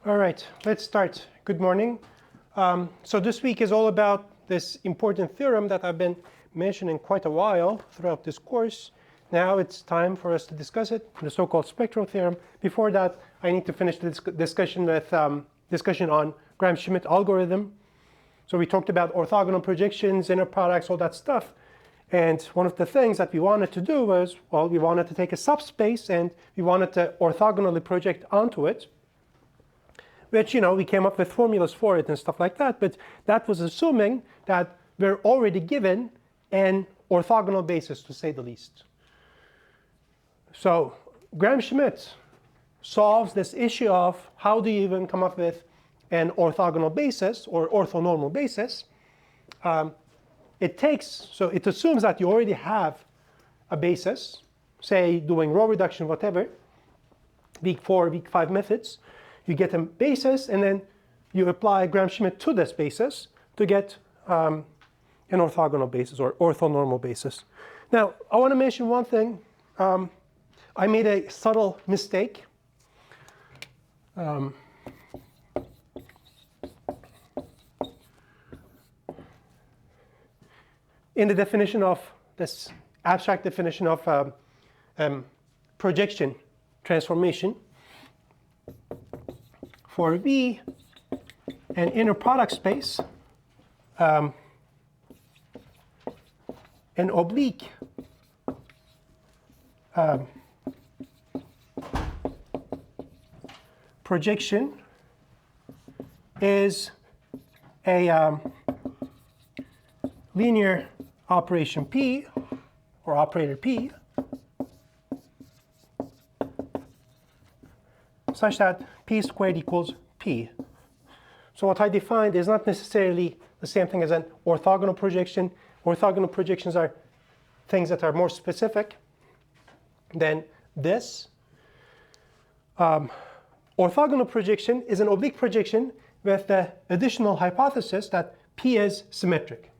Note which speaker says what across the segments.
Speaker 1: All right, let's start. Good morning. So this week is all about this important theorem that I've been mentioning quite a while throughout this course. Now it's time for us to discuss it, the so-called spectral theorem. Before that, I need to finish the discussion with discussion on Gram-Schmidt algorithm. So we talked about orthogonal projections, inner products, all that stuff. And one of the things that we wanted to do was, well, we wanted to take a subspace and we wanted to orthogonally project onto it. Which, you know, we came up with formulas for it and stuff like that, but that was assuming that we're already given an orthogonal basis, to say the least. So Gram-Schmidt solves this issue of how do you even come up with an orthogonal basis or orthonormal basis. It assumes that you already have a basis, say doing row reduction, whatever, week 4, week 5 methods. You get a basis, and then you apply Gram-Schmidt to this basis to get an orthogonal basis or orthonormal basis. Now, I want to mention one thing. I made a subtle mistake. In the definition of this abstract definition of projection transformation, for V, an inner product space, an oblique projection is a linear operation P, or operator P, such that P squared equals P. So what I defined is not necessarily the same thing as an orthogonal projection. Orthogonal projections are things that are more specific than this. Orthogonal projection is an oblique projection with the additional hypothesis that P is symmetric.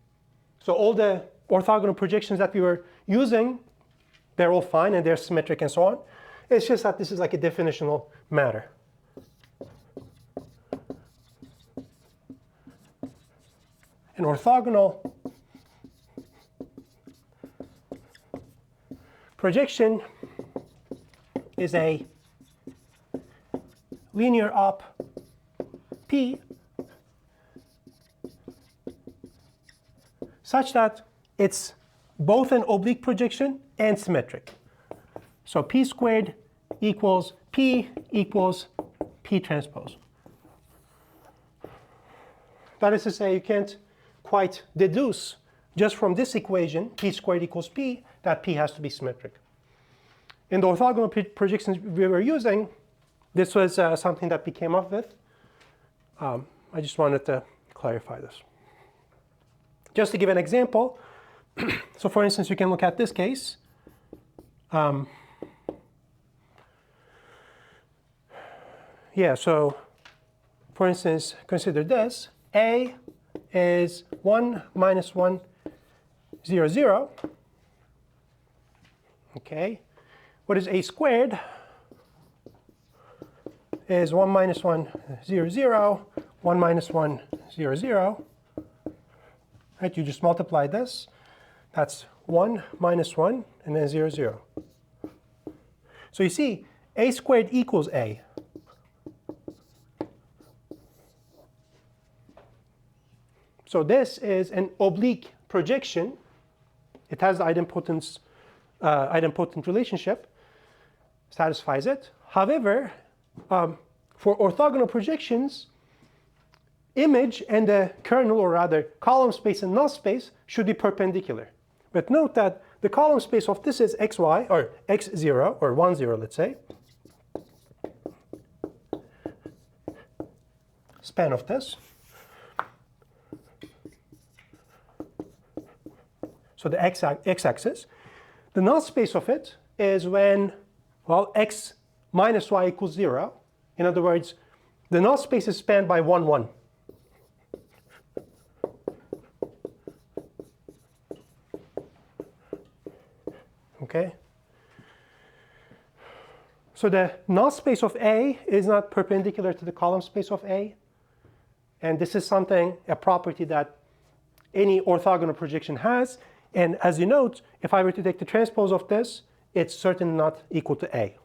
Speaker 1: So all the orthogonal projections that we were using, they're all fine and they're symmetric and so on. It's just that this is like a definitional matter. An orthogonal projection is a linear op P such that it's both an oblique projection and symmetric. So P squared equals P transpose. That is to say, you can't quite deduce just from this equation, P squared equals P, that P has to be symmetric. In the orthogonal projections we were using, this was something that we came up with. I just wanted to clarify this. Just to give an example, so for instance, you can look at this case. So for instance, consider this. A is 1 minus 1, 0, 0. Okay. What is A squared? Is 1 minus 1, 0, 0, 1 minus 1, 0, 0. Right, you just multiply this. That's 1 minus 1, and then 0, 0. So you see, A squared equals A. So this is an oblique projection. It has the idempotent relationship, satisfies it. However, for orthogonal projections, image and the kernel, or rather column space and null space, should be perpendicular. But note that the column space of this is xy, or x0, or 1, 0, let's say. Span of this. So the x-axis. The null space of it is when, well, x minus y equals 0. In other words, the null space is spanned by 1, 1. Okay? So the null space of A is not perpendicular to the column space of A. And this is something, a property that any orthogonal projection has. And as you note, if I were to take the transpose of this, it's certainly not equal to A.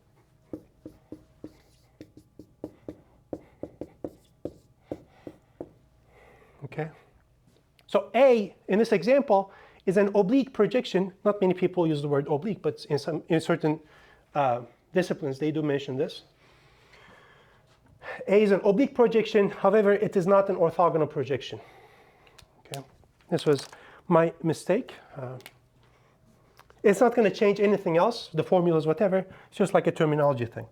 Speaker 1: Okay. So A, in this example, is an oblique projection. Not many people use the word oblique, but in certain disciplines, they do mention this. A is an oblique projection. However, it is not an orthogonal projection. Okay. This was my mistake. It's not going to change anything else, the formulas, whatever. It's just like a terminology thing.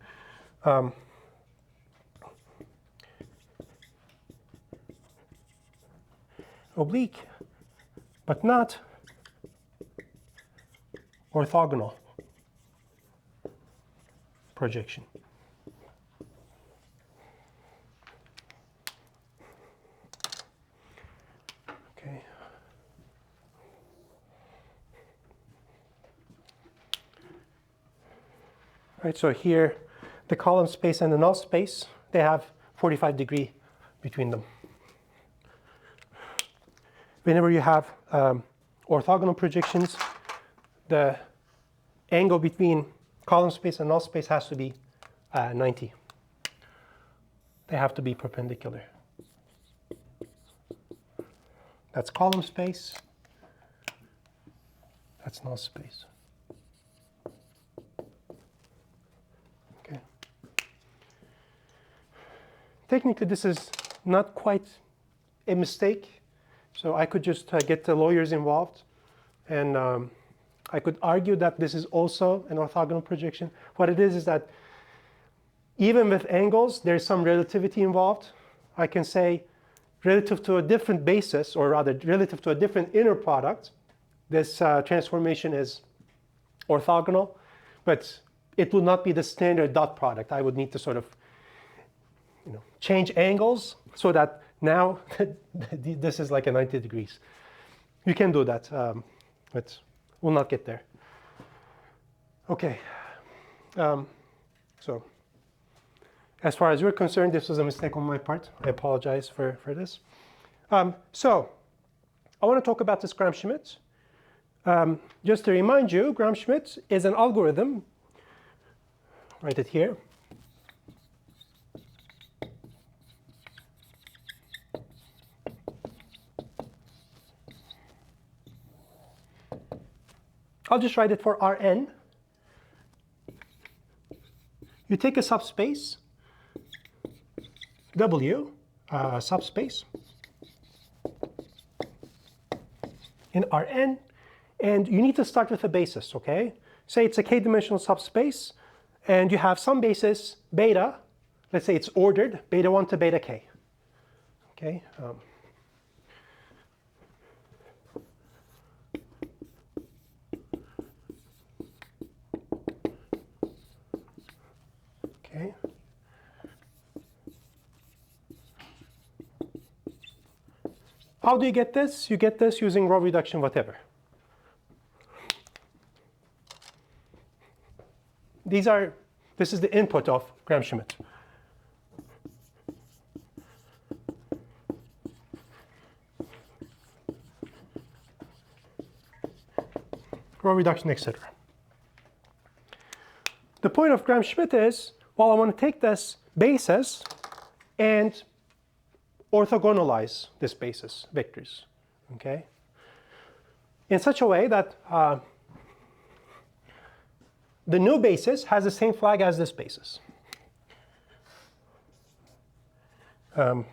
Speaker 1: Oblique, but not orthogonal projection. Okay. Right, so here, the column space and the null space, they have 45-degree between them. Whenever you have orthogonal projections, the angle between column space and null space has to be 90. They have to be perpendicular. That's column space. That's null space. Okay. Technically, this is not quite a mistake. So I could just get the lawyers involved, and I could argue that this is also an orthogonal projection. What it is that even with angles, there's some relativity involved. I can say relative to a different basis, or rather relative to a different inner product, this transformation is orthogonal, but it would not be the standard dot product. I would need to sort of change angles so that now this is like a 90 degrees. You can do that, but we'll not get there. Okay. So as far as you're concerned, this was a mistake on my part. I apologize for this. So I want to talk about this Gram-Schmidt. Just to remind you, Gram-Schmidt is an algorithm. Write it here. I'll just write it for Rn. You take a subspace, W, subspace, in Rn, and you need to start with a basis, okay? Say it's a k-dimensional subspace, and you have some basis, beta. Let's say it's ordered, beta 1 to beta k. Okay? Okay. How do you get this? You get this using row reduction, whatever. This is the input of Gram-Schmidt. Row reduction, etc. The point of Gram-Schmidt is, well, I want to take this basis and orthogonalize this basis vectors, okay? In such a way that the new basis has the same flag as this basis. What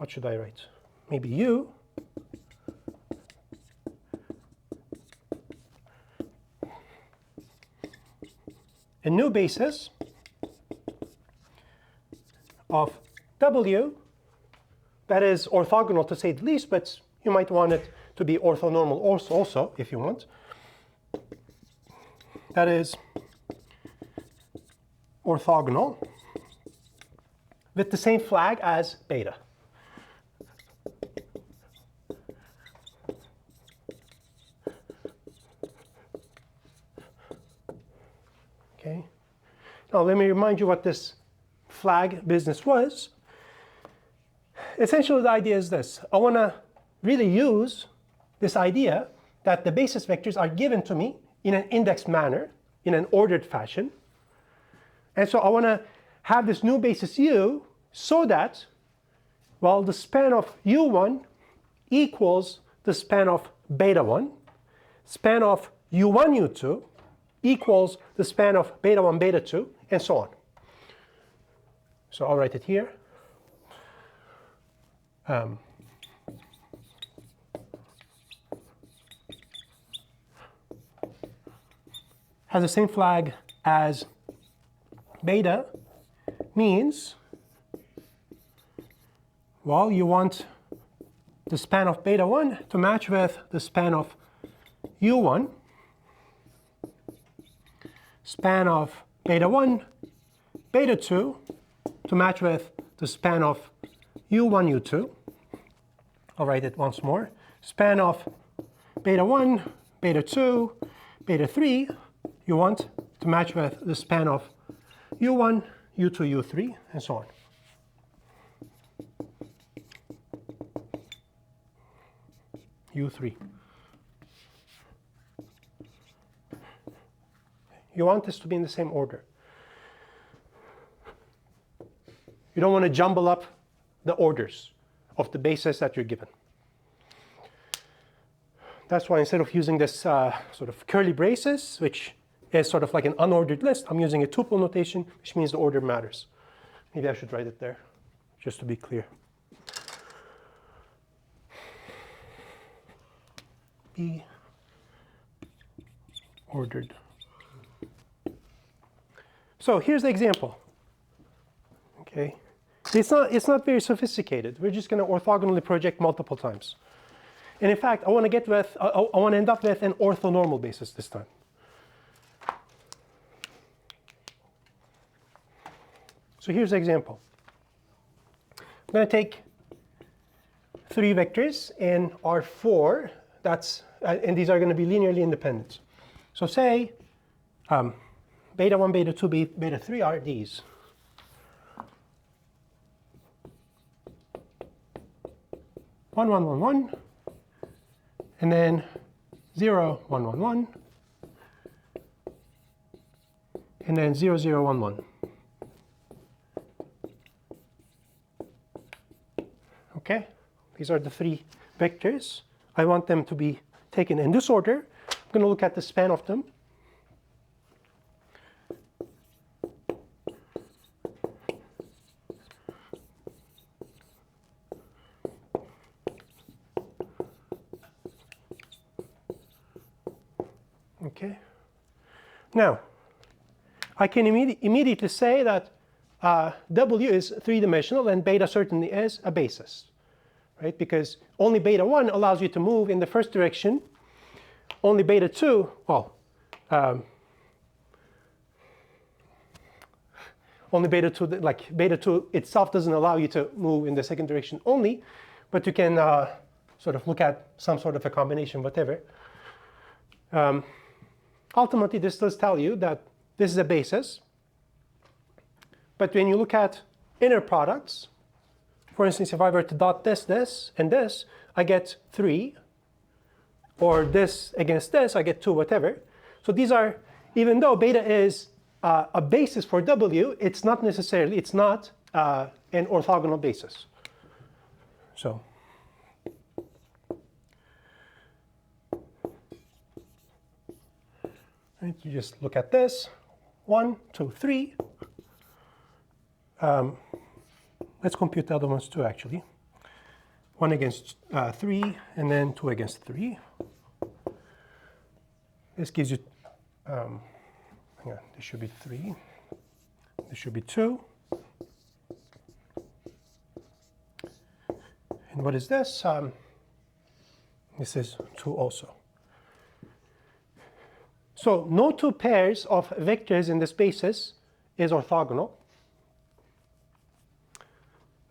Speaker 1: should I write? Maybe U. A new basis of W that is orthogonal to say the least, but you might want it to be orthonormal also if you want. That is orthogonal with the same flag as beta. Okay. Now let me remind you what this flag business was. Essentially the idea is this. I want to really use this idea that the basis vectors are given to me in an indexed manner, in an ordered fashion. And so I want to have this new basis u so that, well, the span of u1 equals the span of beta 1, span of u1, u2 equals the span of beta 1, beta 2, and so on. So I'll write it here. Has the same flag as beta means, well, you want the span of beta 1 to match with the span of u1, span of beta 1, beta 2 to match with the span of u1, u2. I'll write it once more. Span of beta 1, beta 2, beta 3, you want to match with the span of u1, u2, u3, and so on. u3. You want this to be in the same order. You don't want to jumble up the orders of the bases that you're given. That's why instead of using this sort of curly braces, which is sort of like an unordered list, I'm using a tuple notation, which means the order matters. Maybe I should write it there, just to be clear. Be ordered. So here's the example. Okay, it's not very sophisticated. We're just going to orthogonally project multiple times. And in fact, I want to end up with an orthonormal basis this time. So here's the example. I'm going to take 3 vectors in R4. And these are going to be linearly independent. So say beta 1, beta 2, beta 3 are these. One, one, one, one, and then 0, 1, 1, 1, and then 0, 0, 1, 1. Okay, these are the 3 vectors. I want them to be taken in this order. I'm going to look at the span of them. Okay. Now, I can immediately say that W is 3-dimensional and beta certainly is a basis, right? Because only beta 1 allows you to move in the first direction. Only beta 2, well, only beta 2, like beta 2 itself doesn't allow you to move in the second direction only, but you can sort of look at some sort of a combination, whatever. Ultimately, this does tell you that this is a basis. But when you look at inner products, for instance, if I were to dot this, this, and this, I get 3. Or this against this, I get 2, whatever. So these are, even though beta is a basis for W, it's not an orthogonal basis. So right, you just look at this. 1, 2, 3. Let's compute the other ones too, actually. 1 against 3, and then 2 against 3. This gives you, hang on, this should be 3. This should be 2. And what is this? This is 2 also. So no 2 pairs of vectors in this basis is orthogonal.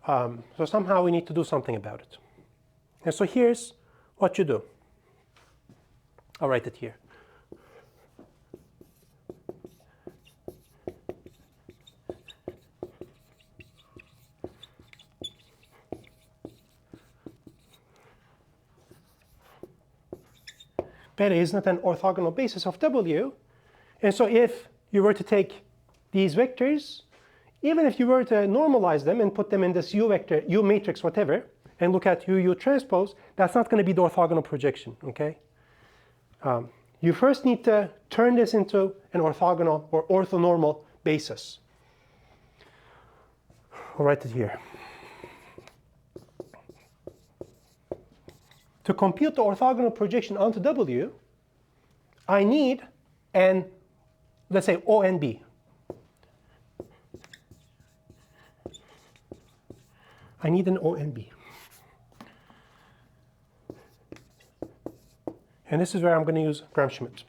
Speaker 1: So somehow we need to do something about it. And so here's what you do. I'll write it here. beta is not an orthogonal basis of W. And so if you were to take these vectors, even if you were to normalize them and put them in this U vector, U matrix, whatever, and look at U transpose, that's not going to be the orthogonal projection, okay? You first need to turn this into an orthogonal or orthonormal basis. I'll write it here. To compute the orthogonal projection onto W, I need an, let's say, O and B. I need an O and B. And this is where I'm going to use Gram-Schmidt.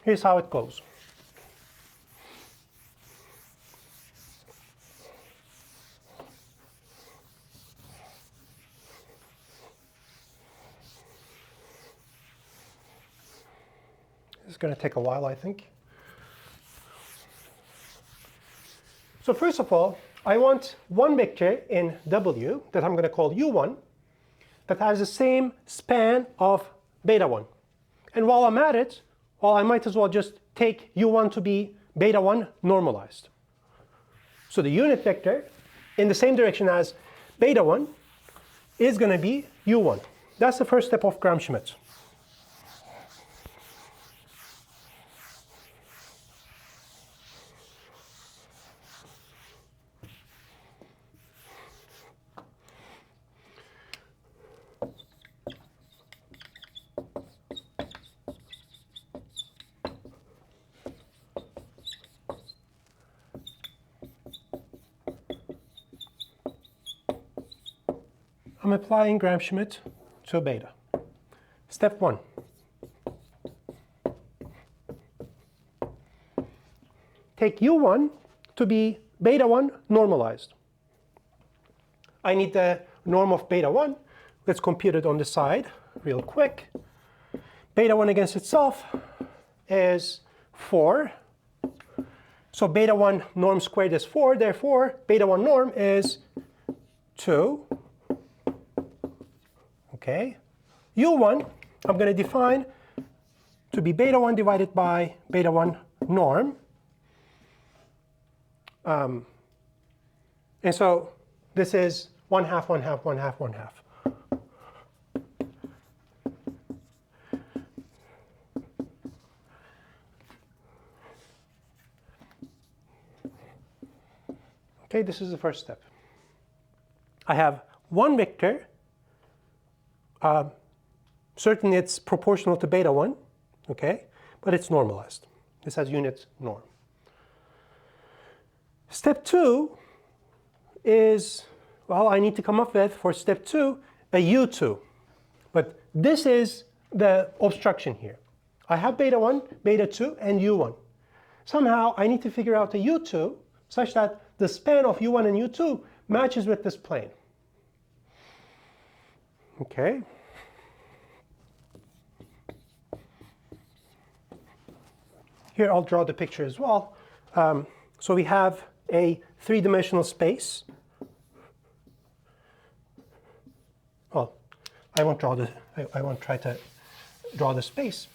Speaker 1: Here's how it goes. This is going to take a while, I think. So first of all, I want one vector in W that I'm going to call U1 that has the same span of beta 1. And while I'm at it, well, I might as well just take U1 to be beta 1 normalized. So the unit vector in the same direction as beta 1 is going to be U1. That's the first step of Gram-Schmidt. I'm applying Gram-Schmidt to beta. Step 1. Take U1 to be beta 1 normalized. I need the norm of beta 1. Let's compute it on the side real quick. Beta 1 against itself is 4. So beta 1 norm squared is 4. Therefore, beta 1 norm is 2. Okay. U1, I'm going to define to be beta 1 divided by beta 1 norm. And so this is 1/2, 1/2, 1/2, 1/2. Okay, this is the first step. I have one vector. Certainly it's proportional to beta 1, okay, but it's normalized. This has unit norm. Step 2 is, well, I need to come up with, for step 2, a U2. But this is the obstruction here. I have beta 1, beta 2, and U1. Somehow I need to figure out a U2 such that the span of U1 and U2 matches with this plane. Okay. Here I'll draw the picture as well. So we have a three-dimensional space. Well, I won't try to draw the space.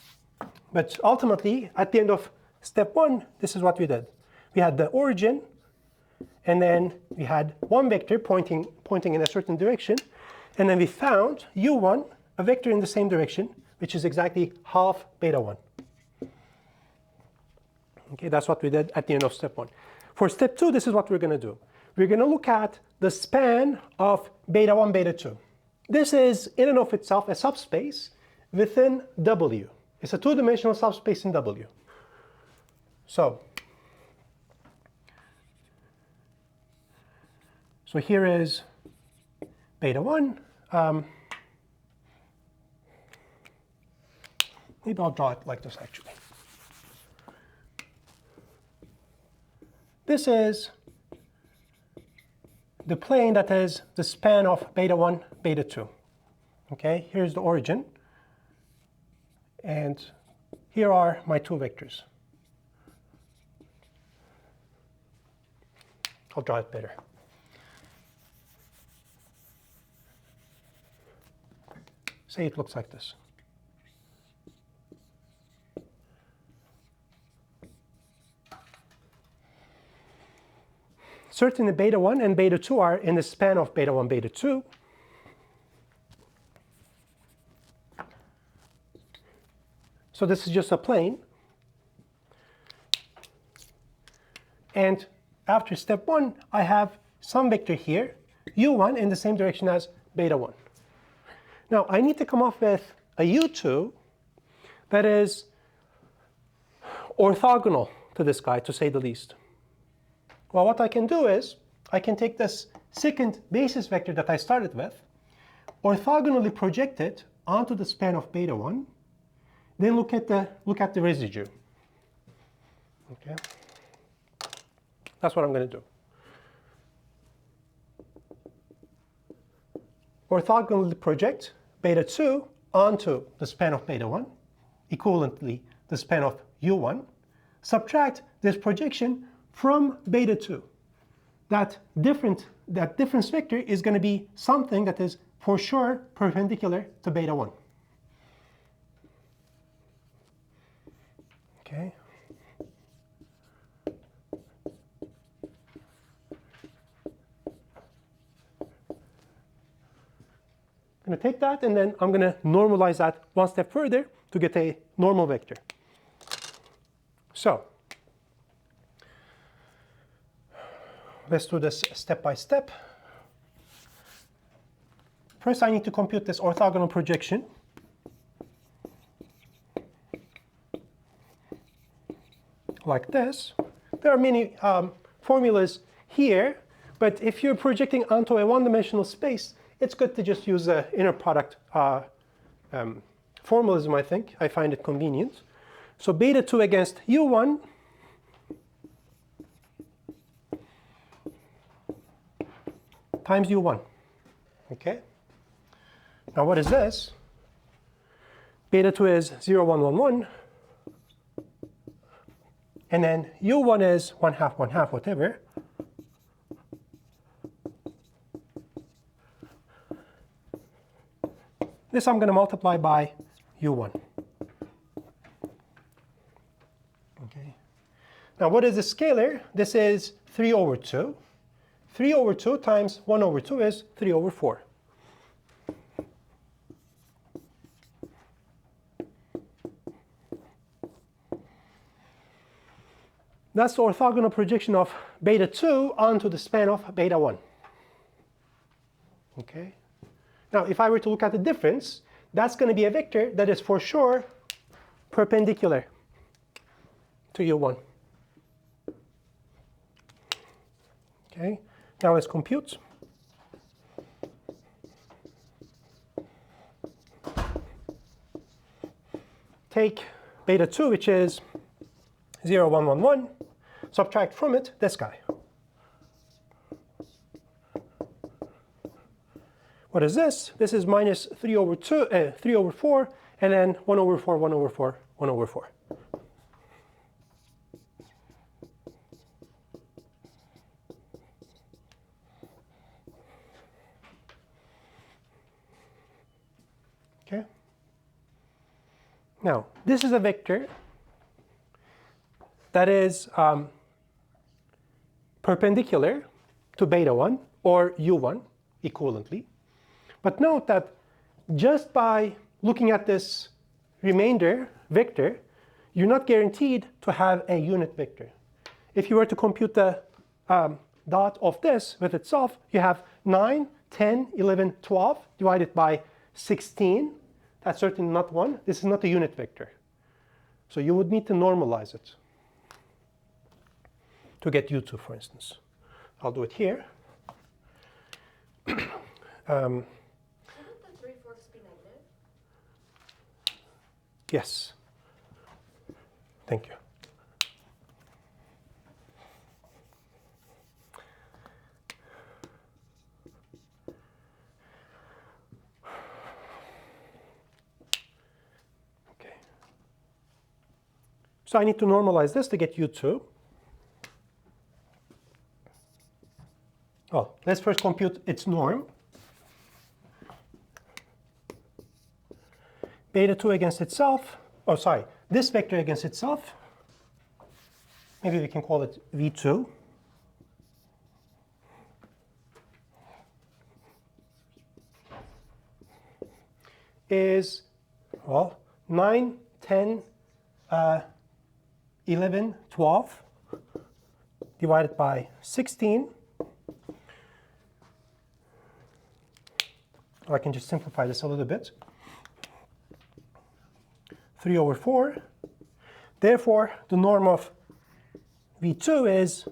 Speaker 1: But ultimately, at the end of step 1, this is what we did. We had the origin, and then we had one vector pointing in a certain direction, and then we found U1, a vector in the same direction, which is exactly half beta 1. Okay, that's what we did at the end of step 1. For step 2, this is what we're going to do. We're going to look at the span of beta 1, beta 2. This is, in and of itself, a subspace within W. It's a two-dimensional subspace in W. So here is beta 1. Maybe I'll draw it like this, actually. This is the plane that is the span of beta 1, beta 2. Okay, here's the origin. And here are my two vectors. I'll draw it better. say it looks like this. Certainly beta 1 and beta 2 are in the span of beta 1, beta 2. So this is just a plane. And after step 1, I have some vector here, u1 in the same direction as beta 1. Now I need to come up with a u2 that is orthogonal to this guy, to say the least. Well, what I can do is I can take this second basis vector that I started with, orthogonally project it onto the span of beta 1, then look at the residue. Okay, that's what I'm going to do. Orthogonally project beta 2 onto the span of beta 1, equivalently the span of u1. Subtract this projection from beta 2. That difference vector is going to be something that is for sure perpendicular to beta 1. Okay. I'm going to take that, and then I'm going to normalize that one step further to get a normal vector. So let's do this step by step. First, I need to compute this orthogonal projection. Like this. There are many formulas here, but if you're projecting onto a one-dimensional space, it's good to just use the inner product formalism, I think. I find it convenient. So beta 2 against u1 times u1. Okay? Now what is this? Beta 2 is 0, 1, 1, 1. And then u1 is 1/2, 1/2, whatever. This I'm going to multiply by u1. Okay. Now what is the scalar? This is 3 over 2. 3 over 2 times 1 over 2 is 3 over 4. That's the orthogonal projection of beta 2 onto the span of beta 1. Okay. Now, if I were to look at the difference, that's going to be a vector that is for sure perpendicular to u1. Okay. Now let's compute. Take beta 2, which is 0, 1, 1, 1. Subtract from it this guy. What is this? This is minus 3 over 4, and then 1 over 4, 1 over 4, 1 over 4. Okay. Now, this is a vector that is perpendicular to beta 1 or u1 equivalently. But note that just by looking at this remainder vector, you're not guaranteed to have a unit vector. If you were to compute the dot of this with itself, you have 9, 10, 11, 12 divided by 16. That's certainly not 1. This is not a unit vector. So you would need to normalize it to get u2, for instance. I'll do it here.
Speaker 2: Shouldn't the 3/4 be negative?
Speaker 1: Yes. Thank you. Okay. So I need to normalize this to get u2. Oh, let's first compute its norm. beta 2 against itself, oh sorry, this vector against itself, maybe we can call it v2, is, well, 9, 10, 11, 12 divided by 16. Or I can just simplify this a little bit. 3 over 4. Therefore, the norm of v2 is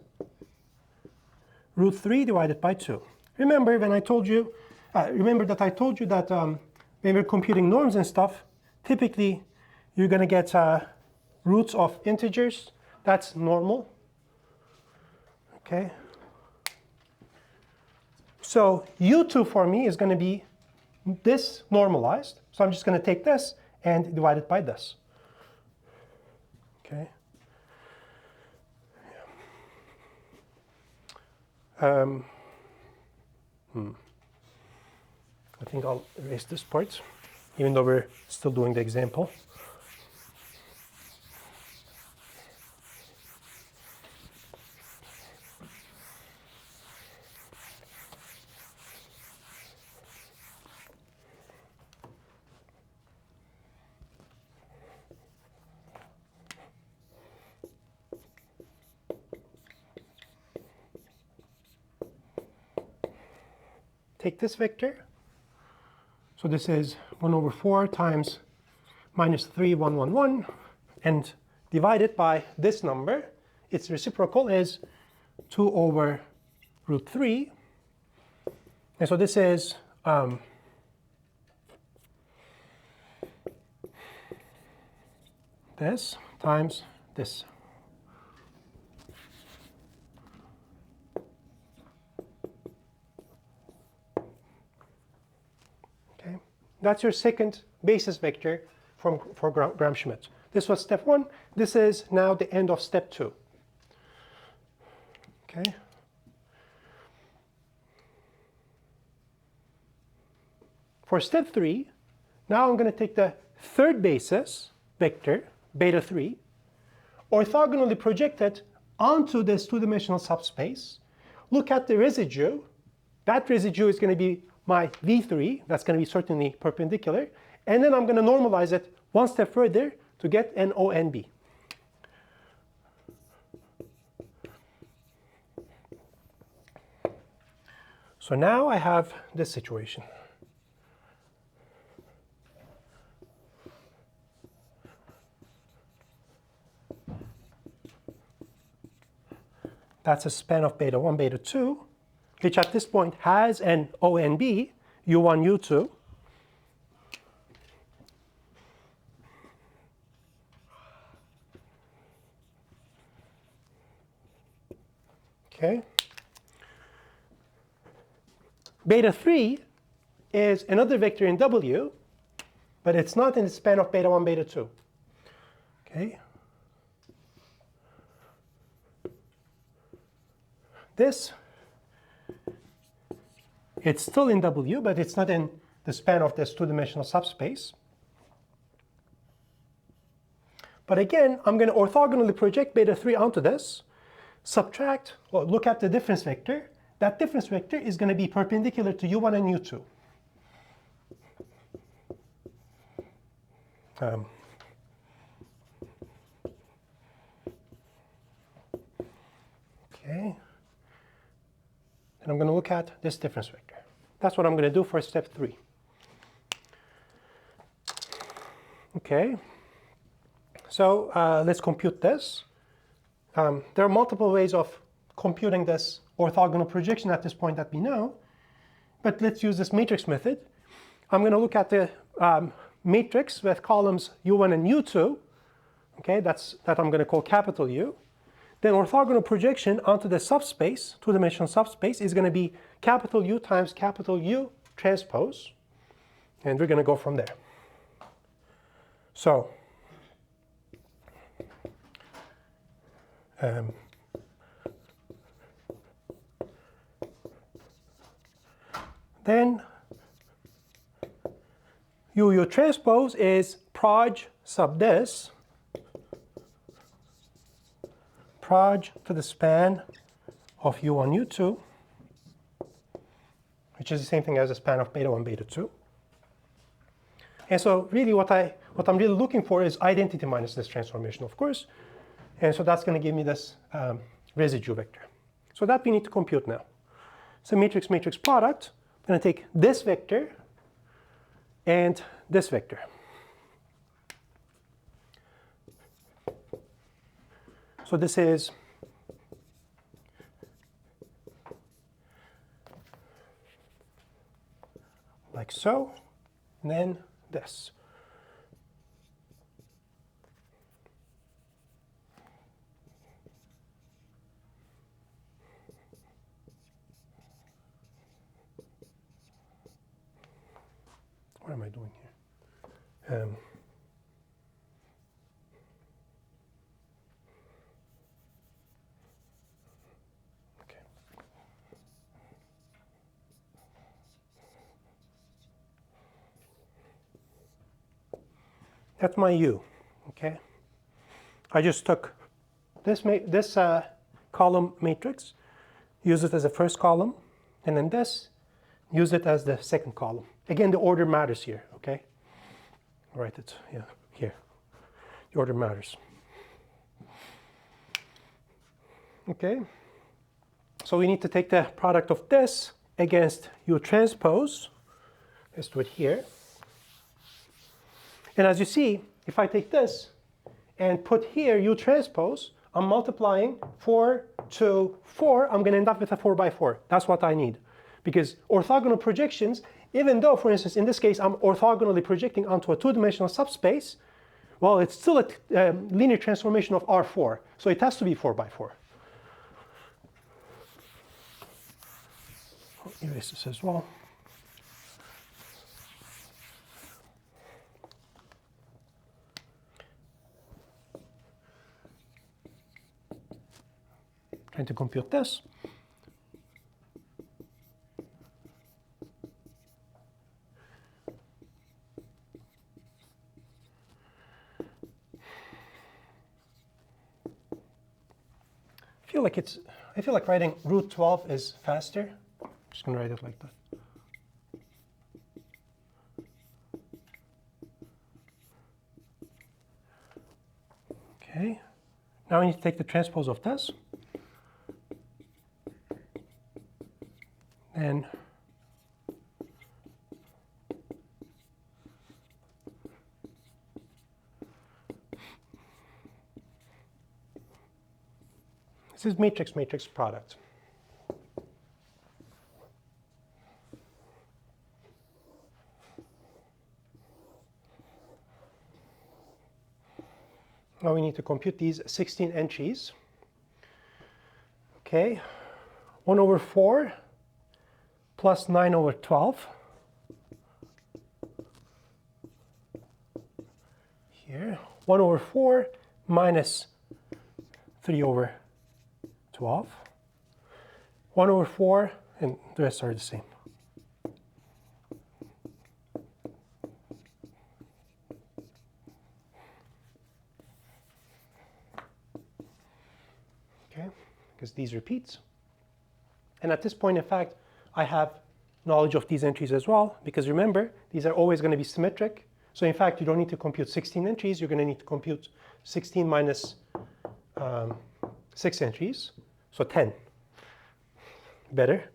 Speaker 1: root 3 divided by 2. Remember when I told you, that when we're computing norms and stuff, typically you're going to get roots of integers. That's normal. Okay. So u2 for me is going to be this normalized. So I'm just going to take this and divide it by this. Okay. I think I'll erase this part, even though we're still doing the example. Take this vector. So this is 1 over 4 times minus 3, 1, 1, 1, and divide it by this number. Its reciprocal is 2 over root 3. And so this is this times this. That's your second basis vector for Gram-Schmidt. This was step 1. This is now the end of step 2. Okay. For step 3, now I'm going to take the third basis vector, beta 3, orthogonally project it onto this two-dimensional subspace. Look at the residue. That residue is going to be my v3, that's going to be certainly perpendicular, and then I'm going to normalize it one step further to get an ONB. So now I have this situation. That's a span of beta 1, beta 2. Which at this point has an ONB, U1, U2. Okay. Beta 3 is another vector in W, but it's not in the span of beta 1, beta 2. Okay. This, it's still in W, but it's not in the span of this two-dimensional subspace. But again, I'm going to orthogonally project beta 3 onto this, subtract, or look at the difference vector. That difference vector is going to be perpendicular to U1 and U2. Okay. And I'm going to look at this difference vector. That's what I'm going to do for step 3. Okay. So let's compute this. There are multiple ways of computing this orthogonal projection at this point that we know. But let's use this matrix method. I'm going to look at the matrix with columns U1 and U2. Okay, that I'm going to call capital U. Then orthogonal projection onto the subspace, two-dimensional subspace, is going to be capital U times capital U transpose. And we're going to go from there. So then U transpose is proj sub this, proj to the span of U1, U2, which is the same thing as the span of beta 1, beta 2. And so really what I'm really looking for is identity minus this transformation, of course. And so that's going to give me this residue vector. So that we need to compute now. So matrix-matrix product, I'm going to take this vector and this vector. So this is like so, and then this. What am I doing here? Okay. That's my U. Okay. I just took this column matrix, use it as a first column, and then this, use it as the second column. Again, the order matters here, okay? I'll write it here. The order matters. Okay. So we need to take the product of this against U transpose. Let's do it here. And as you see, if I take this and put here U transpose, I'm multiplying 4 to 4. I'm going to end up with a 4 by 4. That's what I need. Because orthogonal projections, even though, for instance, in this case, I'm orthogonally projecting onto a two-dimensional subspace, well, it's still a linear transformation of R4. So it has to be 4 by 4. I'll erase this as well. Trying to compute this. I feel like writing root 12 is faster. I'm just going to write it like that. Okay. Now I need to take the transpose of this. And this is matrix-matrix product. Now we need to compute these 16 entries. Okay, 1 over 4 plus 9 over 12. Here, 1 over 4 minus 3 over 12. 1 over 4, and the rest are the same. Okay, because these repeats. And at this point, in fact, I have knowledge of these entries as well, because remember, these are always going to be symmetric. So in fact, you don't need to compute 16 entries. You're going to need to compute 16 minus 6 entries, so 10. Better.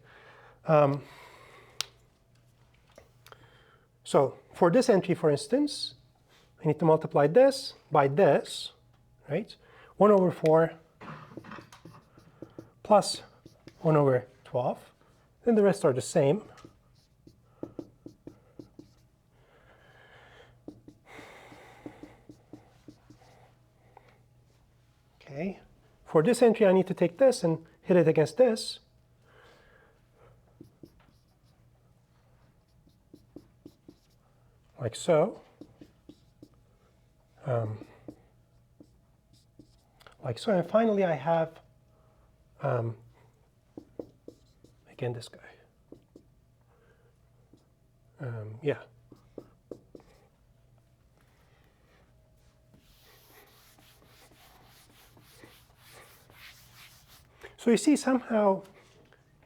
Speaker 1: So for this entry, for instance, I need to multiply this by this, right? 1 over 4 plus 1 over 12. Then the rest are the same. Okay. For this entry, I need to take this and hit it against this. Like so. Like so. And finally, I have, again, this guy. Yeah. So you see somehow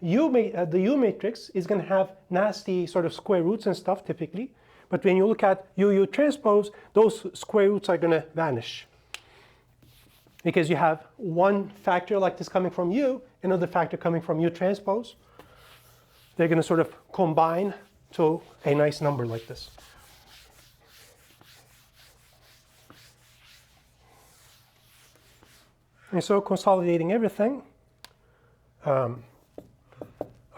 Speaker 1: the U matrix is going to have nasty sort of square roots and stuff typically. But when you look at U transpose, those square roots are going to vanish. Because you have one factor like this coming from U, another factor coming from U transpose. They're going to sort of combine to a nice number like this. And so consolidating everything,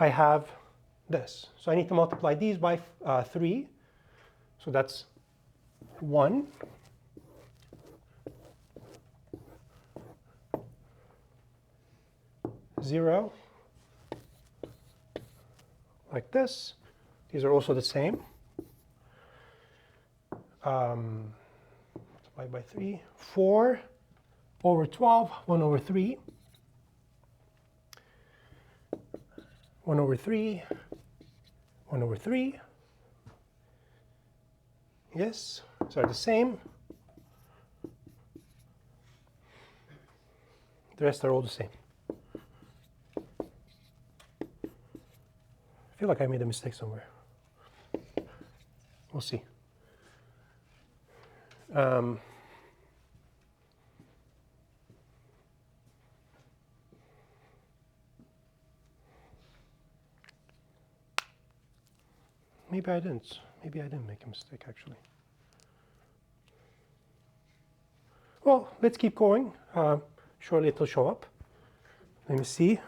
Speaker 1: I have this. So I need to multiply these by 3. So that's 1. Zero, like this. These are also the same. Multiply by 3. 4 over 12, 1 over 3. 1 over 3, 1 over 3. Yes, so are the same. The rest are all the same. I feel like I made a mistake somewhere. We'll see. Maybe I didn't. Maybe I didn't make a mistake, actually. Well, let's keep going. Surely it will show up. Let me see.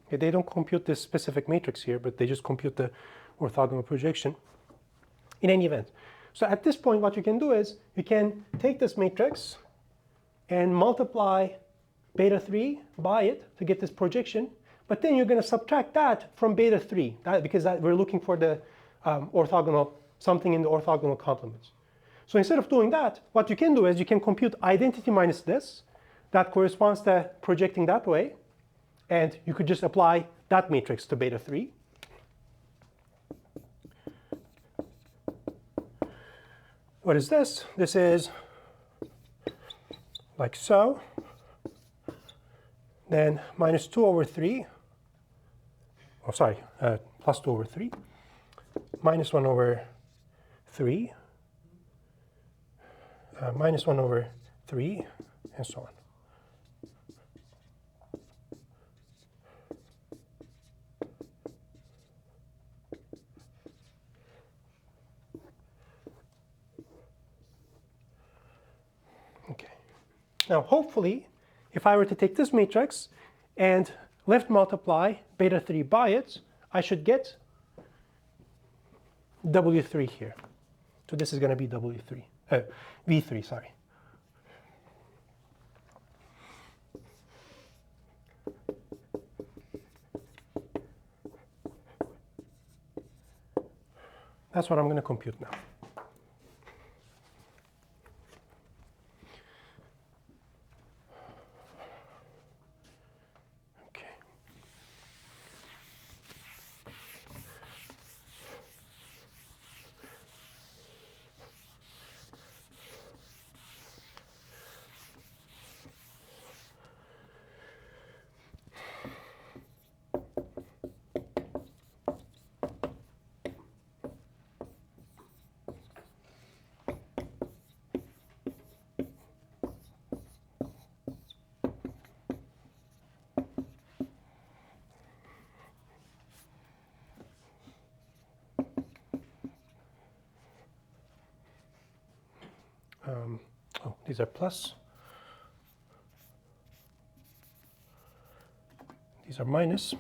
Speaker 1: Okay, they don't compute this specific matrix here, but they just compute the orthogonal projection. In any event, so at this point, what you can do is you can take this matrix and multiply beta 3 by it to get this projection, but then you're going to subtract that from beta 3 because we're looking for the orthogonal, something in the orthogonal complements. So instead of doing that, what you can do is you can compute identity minus this. That corresponds to projecting that way. And you could just apply that matrix to beta 3. What is this? This is like so. Then minus 2 over 3. Oh, sorry, plus 2 over 3. Minus 1 over 3. Minus 1 over 3, and so on. Now, hopefully, if I were to take this matrix and left multiply beta 3 by it, I should get W3 here. So this is going to be W3, V3, sorry. That's what I'm going to compute now. These are plus. These are minus.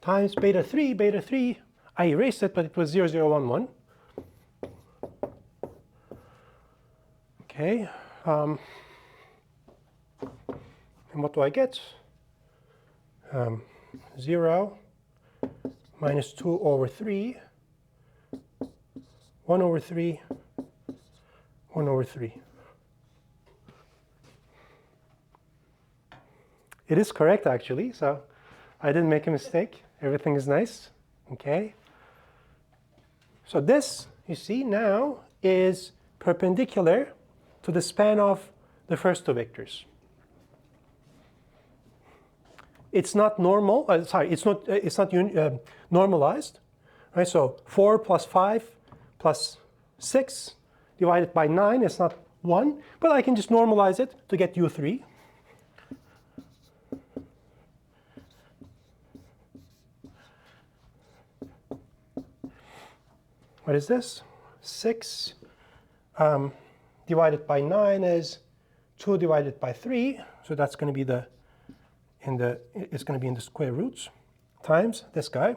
Speaker 1: Times beta 3. Beta 3, I erased it, but it was 0, 0, 1, 1. Okay. And what do I get? 0, minus 2 over 3, 1 over 3, 1 over 3. It is correct, actually, so I didn't make a mistake. Everything is nice. Okay. So this, you see, now is perpendicular to the span of the first two vectors. It's not normal. It's not normalized. Right. So 4 plus 5 plus 6 divided by 9 is not 1, but I can just normalize it to get u3. What is this? 6 divided by 9 is 2 divided by 3. So that's going to be it's going to be in the square roots times this guy.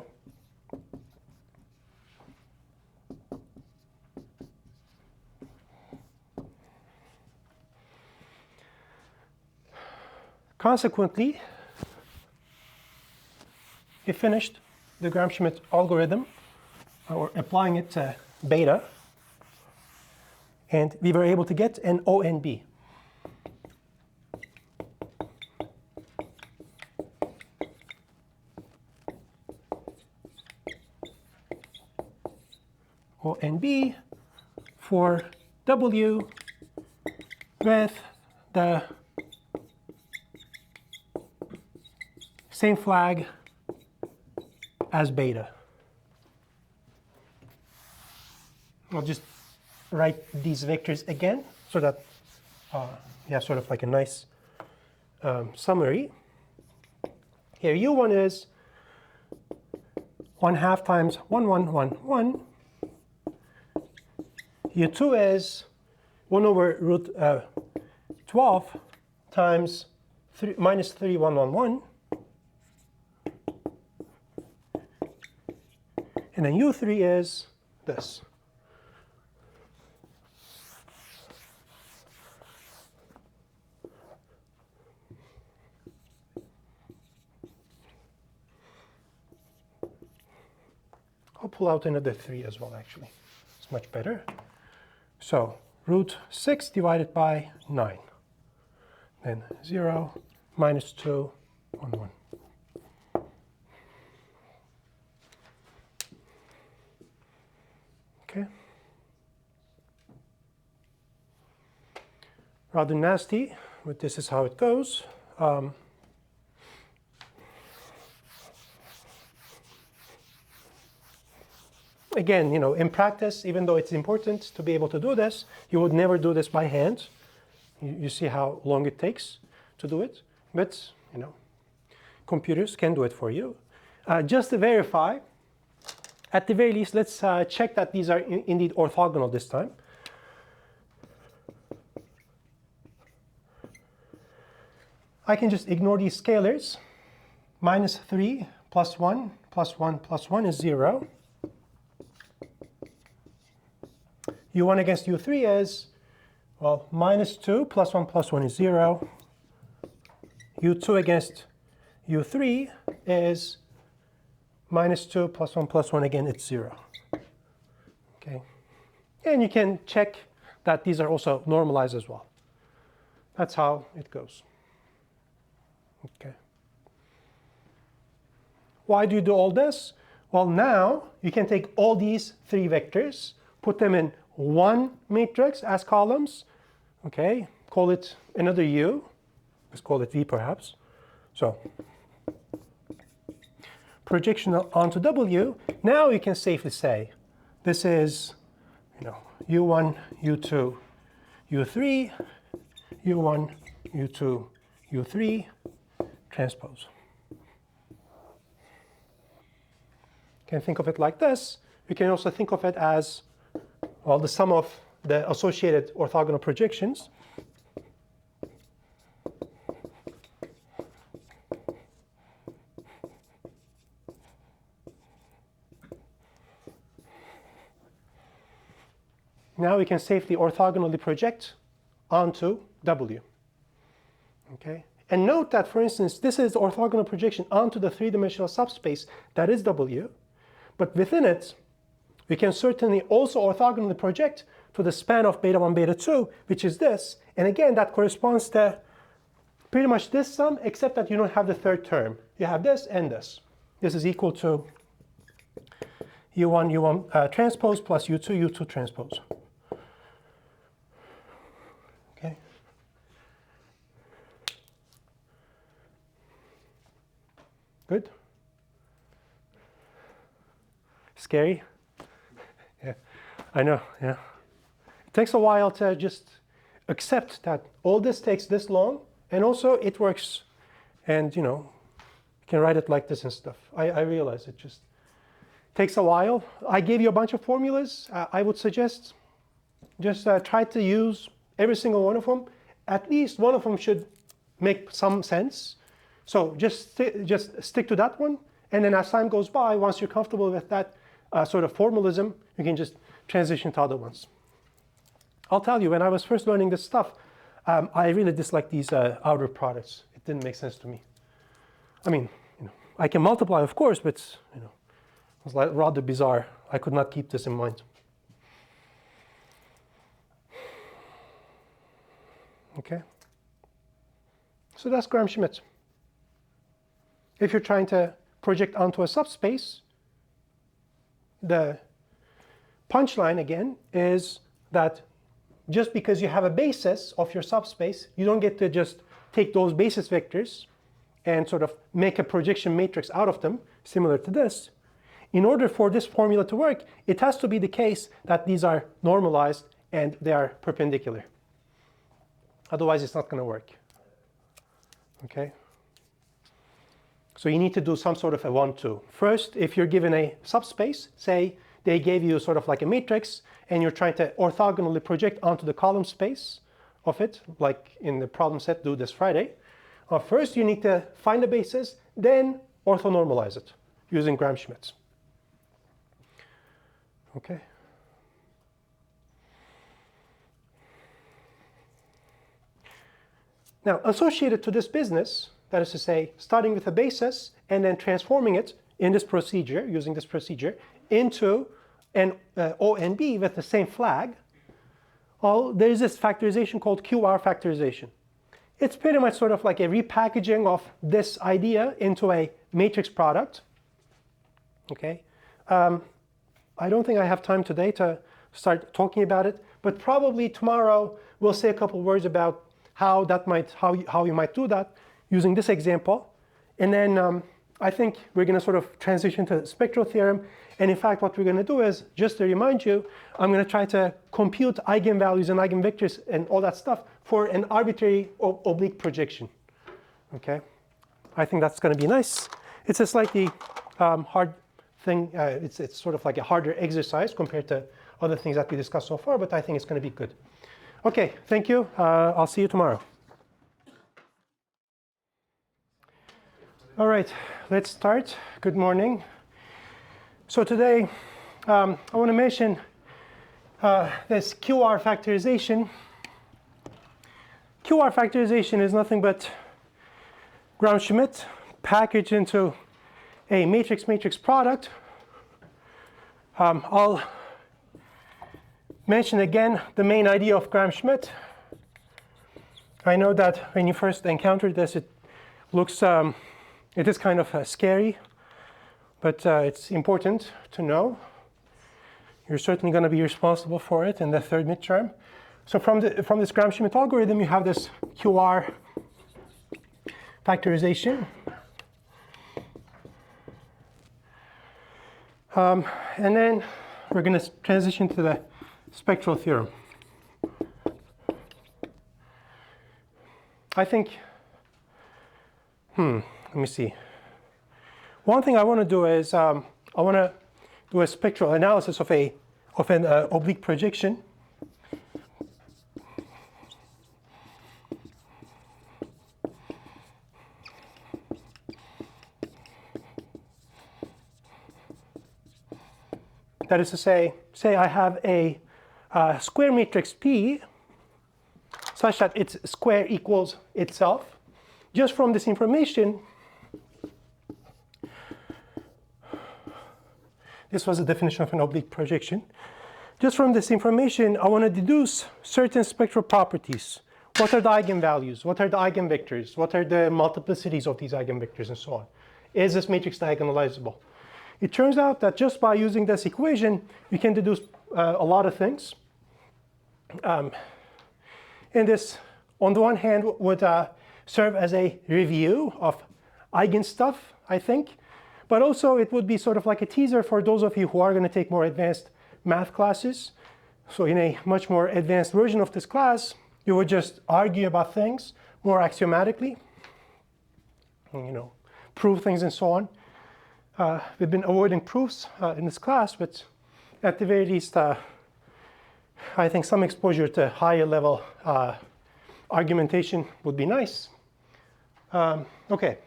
Speaker 1: Consequently, we finished the Gram-Schmidt algorithm, or applying it to beta, and we were able to get an ONB. ONB for W with the same flag as beta. I'll just write these vectors again so that you have sort of like a nice summary. Here, u1 is 1/2 times 1, 1, 1, 1. u2 is 1 over root 12 times minus 3, 1, 1, 1. And then u3 is this. I'll pull out another 3 as well, actually. It's much better. So root 6 divided by 9. Then 0, minus 2, 1, 1. Okay. Rather nasty, but this is how it goes. Again, in practice, even though it's important to be able to do this, you would never do this by hand. You see how long it takes to do it. But, computers can do it for you. Just to verify, at the very least, let's check that these are indeed orthogonal this time. I can just ignore these scalars. Minus 3 plus 1 plus 1 plus 1 is 0. u1 against u3 is, well, minus 2 plus 1 plus 1 is 0. u2 against u3 is minus 2 plus 1 plus 1, again, it's 0. Okay. And you can check that these are also normalized as well. That's how it goes. Okay. Why do you do all this? Well, now you can take all these 3 vectors, put them in one matrix as columns. Okay, call it another U. Let's call it V perhaps. So projection onto W. Now you can safely say this is, U1, U2, U3, U1, U2, U3, transpose. You can think of it like this. You can also think of it as, well, the sum of the associated orthogonal projections. Now we can safely orthogonally project onto W. Okay? And note that, for instance, this is orthogonal projection onto the three-dimensional subspace that is W. But within it, we can certainly also orthogonally project to the span of beta 1, beta 2, which is this. And again, that corresponds to pretty much this sum, except that you don't have the third term. You have this and this. This is equal to U1, U1 transpose plus U2, U2 transpose. Okay. Good? Scary? Yeah, I know, yeah. It takes a while to just accept that all this takes this long, and also it works, and you can write it like this and stuff. I realize it just takes a while. I gave you a bunch of formulas. I would suggest just try to use every single one of them. At least one of them should make some sense. So just stick to that one, and then as time goes by, once you're comfortable with that sort of formalism, you can just transition to other ones. I'll tell you, when I was first learning this stuff, I really disliked these outer products. It didn't make sense to me. I mean, I can multiply, of course, but it was like rather bizarre. I could not keep this in mind. Okay. So that's Gram-Schmidt. If you're trying to project onto a subspace, the punchline again is that just because you have a basis of your subspace, you don't get to just take those basis vectors and sort of make a projection matrix out of them, similar to this. In order for this formula to work, it has to be the case that these are normalized and they are perpendicular. Otherwise, it's not going to work. Okay? So you need to do some sort of a 1-2. First, if you're given a subspace, say they gave you sort of like a matrix, and you're trying to orthogonally project onto the column space of it, like in the problem set due this Friday. First, you need to find a basis, then orthonormalize it using Gram-Schmidt. Okay. Now, associated to this business, that is to say, starting with a basis and then transforming it in this procedure, using this procedure, into an O and B with the same flag, there is this factorization called QR factorization. It's pretty much sort of like a repackaging of this idea into a matrix product. Okay. I don't think I have time today to start talking about it, but probably tomorrow we'll say a couple words about how you might do that using this example. And then I think we're going to sort of transition to the spectral theorem. And in fact, what we're going to do is, just to remind you, I'm going to try to compute eigenvalues and eigenvectors and all that stuff for an arbitrary oblique projection. Okay? I think that's going to be nice. It's a slightly hard thing. It's sort of like a harder exercise compared to other things that we discussed so far, but I think it's going to be good. Okay, thank you. I'll see you tomorrow. All right, let's start. Good morning. So today, I want to mention this QR factorization. QR factorization is nothing but Gram-Schmidt packaged into a matrix-matrix product. I'll mention again the main idea of Gram-Schmidt. I know that when you first encountered this, it is kind of scary, but it's important to know. You're certainly going to be responsible for it in the third midterm. So from this Gram-Schmidt algorithm, you have this QR factorization. And then we're going to transition to the spectral theorem. I think, let me see. One thing I want to do is I want to do a spectral analysis of an oblique projection. That is to say I have a square matrix P such that its square equals itself. just from this information, this was the definition of an oblique projection. Just from this information, I want to deduce certain spectral properties. What are the eigenvalues? What are the eigenvectors? What are the multiplicities of these eigenvectors and so on? Is this matrix diagonalizable? It turns out that just by using this equation, you can deduce a lot of things. And this, on the one hand, would serve as a review of eigenstuff, I think. But also, it would be sort of like a teaser for those of you who are going to take more advanced math classes. So in a much more advanced version of this class, you would just argue about things more axiomatically, and, prove things and so on. We've been avoiding proofs in this class, but at the very least, I think some exposure to higher level argumentation would be nice. Okay.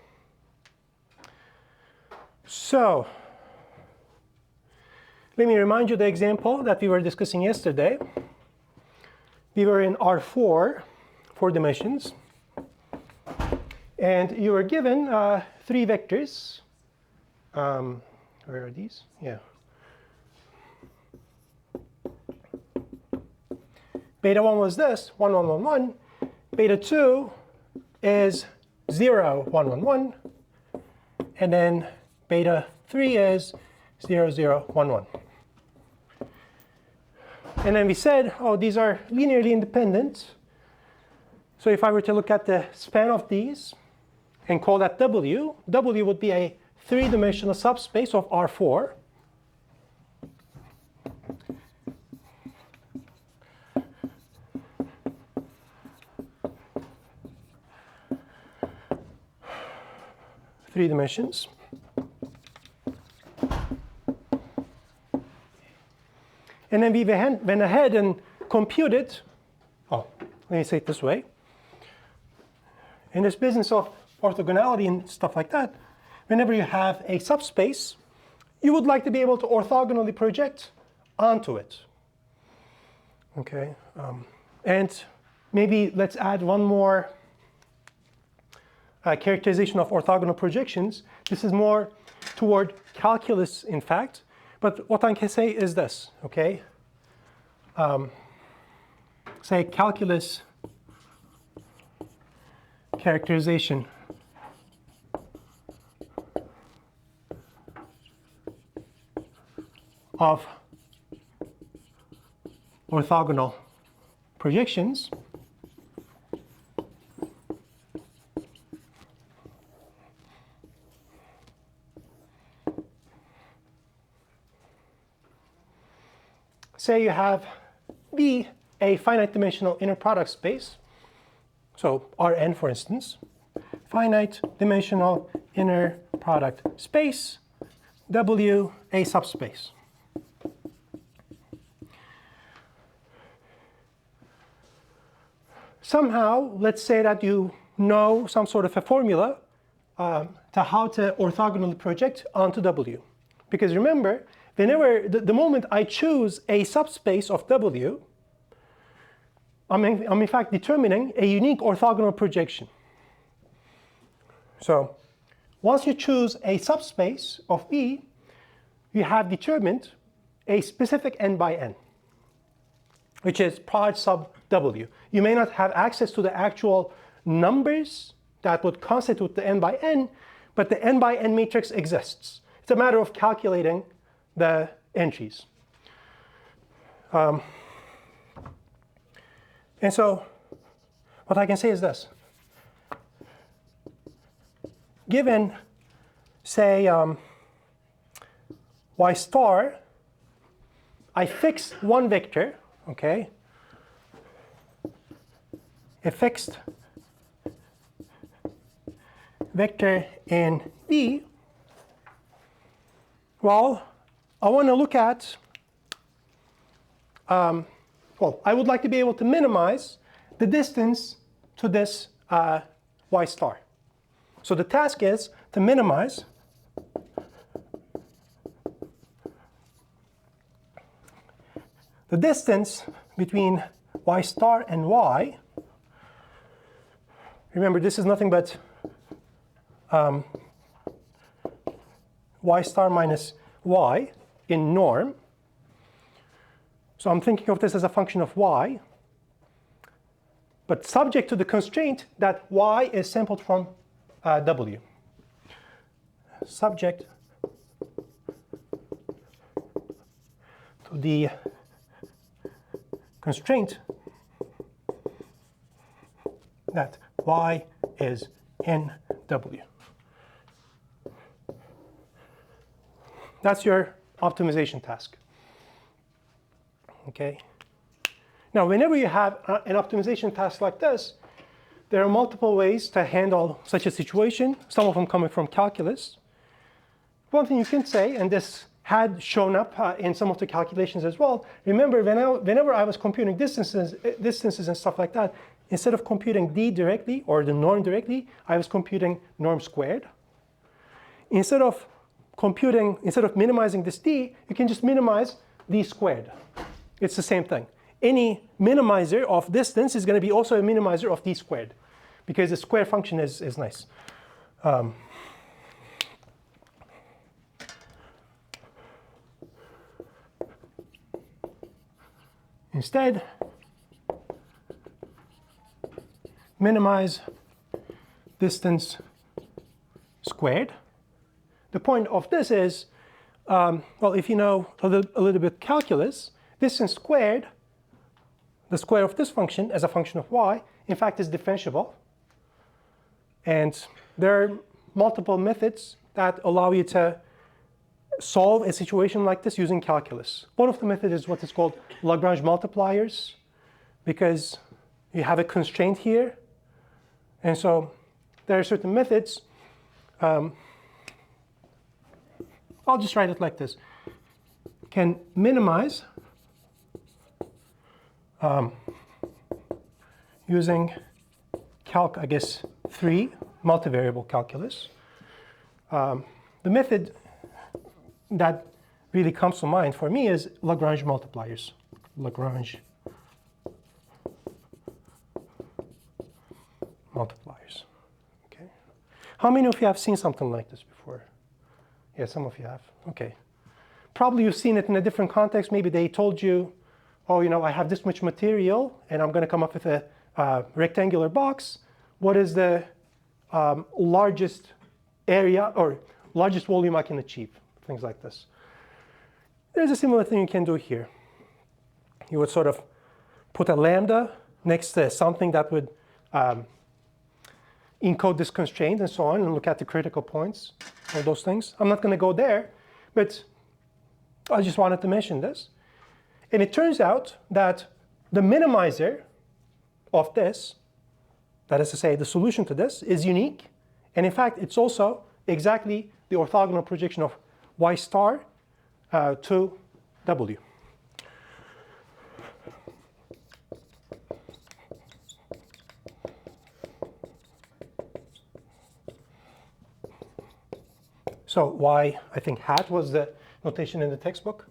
Speaker 1: So let me remind you the example that we were discussing yesterday. We were in R4, 4 dimensions, and you were given 3 vectors. Where are these? Yeah. Beta 1 was this, 1, 1, 1, 1. Beta 2 is 0, 1, 1, 1. And then beta 3 is 0, 0, 1, 1. And then we said, oh, these are linearly independent. So if I were to look at the span of these and call that W, W would be a 3-dimensional subspace of R4. Three dimensions. And then we went ahead and computed, let me say it this way. In this business of orthogonality and stuff like that, whenever you have a subspace, you would like to be able to orthogonally project onto it. Okay, and maybe let's add one more characterization of orthogonal projections. This is more toward calculus, in fact. But what I can say is this, okay? Say calculus characterization of orthogonal projections. Say you have B, a finite dimensional inner product space. So Rn, for instance, finite dimensional inner product space, W, a subspace. Somehow, let's say that you know some sort of a formula to how to orthogonally project onto W. Because remember, whenever the moment I choose a subspace of W, I'm in fact determining a unique orthogonal projection. So once you choose a subspace of B, you have determined a specific n by n, which is prod sub W. You may not have access to the actual numbers that would constitute the n by n, but the n by n matrix exists. It's a matter of calculating the entries. And so what I can say is this. Given, say, y star, I fix one vector, okay? A fixed vector in B. Well, I want to look at, I would like to be able to minimize the distance to this y star. So the task is to minimize the distance between y star and y. Remember, this is nothing but y star minus y in norm. So I'm thinking of this as a function of y, but subject to the constraint that y is sampled from w. Subject to the constraint that y is in w. That's your optimization task. Okay. Now, whenever you have an optimization task like this, there are multiple ways to handle such a situation, some of them coming from calculus. One thing you can say, and this had shown up in some of the calculations as well, remember whenever I was computing distances and stuff like that, instead of computing d directly or the norm directly, I was computing norm squared. Instead of minimizing this d, you can just minimize d squared. It's the same thing. Any minimizer of distance is going to be also a minimizer of d squared, because the square function is nice. Instead, minimize distance squared. The point of this is, well, if you know a little bit calculus, distance squared, the square of this function as a function of y, in fact, is differentiable. And there are multiple methods that allow you to solve a situation like this using calculus. One of the methods is what is called Lagrange multipliers, because you have a constraint here. And so there are certain methods. I'll just write it like this. Can minimize using calc, I guess, 3, multivariable calculus. The method that really comes to mind for me is Lagrange multipliers. Lagrange multipliers. Okay. How many of you have seen something like this before? Yeah, some of you have. Okay. Probably you've seen it in a different context. Maybe they told you, oh, you know, I have this much material, and I'm going to come up with a rectangular box. What is the largest area or largest volume I can achieve? Things like this. There's a similar thing you can do here. You would sort of put a lambda next to something that would encode this constraint and so on, and look at the critical points, all those things. I'm not going to go there, but I just wanted to mention this. And it turns out that the minimizer of this, that is to say, the solution to this, is unique. And in fact, it's also exactly the orthogonal projection of y star to w. So y, I think, hat was the notation in the textbook,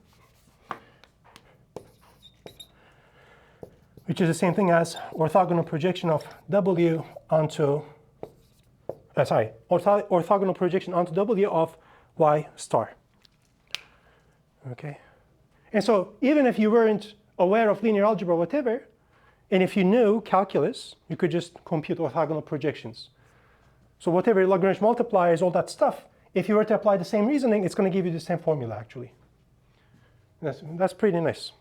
Speaker 1: which is the same thing as orthogonal projection of w onto, orthogonal projection onto w of y star. Okay, and so even if you weren't aware of linear algebra or whatever, and if you knew calculus, you could just compute orthogonal projections. So whatever Lagrange multipliers, all that stuff, if you were to apply the same reasoning, it's going to give you the same formula, actually. That's pretty nice.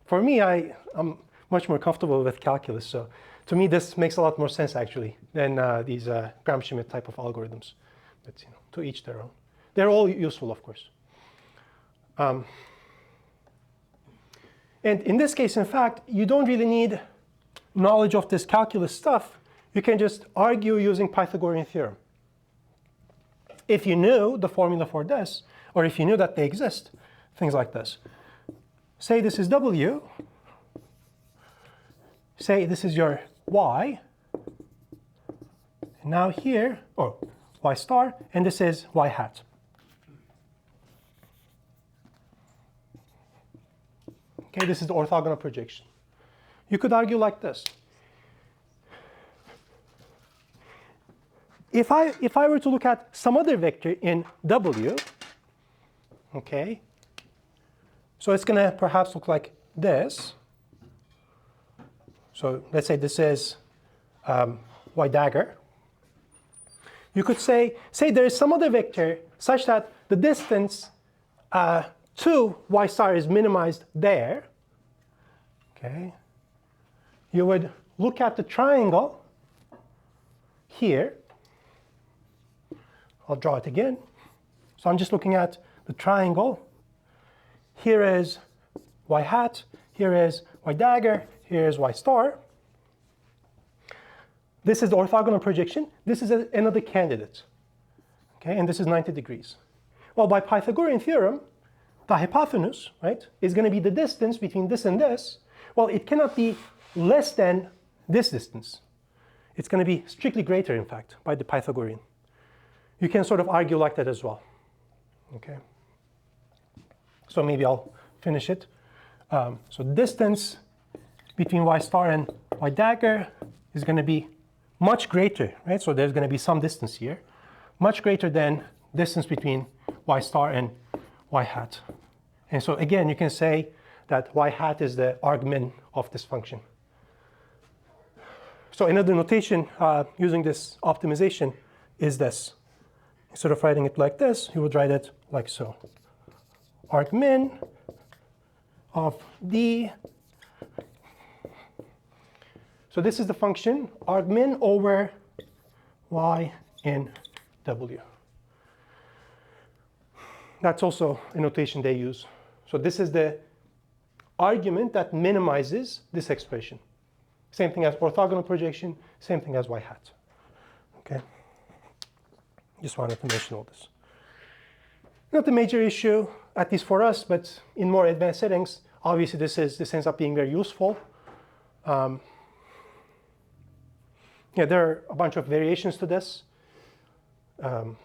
Speaker 1: For me, I'm much more comfortable with calculus. So to me, this makes a lot more sense, actually, than these Gram-Schmidt type of algorithms. But you know, to each their own. They're all useful, of course. And in this case, in fact, you don't really need knowledge of this calculus stuff. You can just argue using Pythagorean theorem. If you knew the formula for this, or if you knew that they exist, things like this. Say this is w. Say this is your y. And now here, or y star, and this is y hat. Okay, this is the orthogonal projection. You could argue like this. if I were to look at some other vector in W, okay, so it's going to perhaps look like this. So let's say this is y dagger. You could say there is some other vector such that the distance to y star is minimized there. Okay. You would look at the triangle here. I'll draw it again. So I'm just looking at the triangle. Here is y hat, here is y dagger, here is y star. This is the orthogonal projection. This is another candidate. Okay, and this is 90 degrees. Well, by Pythagorean theorem, the hypotenuse, right, is going to be the distance between this and this. Well, it cannot be less than this distance. It's going to be strictly greater, in fact, by the Pythagorean. You can sort of argue like that as well. Okay. So maybe I'll finish it. So the distance between y star and y dagger is going to be much greater, right? So there's going to be some distance here, much greater than distance between y star and y hat. And so again, you can say that y hat is the argmin of this function. So another notation using this optimization is this. Instead of writing it like this, you would write it like so. Argmin of d. So this is the function argmin over y in w. That's also a notation they use. So this is the argument that minimizes this expression. Same thing as orthogonal projection, same thing as y hat. Okay. Just wanted to mention all this. Not a major issue, at least for us, but in more advanced settings, obviously this ends up being very useful. Yeah, there are a bunch of variations to this. There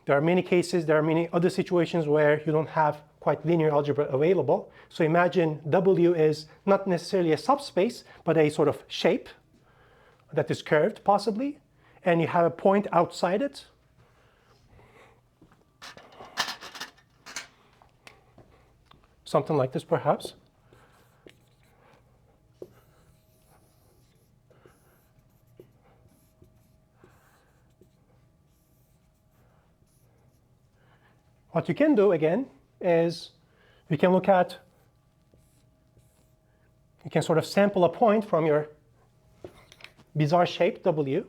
Speaker 1: are many cases, there are many other situations where you don't have quite linear algebra available. So imagine W is not necessarily a subspace, but a sort of shape that is curved, possibly, and you have a point outside it. Something like this, perhaps. What you can do, again, is you can look at, you can sort of sample a point from your bizarre shape W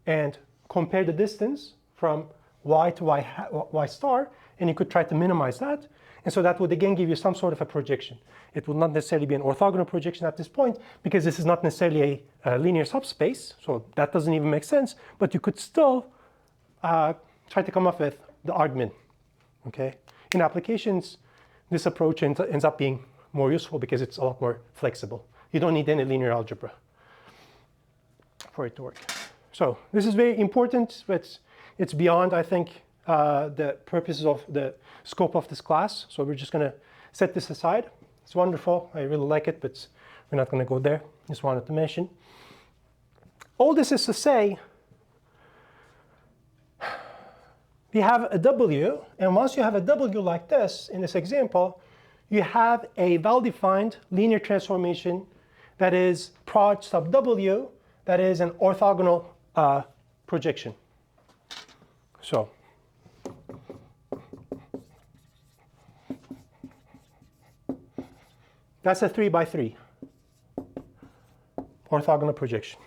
Speaker 1: and compare the distance from y to y star, and you could try to minimize that. And so that would again give you some sort of a projection. It would not necessarily be an orthogonal projection at this point because this is not necessarily a linear subspace, so that doesn't even make sense, but you could still try to come up with the argmin. Okay? In applications, this approach ends up being more useful because it's a lot more flexible. You don't need any linear algebra for it to work. So this is very important, but it's beyond, I think, the purposes of the scope of this class. So we're just going to set this aside. It's wonderful. I really like it, but we're not going to go there. Just wanted to mention. All this is to say, we have a W, and once you have a W like this, in this example, you have a well-defined linear transformation that is proj sub W, that is an orthogonal projection. So that's a 3 by 3 orthogonal projection.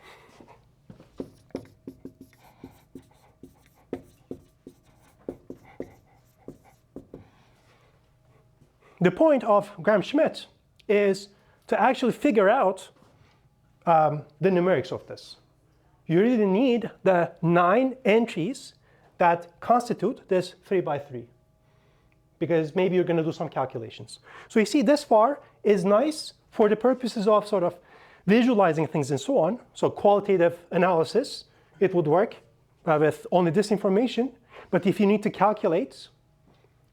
Speaker 1: The point of Gram-Schmidt is to actually figure out the numerics of this. You really need the 9 entries that constitute this 3 by 3, because maybe you're going to do some calculations. So you see, this far is nice for the purposes of sort of visualizing things and so on. So qualitative analysis, it would work with only this information. But if you need to calculate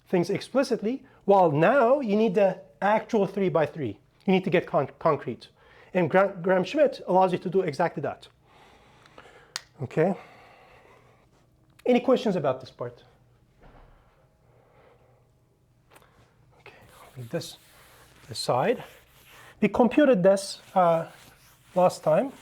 Speaker 1: things explicitly, well, now you need the actual 3 by 3. You need to get concrete. And Gram-Schmidt allows you to do exactly that. Okay. Any questions about this part? Okay, I'll leave this aside. We computed this last time.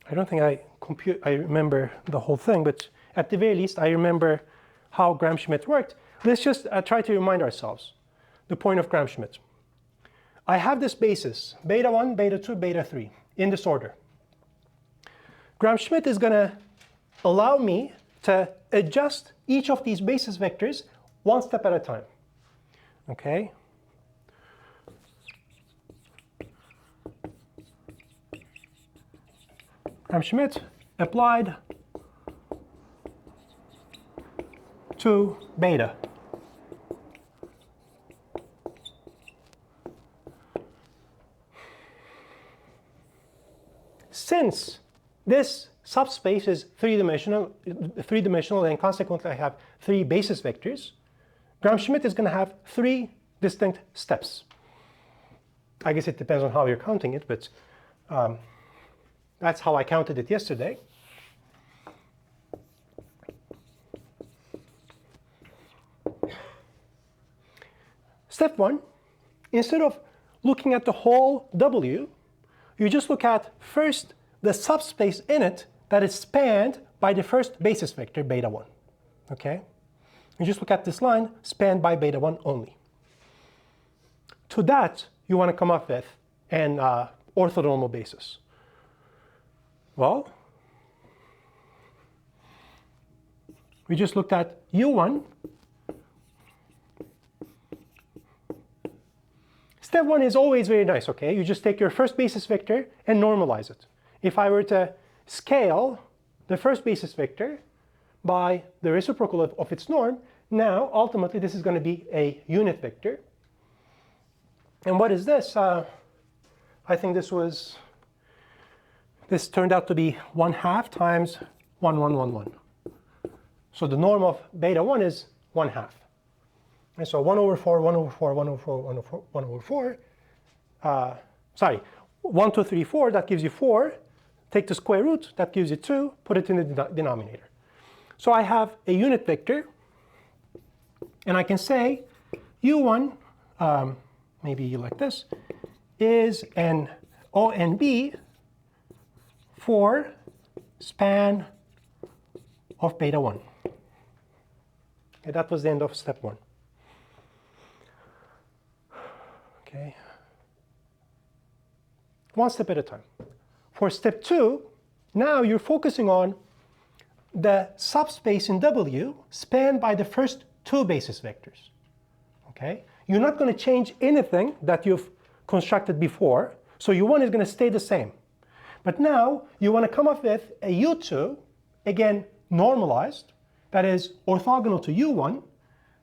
Speaker 1: I don't think I remember the whole thing, but at the very least, I remember how Gram-Schmidt worked. Let's just try to remind ourselves the point of Gram-Schmidt. I have this basis, beta 1, beta 2, beta 3, in this order. Gram-Schmidt is going to allow me to adjust each of these basis vectors one step at a time. Okay? Gram-Schmidt applied to beta. Since this subspace is three-dimensional, and consequently I have three basis vectors, Gram-Schmidt is going to have three distinct steps. I guess it depends on how you're counting it, but that's how I counted it yesterday. Step 1, instead of looking at the whole W, you just look at first the subspace in it that is spanned by the first basis vector, beta 1. Okay? You just look at this line spanned by beta 1 only. To that, you want to come up with an orthonormal basis. Well, we just looked at U1. Step 1 is always very nice, okay? You just take your first basis vector and normalize it. If I were to scale the first basis vector by the reciprocal of its norm, now ultimately this is going to be a unit vector. And what is this? I think this turned out to be 1/2 times 1, 1, 1, 1. So the norm of beta 1 is 1/2. And so 1 over 4, 1 over 4, 1 over 4, 1 over 4, 1 over 4. Sorry, 1, 2, 3, 4, that gives you 4. Take the square root, that gives you 2. Put it in the denominator. So I have a unit vector. And I can say U1, maybe like this, is an ONB for span of beta 1. Okay, that was the end of step 1. Okay. One step at a time. For step 2, now you're focusing on the subspace in W spanned by the first two basis vectors. Okay? You're not going to change anything that you've constructed before, so U1 is going to stay the same. But now you want to come up with a U2, again normalized, that is orthogonal to U1,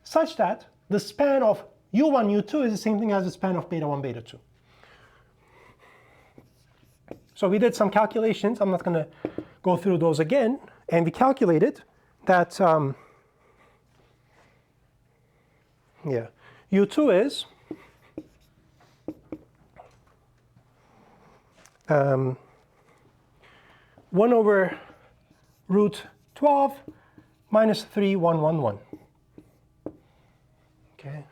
Speaker 1: such that the span of U1, U2 is the same thing as the span of beta 1, beta 2. So we did some calculations. I'm not going to go through those again. And we calculated that U2 is 1 over root 12 minus 3, 1, 1, 1. Okay.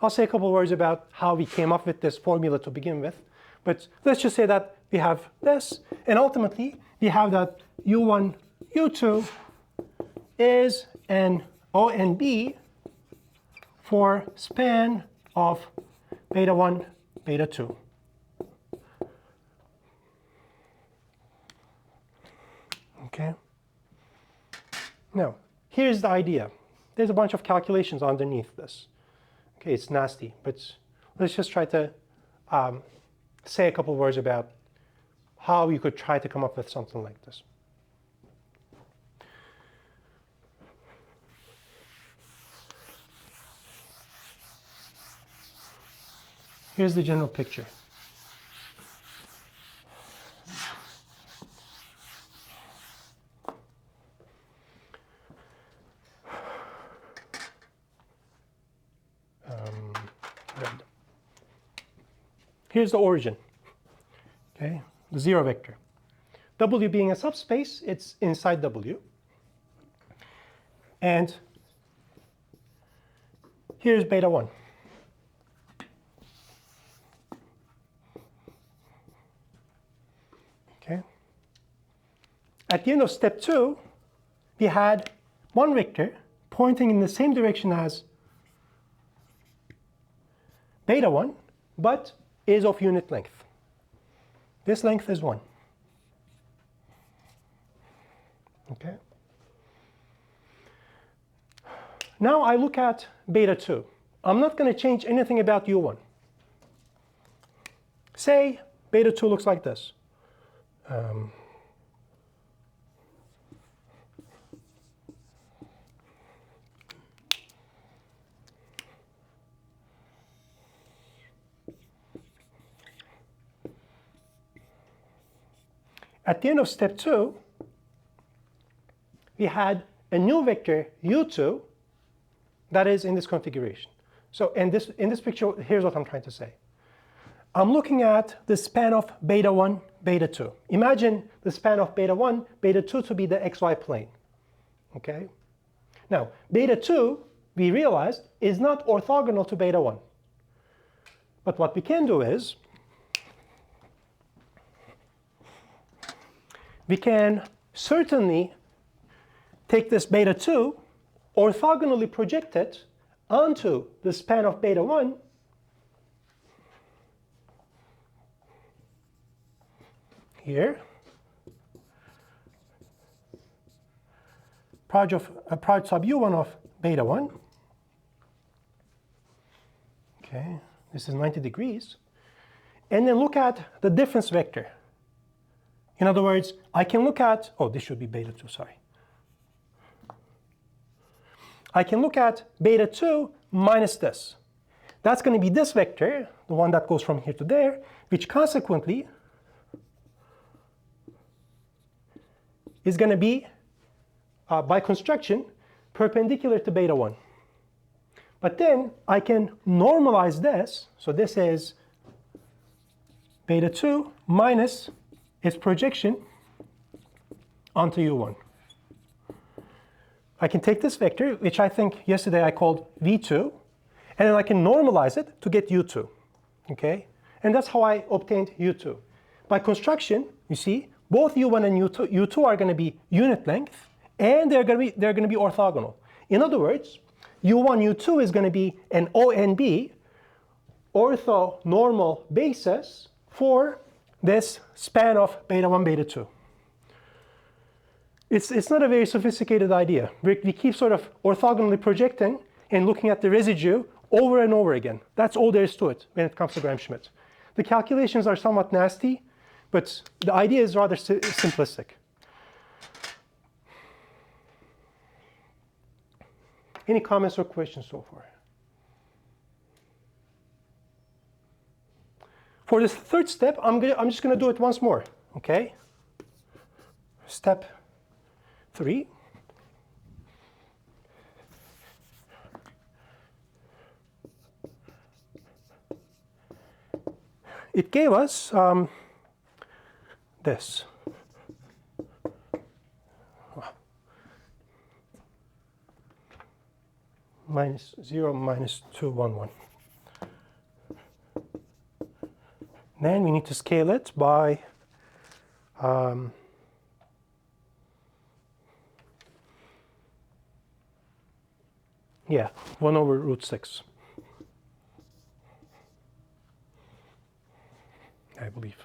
Speaker 1: I'll say a couple words about how we came up with this formula to begin with. But let's just say that we have this, and ultimately we have that U1, U2 is an ONB for span of beta 1, beta 2. Okay. Now, here's the idea. There's a bunch of calculations underneath this. Okay, it's nasty, but let's just try to say a couple words about how you could try to come up with something like this. Here's the general picture. Red. Here's the origin, okay, the zero vector. W being a subspace, it's inside W. And here's beta 1. Okay. At the end of step 2, we had one vector pointing in the same direction as beta 1, but is of unit length. This length is 1. Okay. Now I look at beta 2. I'm not going to change anything about u1. Say beta 2 looks like this. At the end of step 2, we had a new vector u2 that is in this configuration. So in this picture, here's what I'm trying to say. I'm looking at the span of beta 1, beta 2. Imagine the span of beta 1, beta 2 to be the xy plane. Okay? Now, beta 2, we realized, is not orthogonal to beta 1. But what we can do is, we can certainly take this beta 2, orthogonally project it onto the span of beta 1, here, product sub u1 of beta 1. Okay, this is 90 degrees. And then look at the difference vector. In other words, I can look at, oh, this should be beta 2, sorry. I can look at beta 2 minus this. That's going to be this vector, the one that goes from here to there, which consequently is going to be, by construction, perpendicular to beta 1. But then I can normalize this. So this is beta 2 minus its projection onto u1. I can take this vector, which I think yesterday I called v2, and then I can normalize it to get u2. Okay? And that's how I obtained u2. By construction, you see, both u1 and u2 are going to be unit length, and they're going to be orthogonal. In other words, u1, u2 is going to be an ONB, orthonormal basis, for this span of beta 1, beta 2. It's not a very sophisticated idea. We keep sort of orthogonally projecting and looking at the residue over and over again. That's all there is to it when it comes to Gram-Schmidt. The calculations are somewhat nasty, but the idea is rather simplistic. Any comments or questions so far? For this third step, I'm just going to do it once more. Okay? Step 3. It gave us this. Minus 0, minus 2, 1, 1. Then we need to scale it by yeah, 1 over root 6. I believe.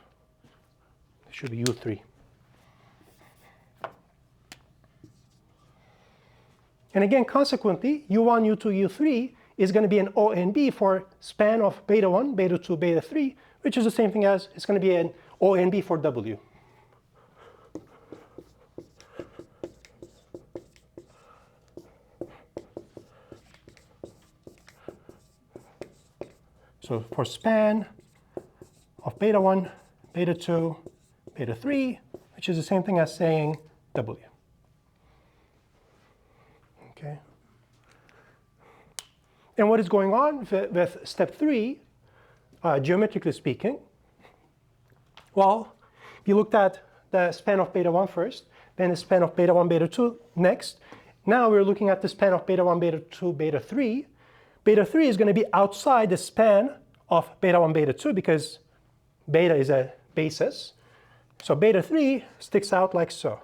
Speaker 1: It should be u3. And again, consequently, u1, u2, u3 is going to be an ONB for span of beta 1, beta 2, beta 3, which is the same thing as it's going to be an ONB for W. So for span of beta 1, beta 2, beta 3, which is the same thing as saying W. Okay. And what is going on with step 3, geometrically speaking? Well, we looked at the span of beta 1 first, then the span of beta 1, beta 2 next. Now we're looking at the span of beta 1, beta 2, beta 3. Beta 3 is going to be outside the span of beta 1, beta 2 because beta is a basis. So beta 3 sticks out like so.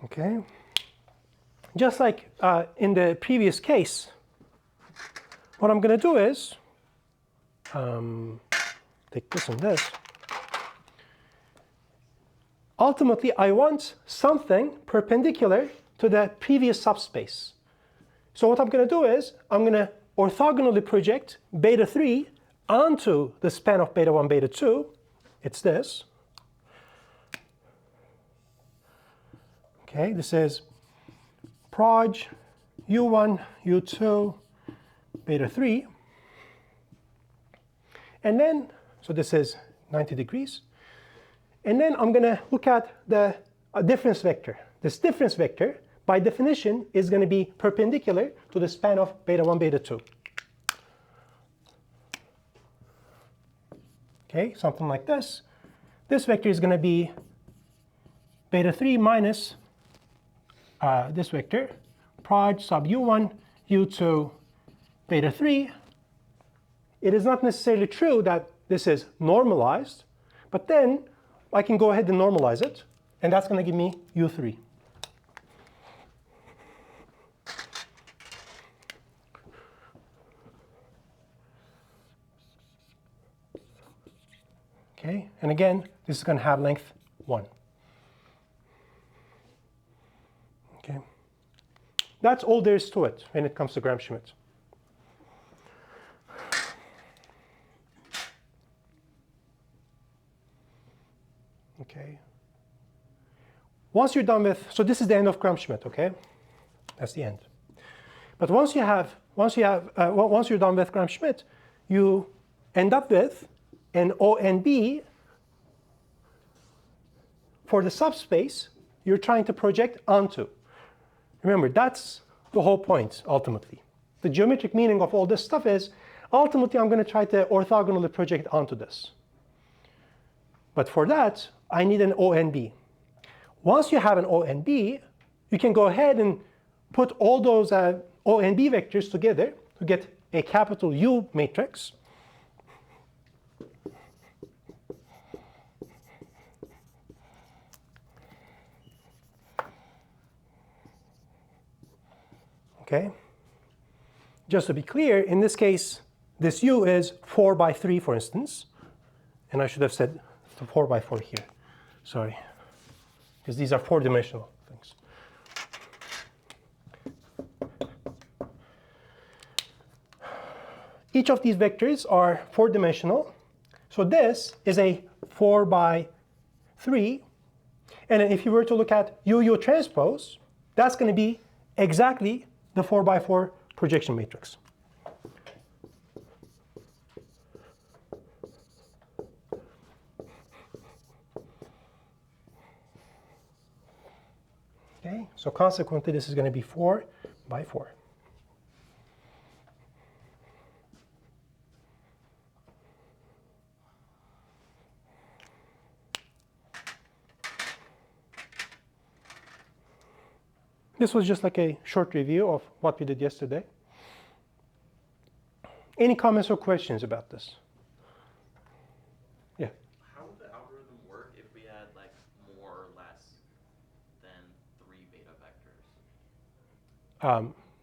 Speaker 1: Okay. Just like in the previous case, what I'm going to do is take this and this. Ultimately, I want something perpendicular to the previous subspace. So what I'm going to do is I'm going to orthogonally project beta 3 onto the span of beta 1, beta 2. It's this. Okay, this is proj u1, u2, beta 3. And then, so this is 90 degrees. And then I'm going to look at the difference vector. This difference vector, by definition, is going to be perpendicular to the span of beta 1, beta 2. Okay, something like this. This vector is going to be beta 3 minus this vector, proj sub u1, u2, beta 3. It is not necessarily true that this is normalized, but then I can go ahead and normalize it, and that's going to give me u3. Okay, and again, this is going to have length 1. Okay, that's all there is to it when it comes to Gram-Schmidt. Okay. Once you're done with, so this is the end of Gram-Schmidt, okay? That's the end. But once you're done with Gram-Schmidt, you end up with an O and B for the subspace you're trying to project onto. Remember, that's the whole point, ultimately. The geometric meaning of all this stuff is, ultimately, I'm going to try to orthogonally project onto this. But for that, I need an O and B. Once you have an O and B, you can go ahead and put all those O and B vectors together to get a capital U matrix. Okay. Just to be clear, in this case, this U is 4 by 3, for instance. And I should have said 4 by 4 here. Sorry. Because these are 4-dimensional things. Each of these vectors are 4-dimensional. So this is a 4 by 3. And if you were to look at UU transpose, that's going to be exactly the 4 by 4 projection matrix. Okay, so consequently, this is going to be 4 by 4. This was just like a short review of what we did yesterday. Any comments or questions about this? Yeah.
Speaker 3: How would the algorithm work if we had like more or less than 3 beta vectors?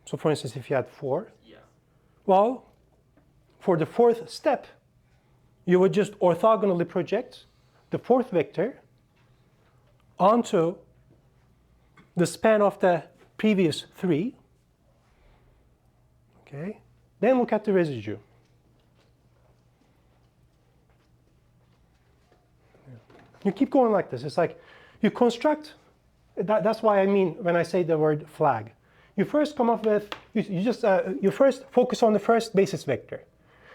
Speaker 1: So for instance, if you had 4,
Speaker 3: Yeah.
Speaker 1: well, for the 4th step, you would just orthogonally project the 4th vector onto the span of the previous 3. Okay. Then look at the residue. You keep going like this. It's like you construct That's why I mean when I say the word flag. You first come up with, you first focus on the first basis vector.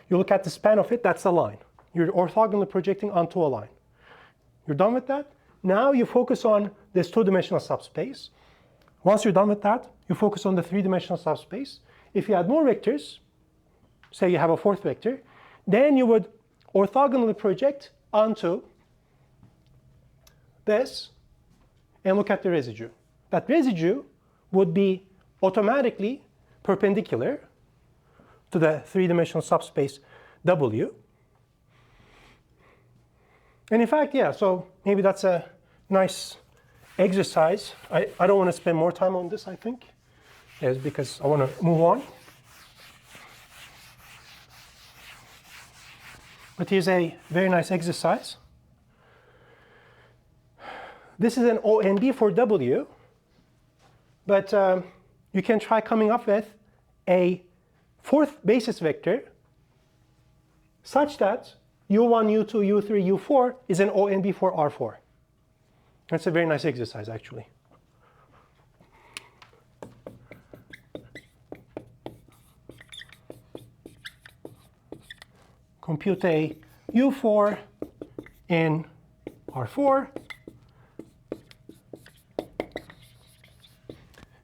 Speaker 1: You look at the span of it, that's a line. You're orthogonally projecting onto a line. You're done with that? Now you focus on this two-dimensional subspace. Once you're done with that, you focus on the three-dimensional subspace. If you add more vectors, say you have a fourth vector, then you would orthogonally project onto this and look at the residue. That residue would be automatically perpendicular to the three-dimensional subspace W. And in fact, yeah, so maybe that's a nice exercise. I don't want to spend more time on this, I think, yes, because I want to move on. But here's a very nice exercise. This is an ONB for W, but you can try coming up with a fourth basis vector such that U1, U2, U3, U4 is an ONB for R4. That's a very nice exercise, actually. Compute a U4 in R4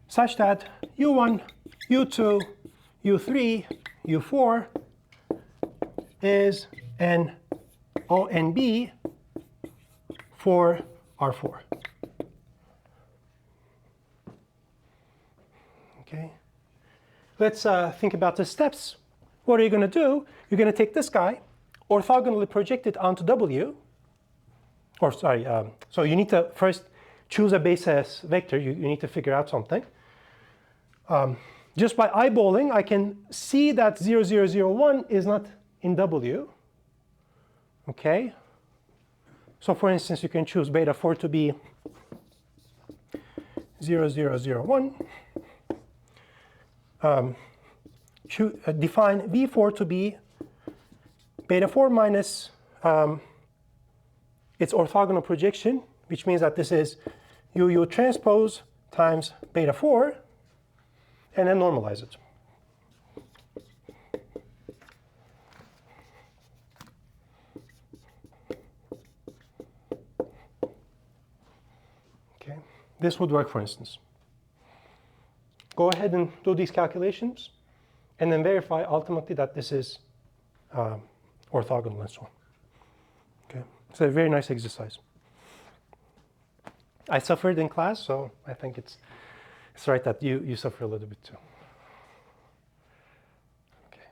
Speaker 1: such that U1, U2, U3, U4 is an ONB for R4. Okay. Let's think about the steps. What are you going to do? You're going to take this guy, orthogonally project it onto W. Or sorry, so you need to first choose a basis vector. You need to figure out something. Just by eyeballing, I can see that 0, 0, 0, 1 is not in W. Okay. So for instance, you can choose beta 4 to be 0, 0, 0, 1. Define V4 to be beta 4 minus its orthogonal projection, which means that this is UU transpose times beta 4, and then normalize it. Okay, this would work, for instance. Go ahead and do these calculations, and then verify ultimately that this is orthogonal and so on. Okay, it's a very nice exercise. I suffered in class, so I think it's right that you suffer a little bit too. Okay.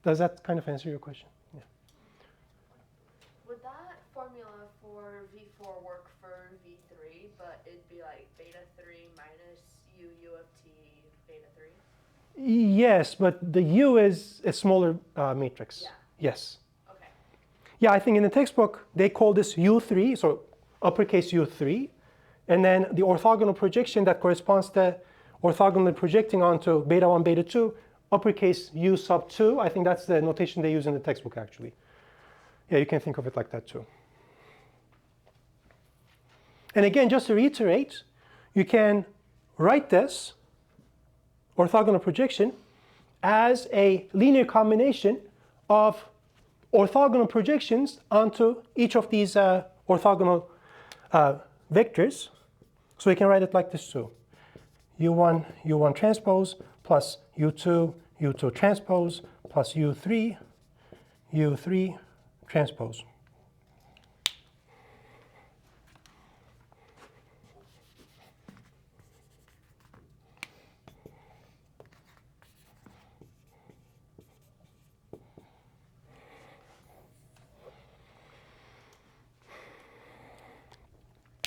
Speaker 1: Does that kind of answer your question? Yeah.
Speaker 2: Would that formula for V4 work for V3, but it'd be like beta 3 minus U of t beta 3?
Speaker 1: Yes, but the U is a smaller matrix.
Speaker 2: Yeah.
Speaker 1: Yes.
Speaker 2: Okay.
Speaker 1: Yeah, I think in the textbook they call this U3, so uppercase U3, and then the orthogonal projection that corresponds to orthogonally projecting onto beta 1, beta 2, uppercase U sub 2. I think that's the notation they use in the textbook, actually. Yeah, you can think of it like that too. And again, just to reiterate, you can write this orthogonal projection as a linear combination of orthogonal projections onto each of these orthogonal vectors. So we can write it like this too. U1, U1 transpose plus U2, U2 transpose plus U3, U3 transpose.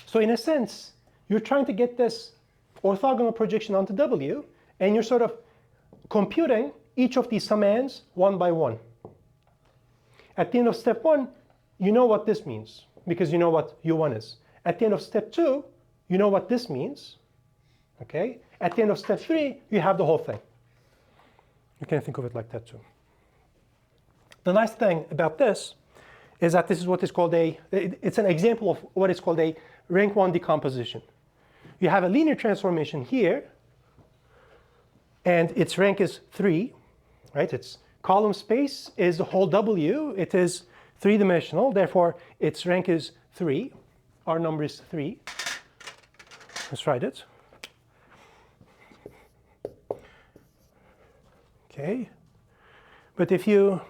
Speaker 1: So in a sense, you're trying to get this orthogonal projection onto W, and you're sort of computing each of these summands one by one. At the end of step 1, you know what this means, because you know what U1 is. At the end of step 2, you know what this means. Okay? At the end of step 3, you have the whole thing. You can think of it like that too. The nice thing about this is that this is what is called it's an example of what is called a rank 1 decomposition. You have a linear transformation here, and its rank is 3, right? Its column space is the whole W. It is 3-dimensional, therefore its rank is 3. Our number is 3. Let's write it. Okay. But if you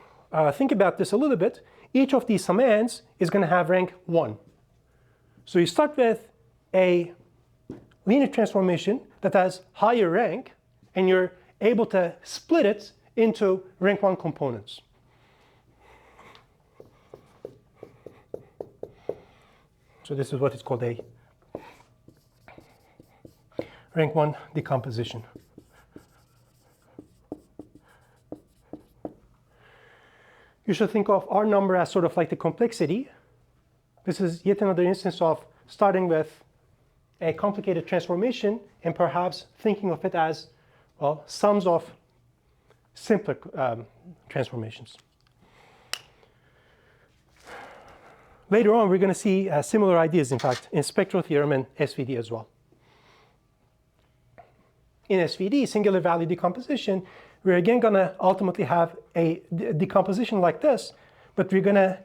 Speaker 1: think about this a little bit, each of these summands is going to have rank 1. So you start with a linear transformation that has higher rank, and you're able to split it into rank 1 components. So this is what is called a rank 1 decomposition. You should think of our number as sort of like the complexity. This is yet another instance of starting with a complicated transformation and perhaps thinking of it as, well, sums of simpler transformations. Later on, we're going to see similar ideas, in fact, in spectral theorem and SVD as well. In SVD, singular value decomposition, we're again going to ultimately have a decomposition like this, but we're going to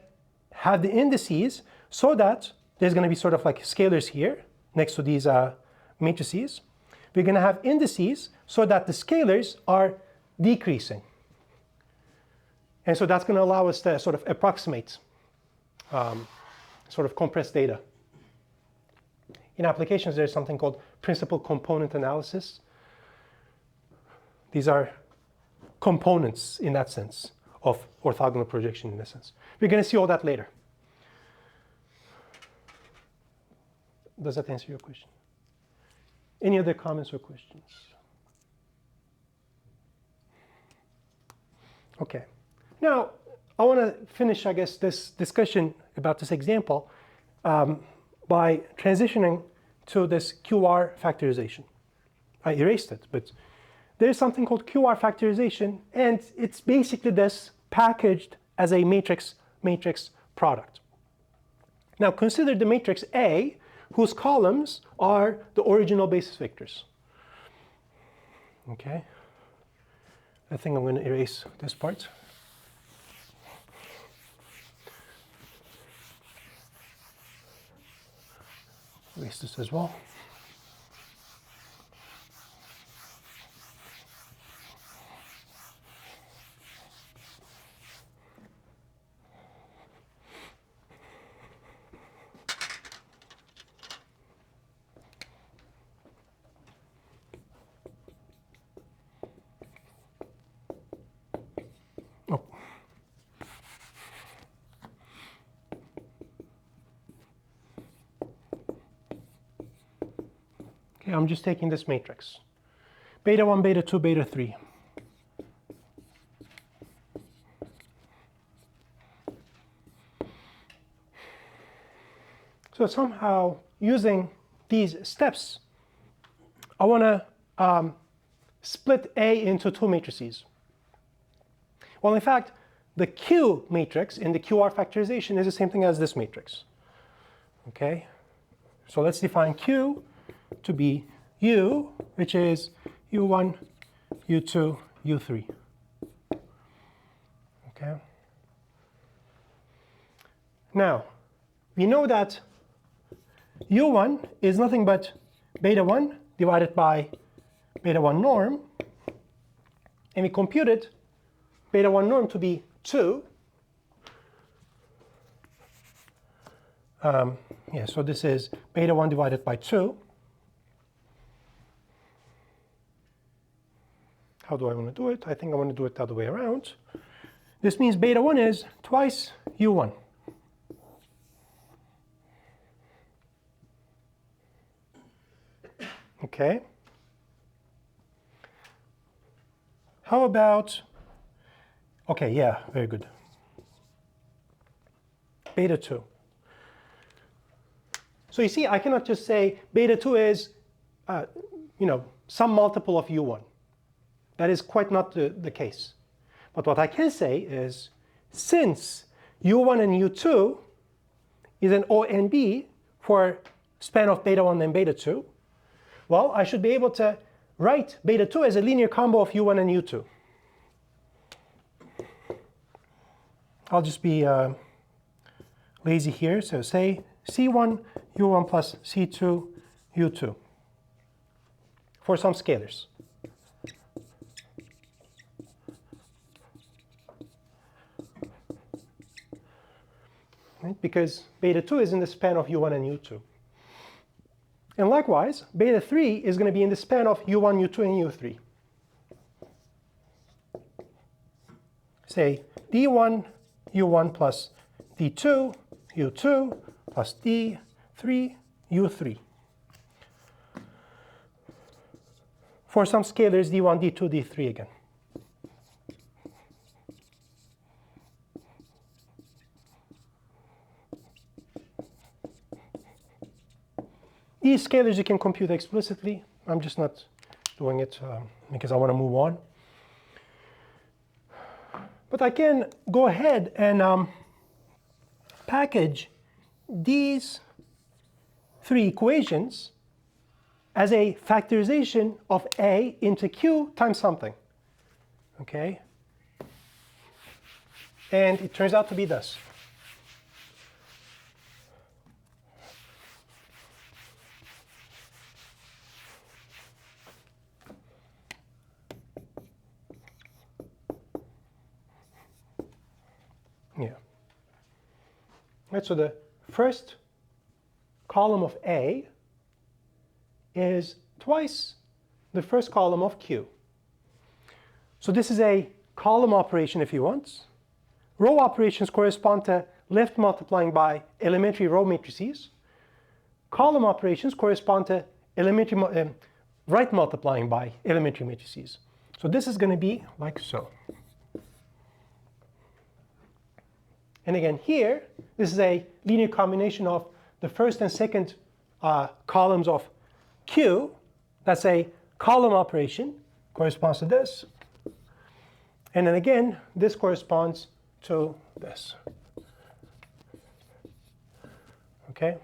Speaker 1: have the indices so that there's going to be sort of like scalars here next to these matrices. We're going to have indices so that the scalars are decreasing. And so that's going to allow us to sort of approximate sort of compressed data. In applications, there's something called principal component analysis. These are components, in that sense, of orthogonal projection, in a sense. We're going to see all that later. Does that answer your question? Any other comments or questions? OK. Now, I want to finish, I guess, this discussion about this example by transitioning to this QR factorization. I erased it, but there's something called QR factorization, and it's basically this packaged as a matrix product. Now consider the matrix A, whose columns are the original basis vectors. Okay. I think I'm going to erase this part. Erase this as well. Okay, I'm just taking this matrix. Beta 1, beta 2, beta 3. So somehow, using these steps, I want to split A into two matrices. Well, in fact, the Q matrix in the QR factorization is the same thing as this matrix. Okay, so let's define Q to be U, which is U1, U2, U3. Okay. Now, we know that U1 is nothing but beta 1 divided by beta 1 norm, and we computed beta 1 norm to be 2. Yeah, so this is beta 1 divided by 2. How do I want to do it? I think I want to do it the other way around. This means beta 1 is twice U1. Okay. How about, okay, yeah, very good. Beta 2. So you see, I cannot just say beta 2 is, some multiple of U1. That is quite not the case. But what I can say is, since U1 and U2 is an O and B for span of beta 1 and beta 2, well, I should be able to write beta 2 as a linear combo of u1 and u2. I'll just be lazy here. So say c1 u1 plus c2 u2 for some scalars. Right? Because beta 2 is in the span of u1 and u2. And likewise, beta 3 is going to be in the span of u1, u2, and u3. Say d1 u1 plus d2 u2 plus d3 u3. For some scalars, d1, d2, d3 again. These scalars you can compute explicitly. I'm just not doing it because I want to move on. But I can go ahead and package these three equations as a factorization of A into Q times something. Okay? And it turns out to be this. Yeah. Right, so the first column of A is twice the first column of Q. So this is a column operation if you want. Row operations correspond to left multiplying by elementary row matrices. Column operations correspond to right multiplying by elementary matrices. So this is going to be like so. And again, here, this is a linear combination of the first and second columns of Q. That's a column operation, corresponds to this. And then again, this corresponds to this. Okay?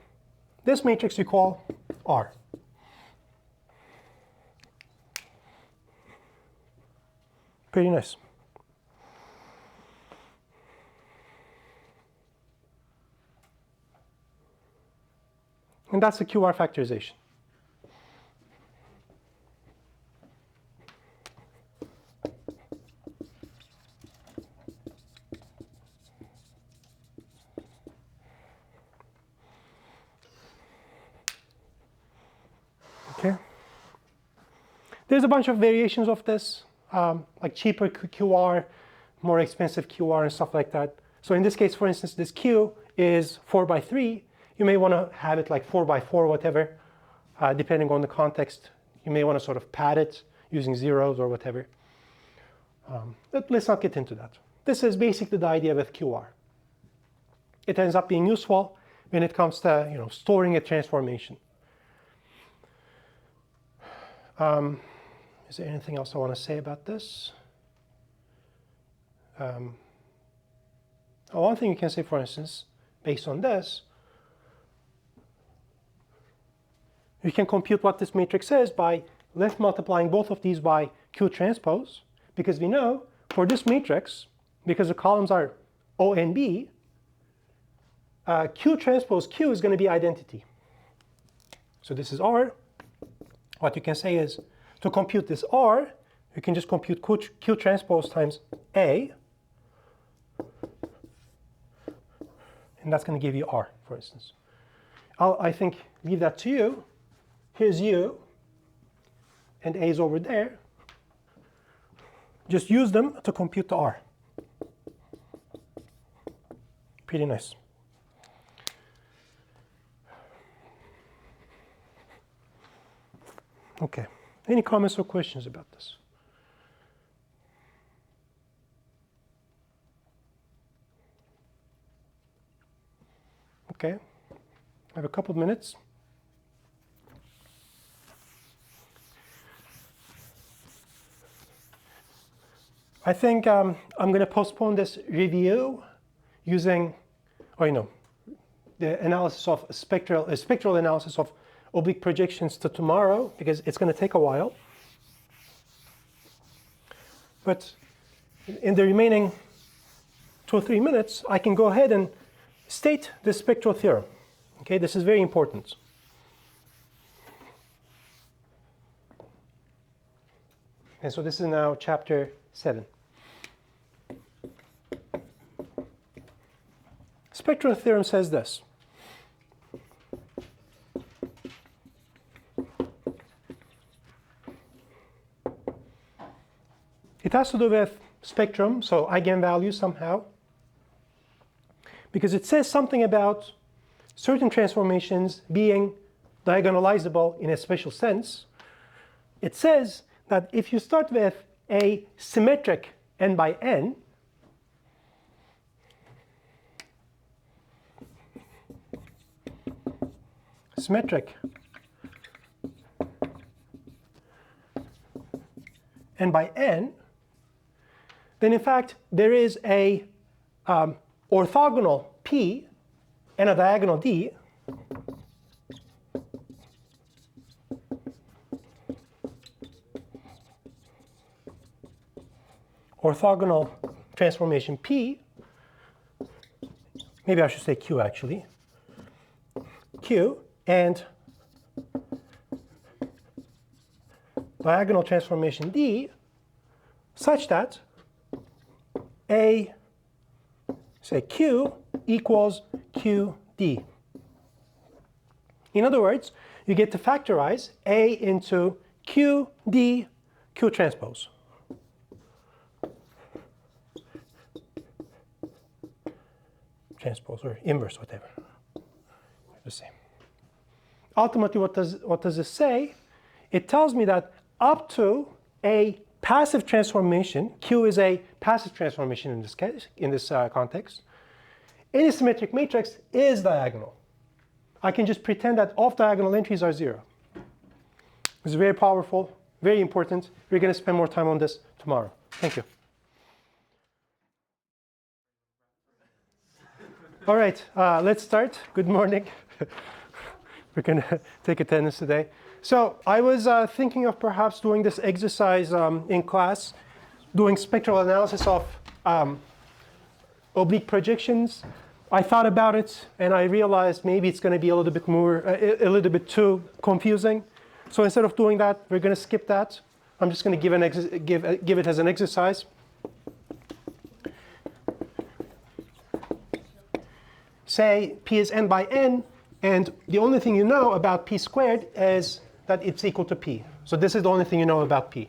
Speaker 1: This matrix we call R. Pretty nice. And that's the QR factorization. Okay. There's a bunch of variations of this, like cheaper QR, more expensive QR, and stuff like that. So in this case, for instance, this Q is 4 by 3. You may want to have it like 4 by 4, whatever, depending on the context. You may want to sort of pad it using zeros or whatever. But let's not get into that. This is basically the idea with QR. It ends up being useful when it comes to storing a transformation. Is there anything else I want to say about this? One thing you can say, for instance, based on this, you can compute what this matrix is by left multiplying both of these by Q transpose, because we know for this matrix, because the columns are O and B, Q transpose Q is going to be identity. So this is R. What you can say is, to compute this R, you can just compute Q transpose times A, and that's going to give you R, for instance. I think leave that to you. Here's U, and A is over there. Just use them to compute the R. Pretty nice. Okay. Any comments or questions about this? Okay. I have a couple of minutes. I think I'm going to postpone this review using, the analysis of spectral analysis of oblique projections to tomorrow, because it's going to take a while. But in the remaining 2 or 3 minutes, I can go ahead and state the spectral theorem. Okay, this is very important. And so this is now chapter 7. Spectral theorem says this. It has to do with spectrum, so eigenvalues somehow, because it says something about certain transformations being diagonalizable in a special sense. It says that if you start with a symmetric n by n, symmetric n by n, then in fact there is a orthogonal p and a diagonal d orthogonal transformation p, maybe I should say q actually, q, and diagonal transformation d, such that a, say q, equals qd. In other words, you get to factorize a into qd q transpose. Transpose or inverse, whatever. The same. Ultimately, what does this say? It tells me that up to a passive transformation, Q is a passive transformation in this case, in this context, any symmetric matrix is diagonal. I can just pretend that off-diagonal entries are 0. It's very powerful, very important. We're going to spend more time on this tomorrow. Thank you. All right, let's start. Good morning. We're going to take attendance today. So I was thinking of perhaps doing this exercise in class, doing spectral analysis of oblique projections. I thought about it, and I realized maybe it's going to be a little bit more, a little bit too confusing. So instead of doing that, we're going to skip that. I'm just going to give it as an exercise. Say p is n by n, and the only thing you know about p squared is that it's equal to p. So this is the only thing you know about p.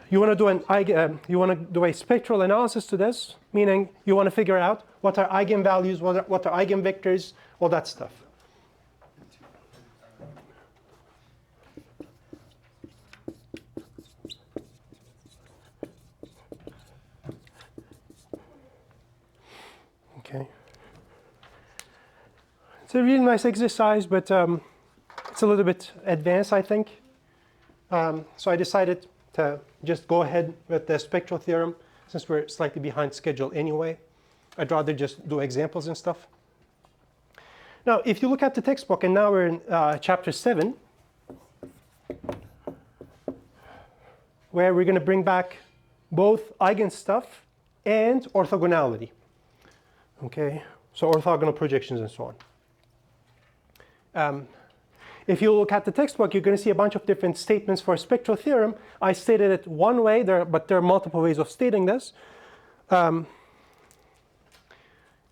Speaker 1: You want to do a spectral analysis to this, meaning you want to figure out what are eigenvalues, what are eigenvectors, all that stuff. Okay. It's a really nice exercise, but it's a little bit advanced, I think. So I decided to just go ahead with the spectral theorem, since we're slightly behind schedule anyway. I'd rather just do examples and stuff. Now, if you look at the textbook, and now we're in chapter 7, where we're going to bring back both eigenstuff and orthogonality. Okay, so orthogonal projections and so on. If you look at the textbook, you're going to see a bunch of different statements for a spectral theorem. I stated it one way, but there are multiple ways of stating this.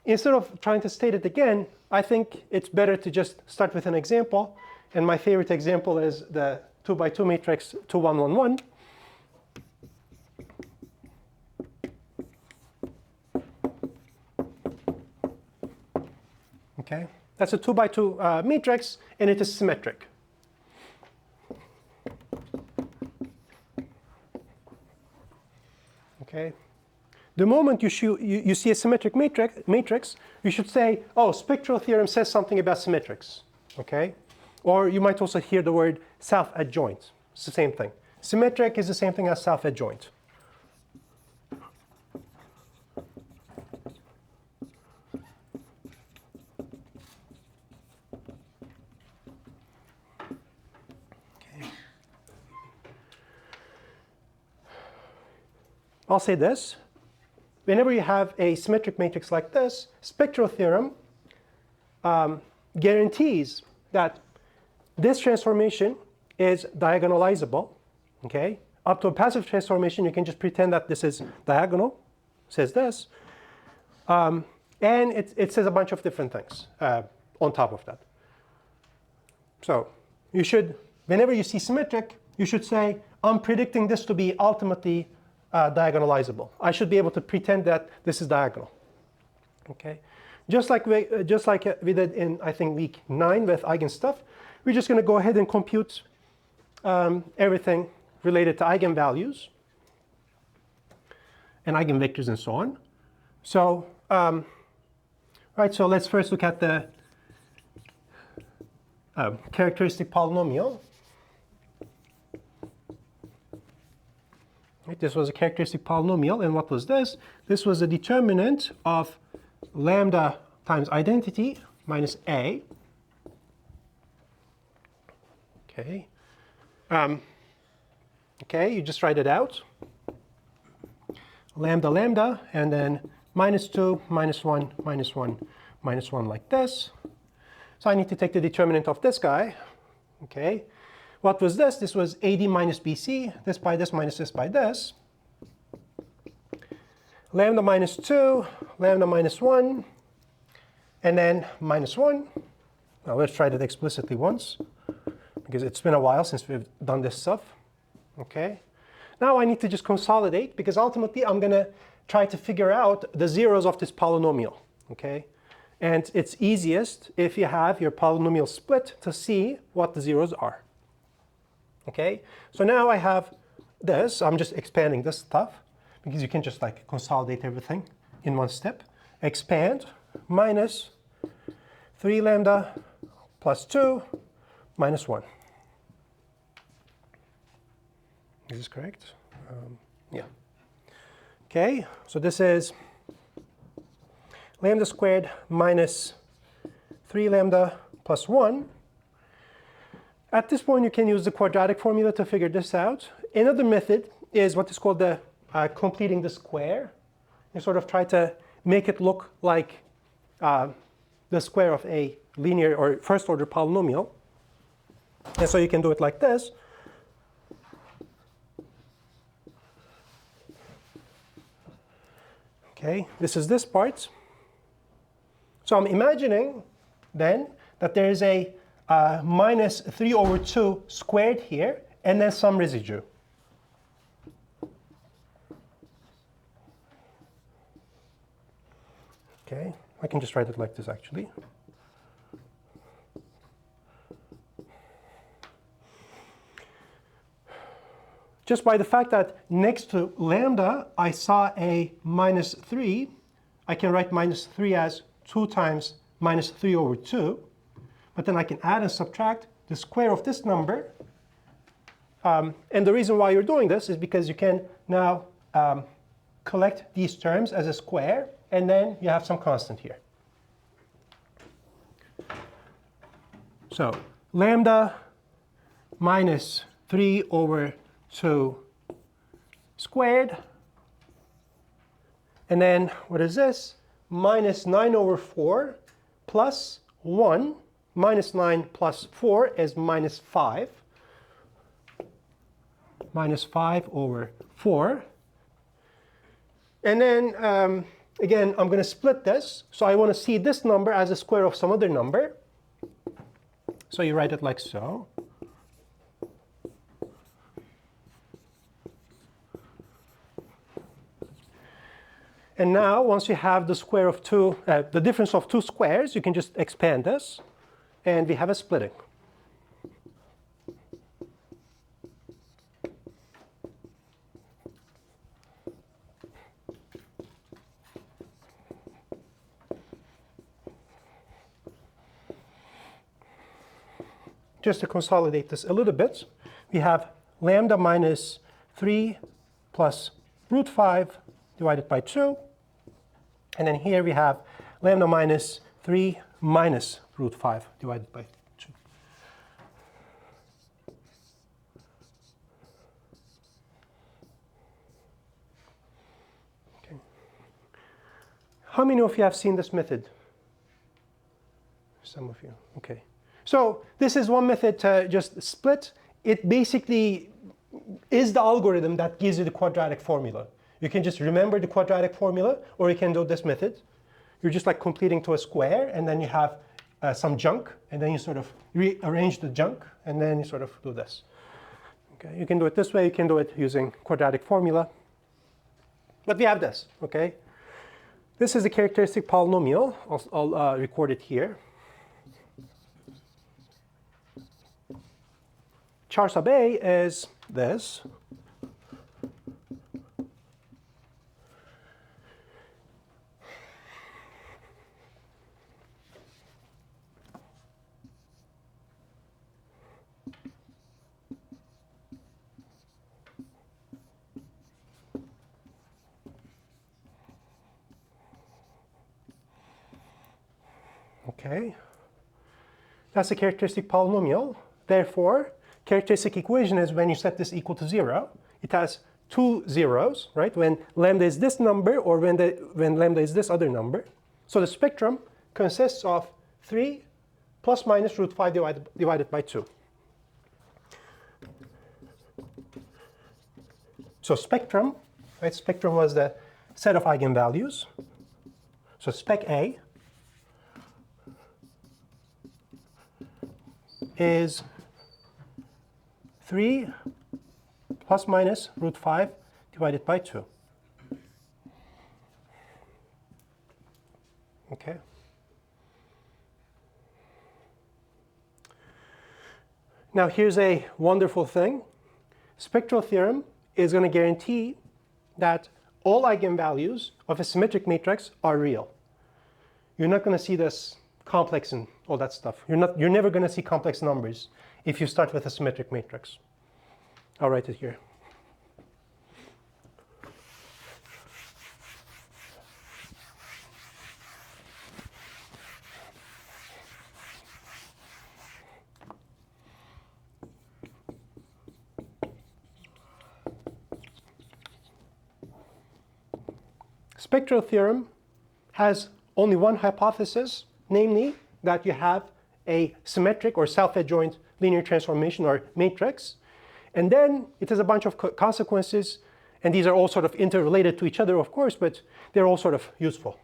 Speaker 1: Instead of trying to state it again, I think it's better to just start with an example. And my favorite example is the 2 by 2 matrix 2, 1, 1, 1. Okay, that's a 2 by 2 matrix, and it is symmetric. Okay, the moment you see a symmetric matrix, you should say, oh, spectral theorem says something about symmetrics. Okay, or you might also hear the word self-adjoint. It's the same thing. Symmetric is the same thing as self-adjoint. I'll say this. Whenever you have a symmetric matrix like this, spectral theorem guarantees that this transformation is diagonalizable. Okay? Up to a passive transformation, you can just pretend that this is diagonal, says this. And it says a bunch of different things on top of that. So you should, whenever you see symmetric, you should say, I'm predicting this to be ultimately diagonalizable. I should be able to pretend that this is diagonal. Okay? Just like we did in, I think, week 9 with eigenstuff, we're just going to go ahead and compute everything related to eigenvalues and eigenvectors and so on. So, right, so let's first look at the characteristic polynomial. Right, this was a characteristic polynomial, and what was this? This was a determinant of lambda times identity minus a. Okay. Okay, you just write it out. Lambda, lambda, and then minus 2, minus 1, minus 1, minus 1 like this. So I need to take the determinant of this guy. Okay. What was this? This was AD minus BC, this by this minus this by this. Lambda minus 2, lambda minus 1, and then minus 1. Now let's try that explicitly once, because it's been a while since we've done this stuff. Okay. Now I need to just consolidate, because ultimately I'm going to try to figure out the zeros of this polynomial. Okay. And it's easiest if you have your polynomial split to see what the zeros are. Okay, so now I have this. I'm just expanding this stuff because you can just like consolidate everything in one step. Expand minus 3 lambda plus 2 minus 1. Is this correct? Yeah. Okay, so this is lambda squared minus 3 lambda plus 1. At this point, you can use the quadratic formula to figure this out. Another method is what is called the completing the square. You sort of try to make it look like the square of a linear or first order polynomial. And so you can do it like this. Okay, this is this part. So I'm imagining then that there is a minus 3 over 2 squared here, and then some residue. Okay, I can just write it like this actually. Just by the fact that next to lambda I saw a minus 3, I can write minus 3 as 2 times minus 3 over 2. But then I can add and subtract the square of this number. And the reason why you're doing this is because you can now collect these terms as a square, and then you have some constant here. So lambda minus 3 over 2 squared. And then what is this? Minus 9 over 4 plus 1. Minus 9 plus 4 is minus 5. Minus 5 over 4. And then, again, I'm going to split this. So I want to see this number as a square of some other number. So you write it like so. And now, once you have the square of the difference of two squares, you can just expand this. And we have a splitting. Just to consolidate this a little bit, we have lambda minus 3 plus root 5 divided by 2. And then here we have lambda minus 3 minus root 5 divided by 2. How many of you have seen this method? Some of you. OK. So this is one method to just split. It basically is the algorithm that gives you the quadratic formula. You can just remember the quadratic formula, or you can do this method. You're just like completing to a square, and then you have some junk, and then you sort of rearrange the junk, and then you sort of do this. Okay, you can do it this way. You can do it using quadratic formula. But we have this. Okay, this is a characteristic polynomial. I'll record it here. Char sub A is this. Okay, that's a characteristic polynomial. Therefore, characteristic equation is when you set this equal to 0, it has two zeros, right? When lambda is this number, or when lambda is this other number. So the spectrum consists of 3 plus minus root 5 divided by 2. So spectrum, right? Spectrum was the set of eigenvalues. So spec A is 3 plus minus root 5 divided by 2. Okay. Now here's a wonderful thing. Spectral theorem is going to guarantee that all eigenvalues of a symmetric matrix are real. You're not going to see this complex and all that stuff. You're never going to see complex numbers if you start with a symmetric matrix. I'll write it here. Spectral theorem has only one hypothesis, namely that you have a symmetric or self-adjoint linear transformation or matrix. And then it has a bunch of consequences, and these are all sort of interrelated to each other, of course, but they're all sort of useful.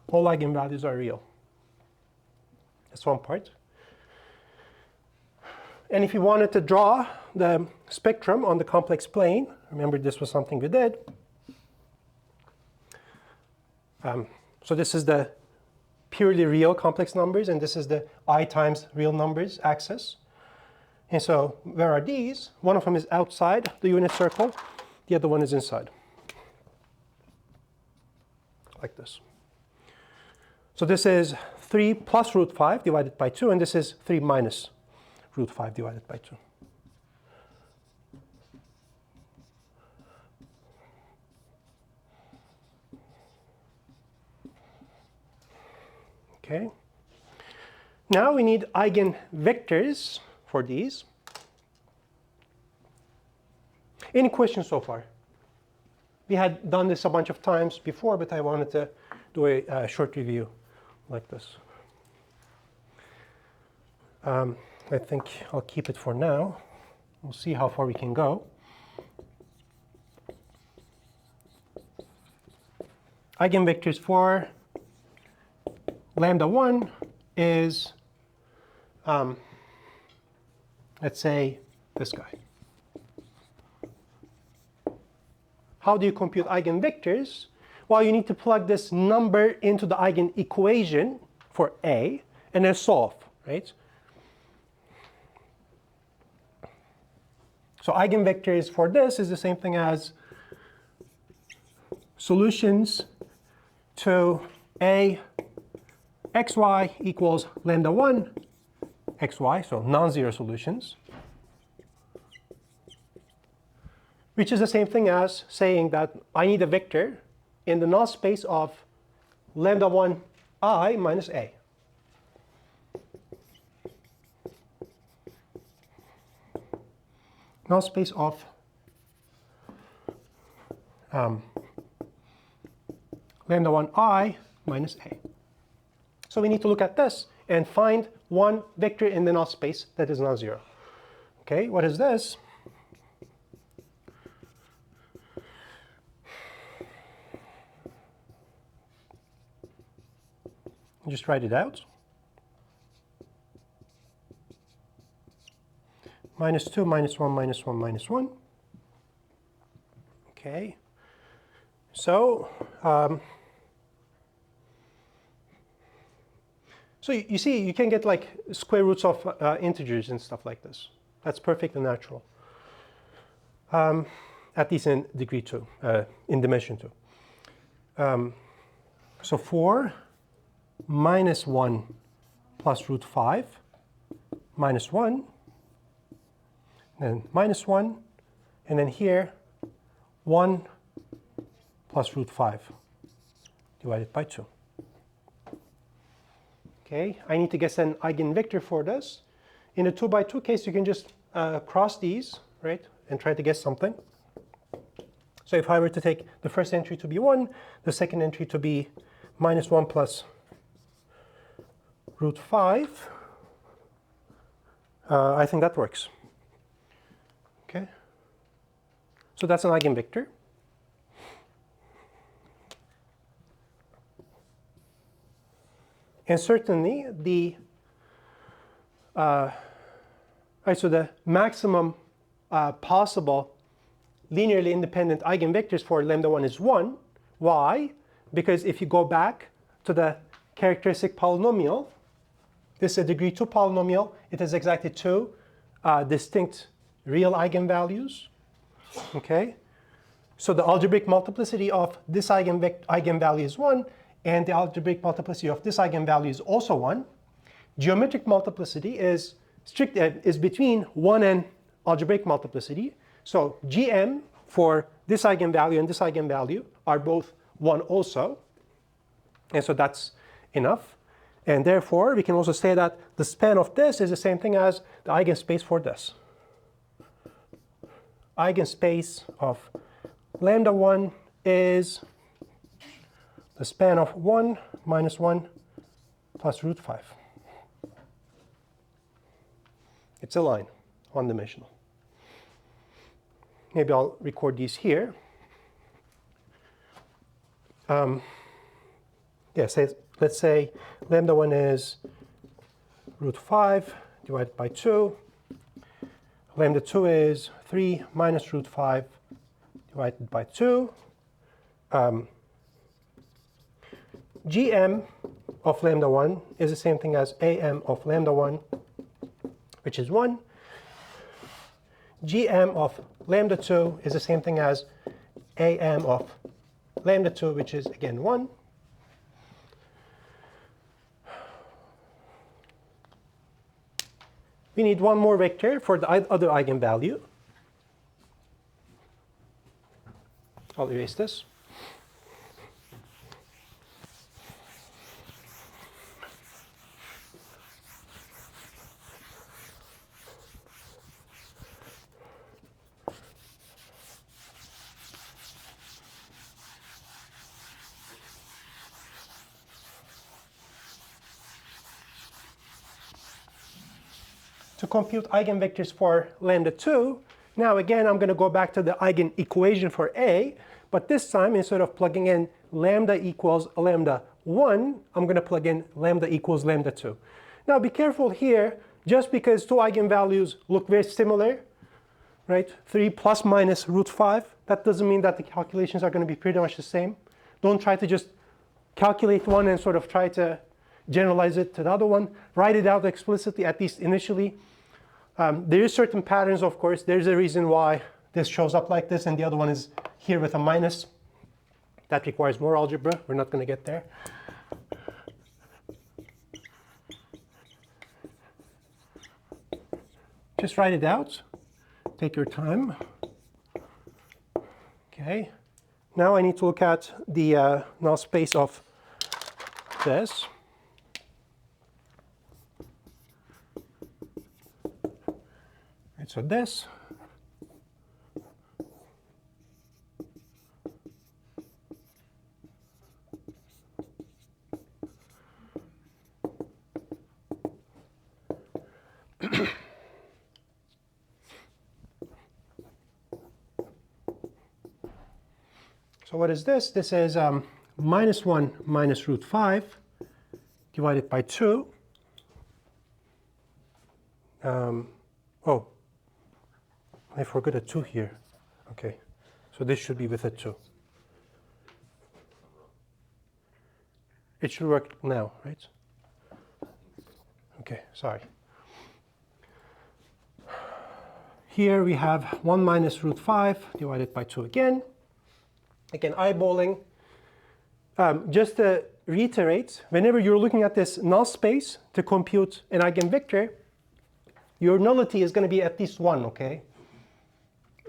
Speaker 1: All eigenvalues are real. That's one part. And if you wanted to draw the spectrum on the complex plane, remember this was something we did. So this is the purely real complex numbers, and this is the I times real numbers axis. And so where are these? One of them is outside the unit circle. The other one is inside. Like this. So this is 3 plus root 5 divided by 2, and this is 3 minus root 5 divided by 2. Okay. Now we need eigenvectors for these. Any questions so far? We had done this a bunch of times before, but I wanted to do a short review like this. I think I'll keep it for now. We'll see how far we can go. Eigenvectors for lambda 1 is, let's say, this guy. How do you compute eigenvectors? Well, you need to plug this number into the eigenequation for A and then solve, right? So eigenvectors for this is the same thing as solutions to A xy equals lambda 1 xy, so non-zero solutions. which is the same thing as saying that I need a vector in the null space of lambda 1 I minus A. Null space of lambda 1 I minus A. So we need to look at this and find one vector in the null space that is non-zero. Okay, what is this? Just write it out. Minus 2, minus 1, minus 1, minus 1. Okay. So, so you see, you can get like square roots of integers and stuff like this. That's perfect and natural. At least in degree 2, in dimension 2. So 4 minus 1 plus root 5 minus 1, then minus 1, and then here 1 plus root 5 divided by 2. Okay, I need to guess an eigenvector for this. In a 2 by 2 case, you can just cross these, right, and try to guess something. So if I were to take the first entry to be 1, the second entry to be minus 1 plus root 5, I think that works. Okay, so that's an eigenvector. And certainly the so the maximum possible linearly independent eigenvectors for lambda 1 is 1. Why? Because if you go back to the characteristic polynomial, this is a degree 2 polynomial. It has exactly 2 distinct real eigenvalues. Okay, so the algebraic multiplicity of this eigenvalue is 1, and the algebraic multiplicity of this eigenvalue is also 1. Geometric multiplicity is between 1 and algebraic multiplicity. So GM for this eigenvalue and this eigenvalue are both 1 also. And so that's enough. And therefore, we can also say that the span of this is the same thing as the eigenspace for this. Eigenspace of lambda 1 is the span of 1 minus 1 plus root 5. It's a line, one-dimensional. Maybe I'll record these here. Let's say lambda 1 is root 5 divided by 2. Lambda 2 is 3 minus root 5 divided by 2. Gm of lambda 1 is the same thing as am of lambda 1, which is 1. Gm of lambda 2 is the same thing as am of lambda 2, which is again 1. We need one more vector for the other eigenvalue. I'll erase this. To compute eigenvectors for lambda 2, now again I'm going to go back to the eigenequation for A, but this time instead of plugging in lambda equals lambda 1, I'm going to plug in lambda equals lambda 2. Now be careful here, just because two eigenvalues look very similar, right? 3 plus minus root 5, that doesn't mean that the calculations are going to be pretty much the same. Don't try to just calculate one and sort of try to generalize it to the other one. Write it out explicitly, at least initially. There is certain patterns, of course. There's a reason why this shows up like this and the other one is here with a minus. That requires more algebra. We're not going to get there. Just write it out. Take your time. Okay. Now I need to look at the null space of this. Right, so this. So what is this? This is minus 1 minus root 5 divided by 2. Oh, I forgot a 2 here. OK. So this should be with a 2. It should work now, right? OK, sorry. Here we have 1 minus root 5 divided by 2 again. Again, eyeballing. Just to reiterate, whenever you're looking at this null space to compute an eigenvector, your nullity is going to be at least 1, OK?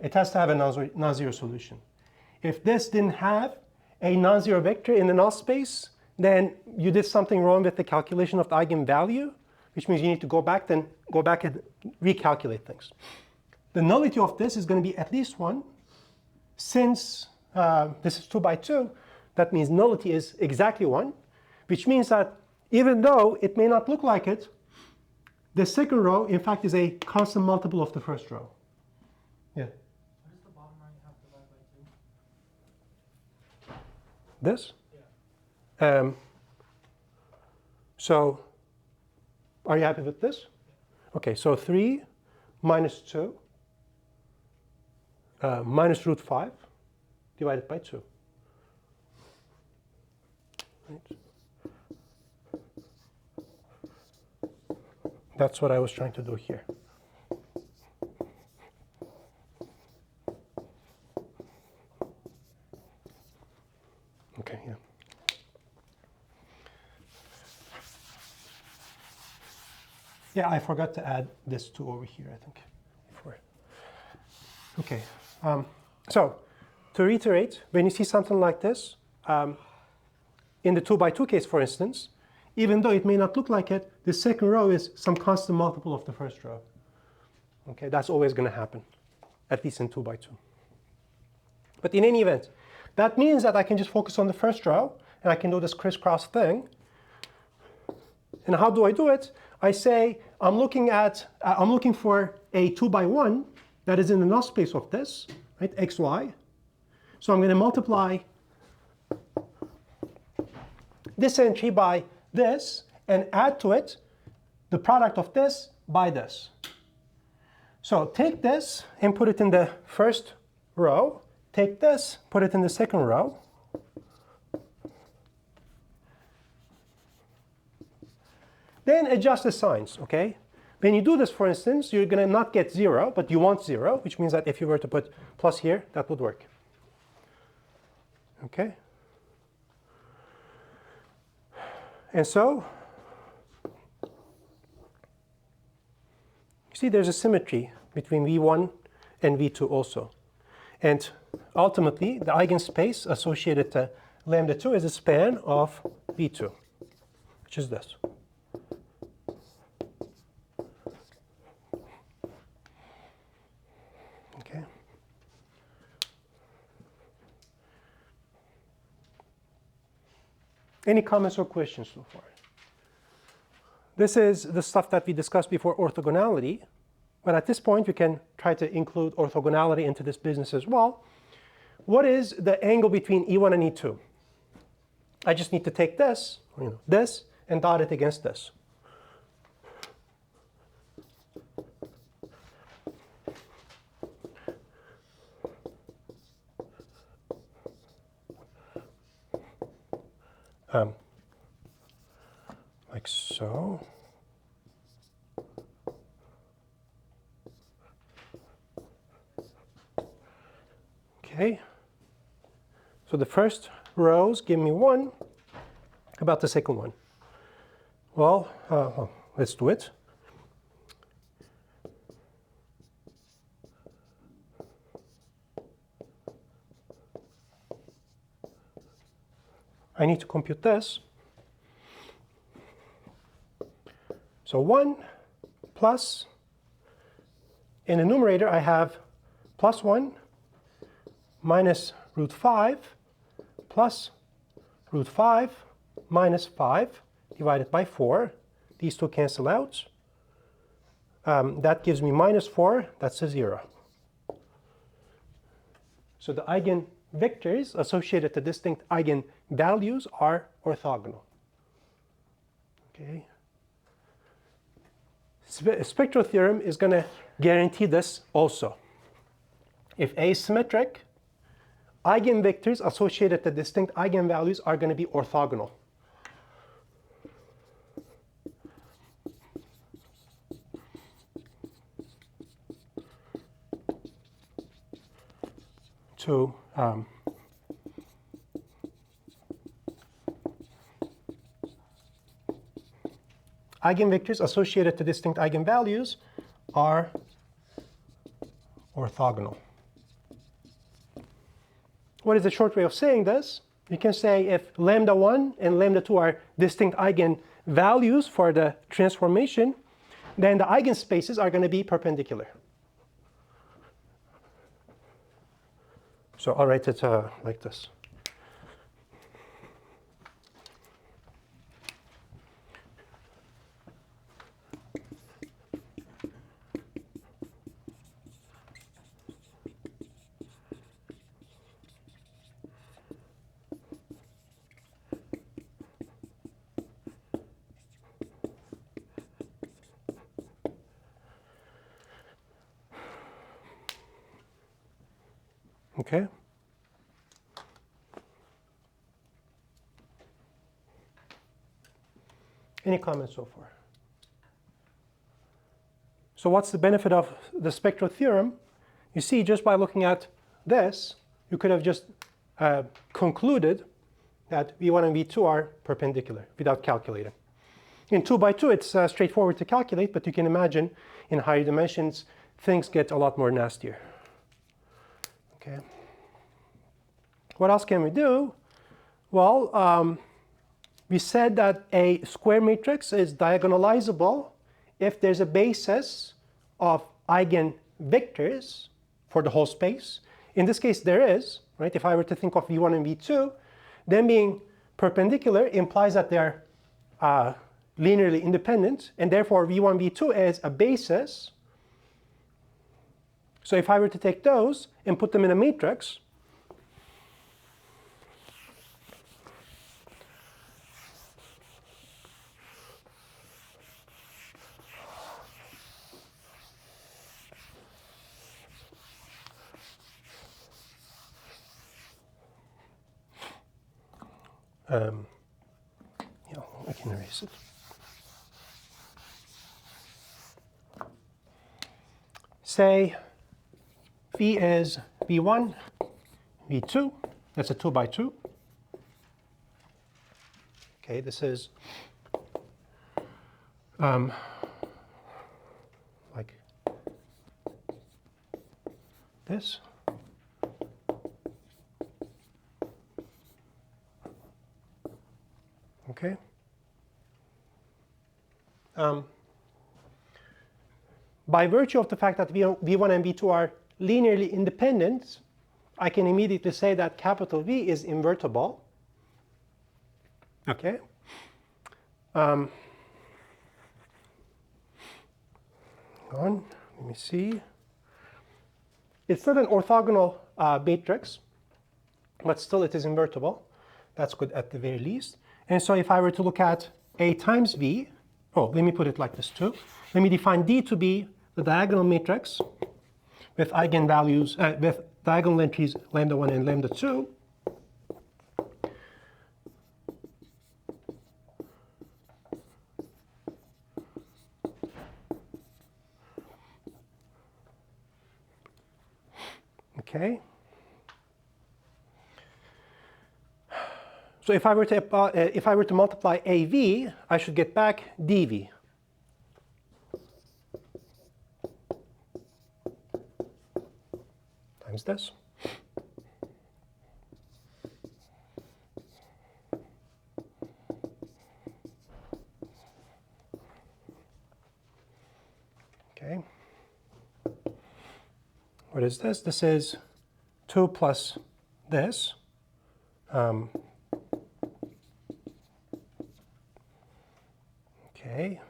Speaker 1: It has to have a non-zero solution. If this didn't have a non-zero vector in the null space, then you did something wrong with the calculation of the eigenvalue, which means you need to go back and recalculate things. The nullity of this is going to be at least 1. Since this is 2 by 2, that means nullity is exactly 1, which means that even though it may not look like it, the second row, in fact, is a constant multiple of the first row. Yeah?
Speaker 4: What does the bottom right have divided by 2?
Speaker 1: This?
Speaker 4: Yeah.
Speaker 1: So are you happy with this? OK, so 3 minus 2 minus root 5 divided by 2. Right. That's what I was trying to do here. OK, yeah. Yeah, I forgot to add this 2 over here, I think. Before. OK. So to reiterate, when you see something like this, in the 2 by 2 case, for instance, even though it may not look like it, the second row is some constant multiple of the first row. OK, that's always going to happen, at least in 2 by 2. But in any event, that means that I can just focus on the first row, and I can do this crisscross thing. And how do I do it? I say I'm looking for a 2 by 1 that is in the null space of this, right, xy. So I'm going to multiply this entry by this and add to it the product of this by this. So take this and put it in the first row. Take this, put it in the second row. Then adjust the signs, OK? When you do this, for instance, you're going to not get 0, but you want 0, which means that if you were to put plus here, that would work. OK? And so you see there's a symmetry between V1 and V2 also. And ultimately, the eigenspace associated to lambda 2 is a span of V2, which is this. Okay. Any comments or questions so far? This is the stuff that we discussed before, orthogonality. But at this point, we can try to include orthogonality into this business as well. What is the angle between E1 and E2? I just need to take this, this, and dot it against this. Like so. OK. So the first rows give me 1. How about the second one? Well, let's do it. I need to compute this. So 1 plus, in the numerator I have plus 1 minus root 5 plus root 5 minus 5 divided by 4. These two cancel out. That gives me minus 4. That's a 0. So the eigenvectors associated to distinct eigenvalues are orthogonal. Okay. Spectral theorem is going to guarantee this also. If A is symmetric, eigenvectors associated to distinct eigenvalues are going to be orthogonal. To eigenvectors associated to distinct eigenvalues are orthogonal. What is the short way of saying this? You can say if lambda 1 and lambda 2 are distinct eigenvalues for the transformation, then the eigenspaces are going to be perpendicular. So I'll write it like this. Okay. Any comments so far? So what's the benefit of the spectral theorem? You see, just by looking at this, you could have just concluded that V1 and V2 are perpendicular without calculating. In 2 by 2, it's straightforward to calculate, but you can imagine in higher dimensions, things get a lot more nastier. Okay. What else can we do? Well, we said that a square matrix is diagonalizable if there's a basis of eigenvectors for the whole space. In this case, there is, right? If I were to think of V1 and V2, them being perpendicular implies that they're linearly independent, and therefore V1, V2 is a basis. So if I were to take those and put them in a matrix, yeah, I can erase it. Say V is V1, V2. That's a 2 by 2. Okay, this is like this. Okay. By virtue of the fact that V1 and V2 are linearly independent, I can immediately say that capital V is invertible. Okay. Let me see. It's not an orthogonal matrix, but still it is invertible. That's good at the very least. And so if I were to look at A times V, let me put it like this too. Let me define D to be the diagonal matrix with eigenvalues, with diagonal entries lambda 1 and lambda 2. Okay. So if I were to multiply AV, I should get back DV. Times this. what is this? This is 2 plus this. Okay.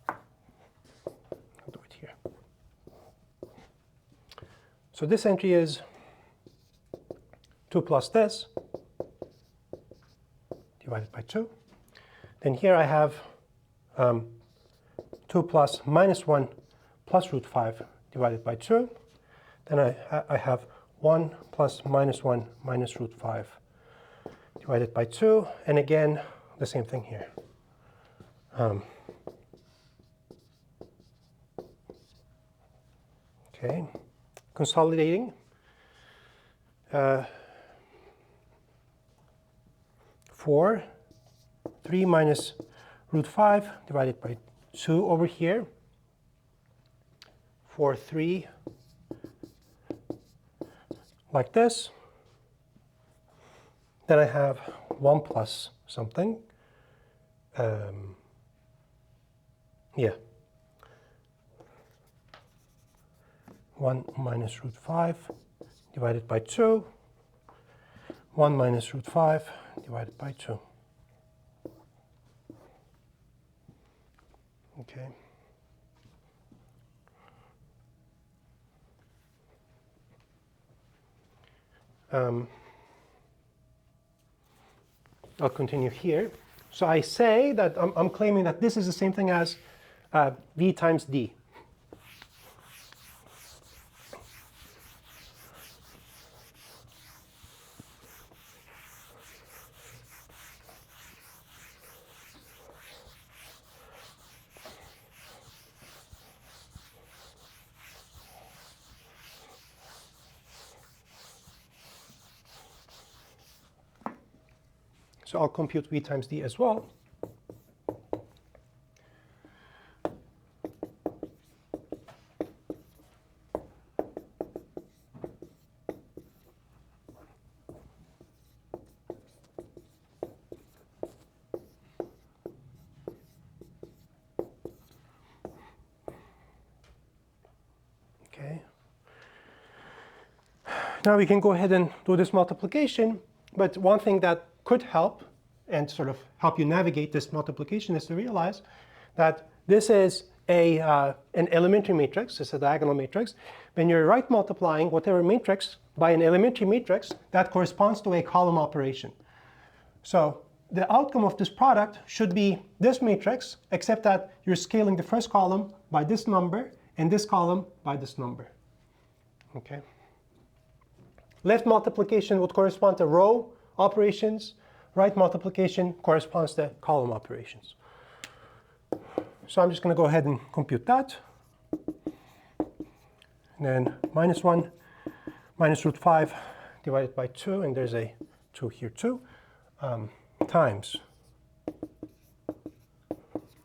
Speaker 1: I'll do it here. So this entry is 2 plus this divided by 2. Then here I have 2 plus minus 1 plus root 5 divided by 2. Then I have 1 plus minus 1 minus root 5 divided by 2. And again, the same thing here. Okay, consolidating. 4, 3 minus root 5 divided by 2 over here. 4, 3, like this. Then I have 1 plus something. Yeah. 1 minus root 5 divided by 2. 1 minus root 5 divided by 2. Okay. I'll continue here. So I say that I'm claiming that this is the same thing as v times d. So I'll compute v times d as well. Okay. Now we can go ahead and do this multiplication. But one thing that could help and sort of help you navigate this multiplication is to realize that this is an elementary matrix. It's a diagonal matrix. When you're right multiplying whatever matrix by an elementary matrix, that corresponds to a column operation. So the outcome of this product should be this matrix, except that you're scaling the first column by this number and this column by this number. Okay. Left multiplication would correspond to row operations. Right multiplication corresponds to column operations. So I'm just going to go ahead and compute that. And then minus 1 minus root 5 divided by 2, and there's a 2 here too, times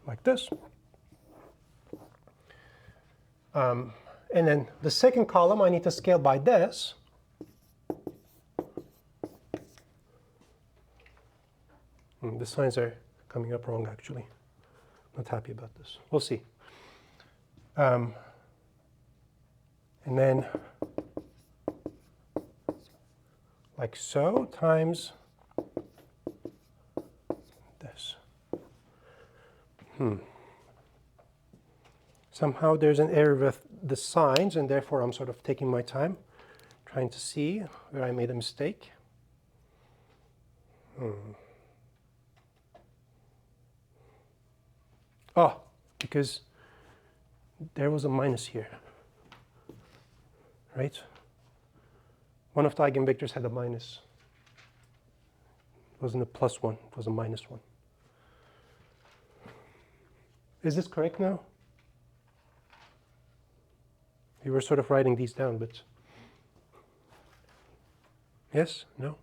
Speaker 1: like this. And then the second column I need to scale by this. The signs are coming up wrong, actually. Not happy about this. We'll see. And then like so, times this. Somehow there's an error with the signs, and therefore I'm sort of taking my time trying to see where I made a mistake. Oh, because there was a minus here, right? One of the eigenvectors had a minus. It wasn't a plus 1, it was a minus 1. Is this correct now? You were sort of writing these down, but yes? No?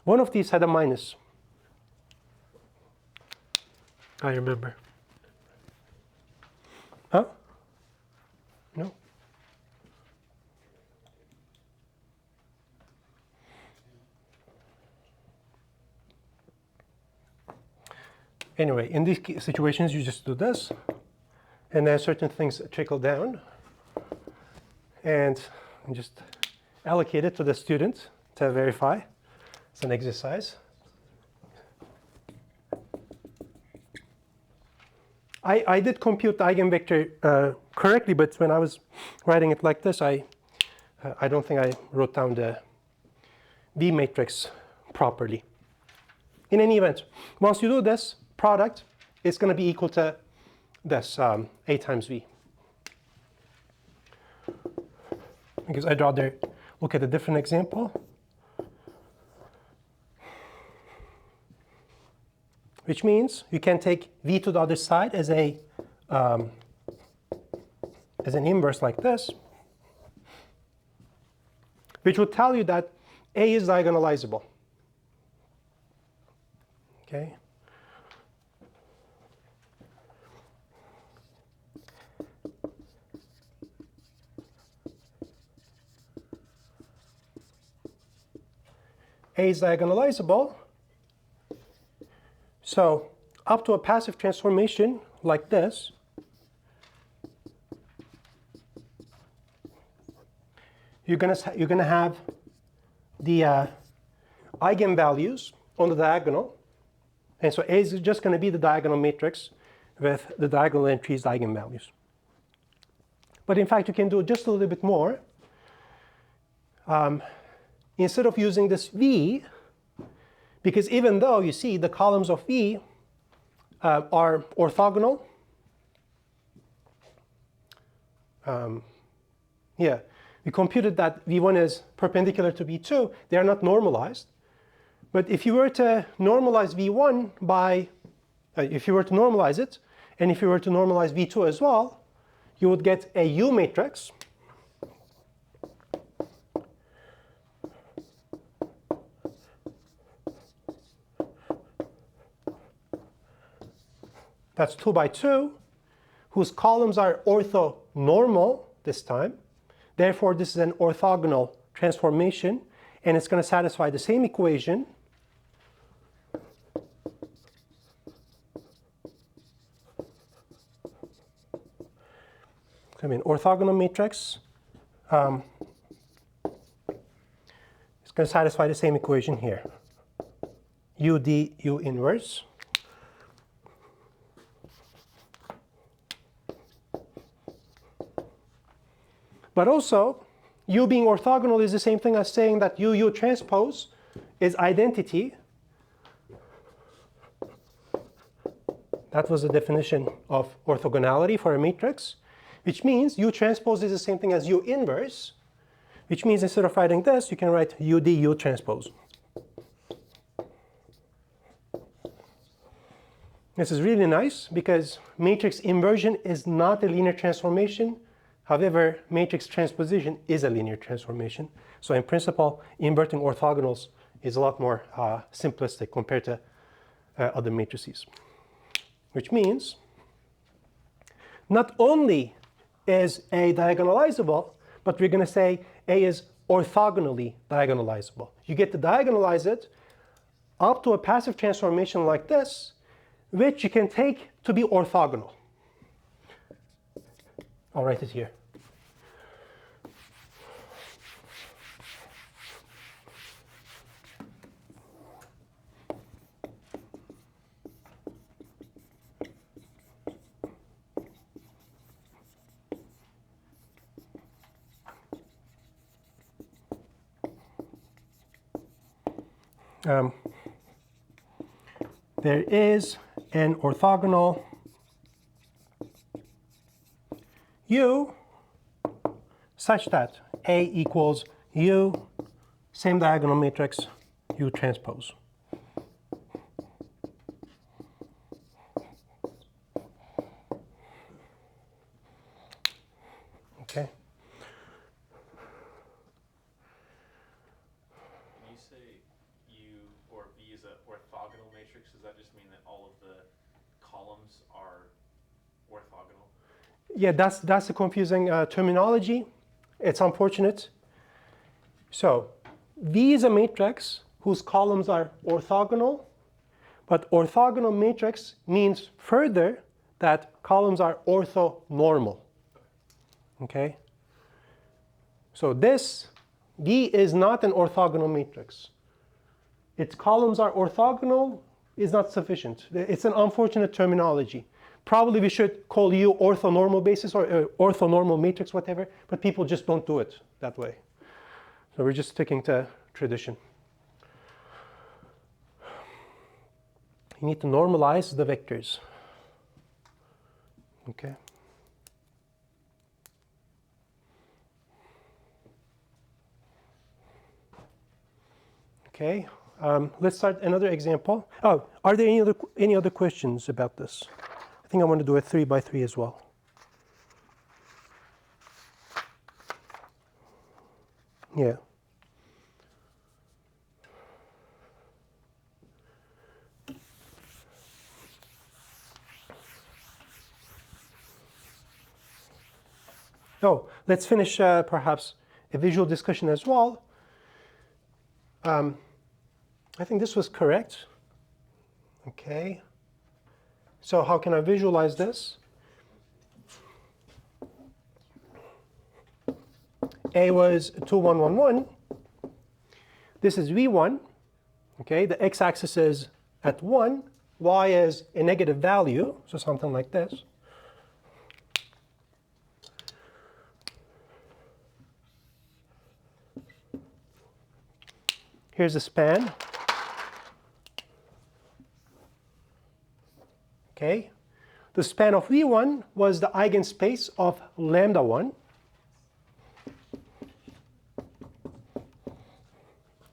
Speaker 1: One of these had a minus. I remember. Huh? No? Anyway, in these situations, you just do this, and then certain things trickle down, and just allocate it to the student to verify. It's an exercise. I did compute the eigenvector correctly, but when I was writing it like this, I don't think I wrote down the V matrix properly. In any event, once you do this product, it's going to be equal to this, A times V. Because I'd rather look at a different example, which means you can take V to the other side as an inverse like this, which would tell you that A is diagonalizable. Okay. A is diagonalizable. So up to a passive transformation like this, you're gonna have the eigenvalues on the diagonal. And so A is just going to be the diagonal matrix with the diagonal entries eigenvalues. But in fact, you can do just a little bit more. Instead of using this V, because even though you see the columns of V are orthogonal, we computed that V1 is perpendicular to V2. They are not normalized. But if you were to normalize V1 by, if you were to normalize it, and if you were to normalize V2 as well, you would get a U matrix. That's 2 by 2, whose columns are orthonormal this time. Therefore, this is an orthogonal transformation, and it's going to satisfy the same equation. I mean, orthogonal matrix is going to satisfy the same equation here. U d U inverse. But also, U being orthogonal is the same thing as saying that U transpose is identity. That was the definition of orthogonality for a matrix, which means U transpose is the same thing as U inverse, which means instead of writing this, you can write U d U transpose. This is really nice because matrix inversion is not a linear transformation. However, matrix transposition is a linear transformation. So in principle, inverting orthogonals is a lot more simplistic compared to other matrices. Which means not only is A diagonalizable, but we're going to say A is orthogonally diagonalizable. You get to diagonalize it up to a passive transformation like this, which you can take to be orthogonal. I'll write it here. There is an orthogonal U such that A equals U, same diagonal matrix, U transpose. Okay.
Speaker 3: When you say U or V is an orthogonal matrix, does that just mean that all of the columns are orthogonal?
Speaker 1: Yeah, that's a confusing terminology. It's unfortunate. So V is a matrix whose columns are orthogonal, But orthogonal matrix means further that columns are orthonormal. Okay? So this V is not an orthogonal matrix. Its columns are orthogonal is not sufficient. It's an unfortunate terminology. Probably we should call U orthonormal basis or orthonormal matrix, whatever, but people just don't do it that way. So we're just sticking to tradition. You need to normalize the vectors. Okay. Okay. Let's start another example. Oh, are there any other questions about this? I think I want to do a 3 by 3 as well. Yeah. Oh, let's finish perhaps a visual discussion as well. I think this was correct. Okay. So how can I visualize this? A was 2, 1, 1, 1. This is V1. Okay, the x-axis is at 1. Y is a negative value, so something like this. Here's the span. Okay. The span of V1 was the eigenspace of lambda 1.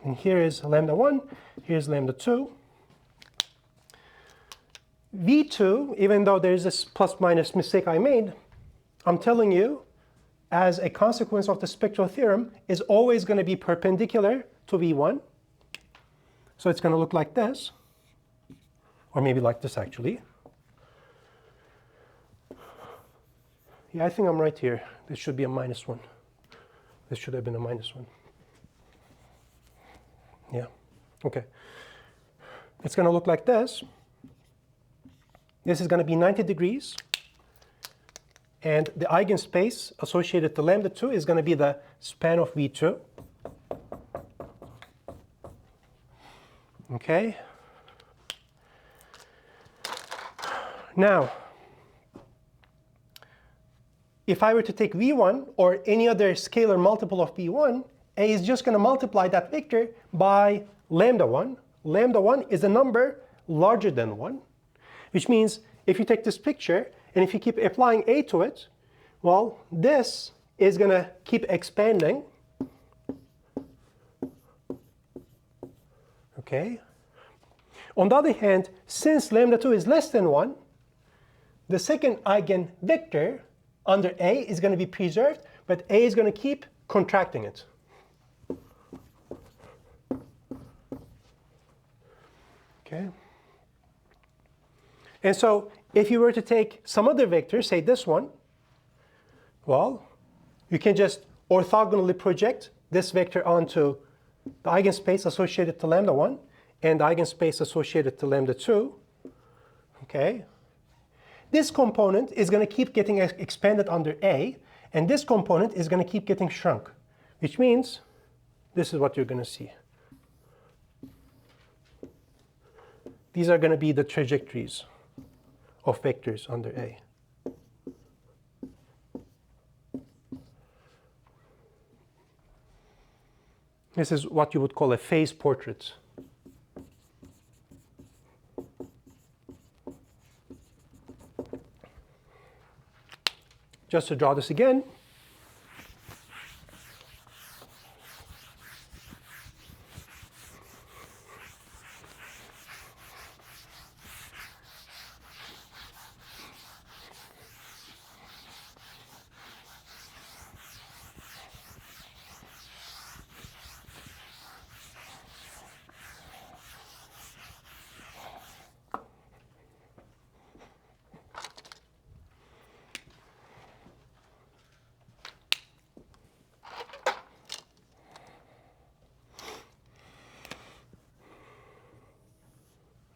Speaker 1: And here is lambda 1, here's lambda 2. V2, even though there's this plus minus mistake I made, I'm telling you, as a consequence of the spectral theorem, is always going to be perpendicular to V1. So it's going to look like this, or maybe like this actually. Yeah, I think I'm right here. This should be a minus 1. This should have been a minus 1. Yeah, okay. It's going to look like this. This is going to be 90 degrees. And the eigenspace associated to lambda 2 is going to be the span of V2. Okay. Now, if I were to take V1 or any other scalar multiple of V1, A is just going to multiply that vector by lambda 1. Lambda 1 is a number larger than 1, which means if you take this picture and if you keep applying A to it, well, this is going to keep expanding. Okay. On the other hand, since lambda 2 is less than 1, the second eigenvector under A is going to be preserved, but A is going to keep contracting it. Okay. And so if you were to take some other vector, say this one, well, you can just orthogonally project this vector onto the eigenspace associated to lambda 1 and the eigenspace associated to lambda 2. Okay. This component is going to keep getting expanded under A, and this component is going to keep getting shrunk, which means this is what you're going to see. These are going to be the trajectories of vectors under A. This is what you would call a phase portrait. Just to draw this again,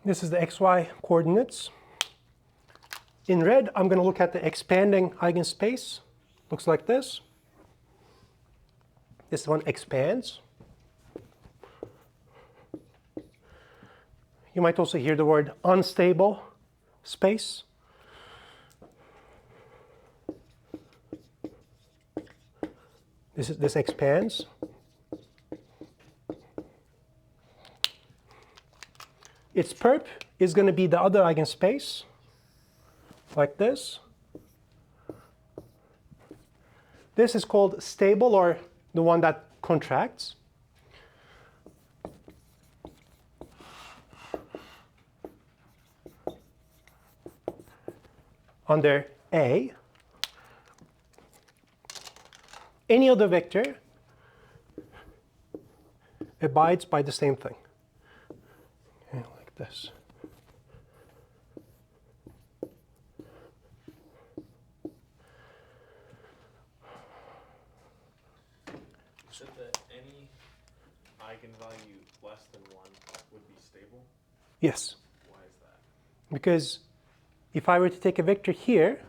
Speaker 1: This is the xy coordinates. In red, I'm going to look at the expanding eigenspace. Looks like this. This one expands. You might also hear the word unstable space. This expands. Its perp is going to be the other eigenspace, like this. This is called stable, or the one that contracts. Under A, any other vector abides by the same thing. Okay, like this.
Speaker 3: Said that any eigenvalue less than 1 would be stable?
Speaker 1: Yes.
Speaker 3: Why is that?
Speaker 1: Because if I were to take a vector here,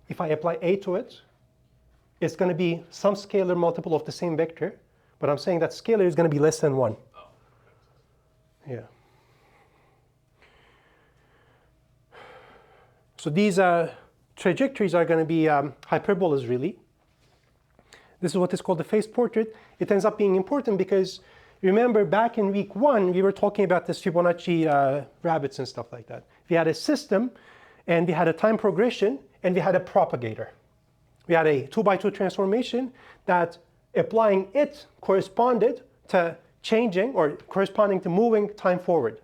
Speaker 1: if I apply A to it, it's going to be some scalar multiple of the same vector. But I'm saying that scalar is going to be less than 1.
Speaker 3: Oh.
Speaker 1: Yeah. So these trajectories are going to be hyperbolas, really. This is what is called the phase portrait. It ends up being important because, remember, back in week 1, we were talking about this Fibonacci rabbits and stuff like that. We had a system, and we had a time progression, and we had a propagator. We had a 2-by-2 transformation that, applying it, corresponded to changing or corresponding to moving time forward.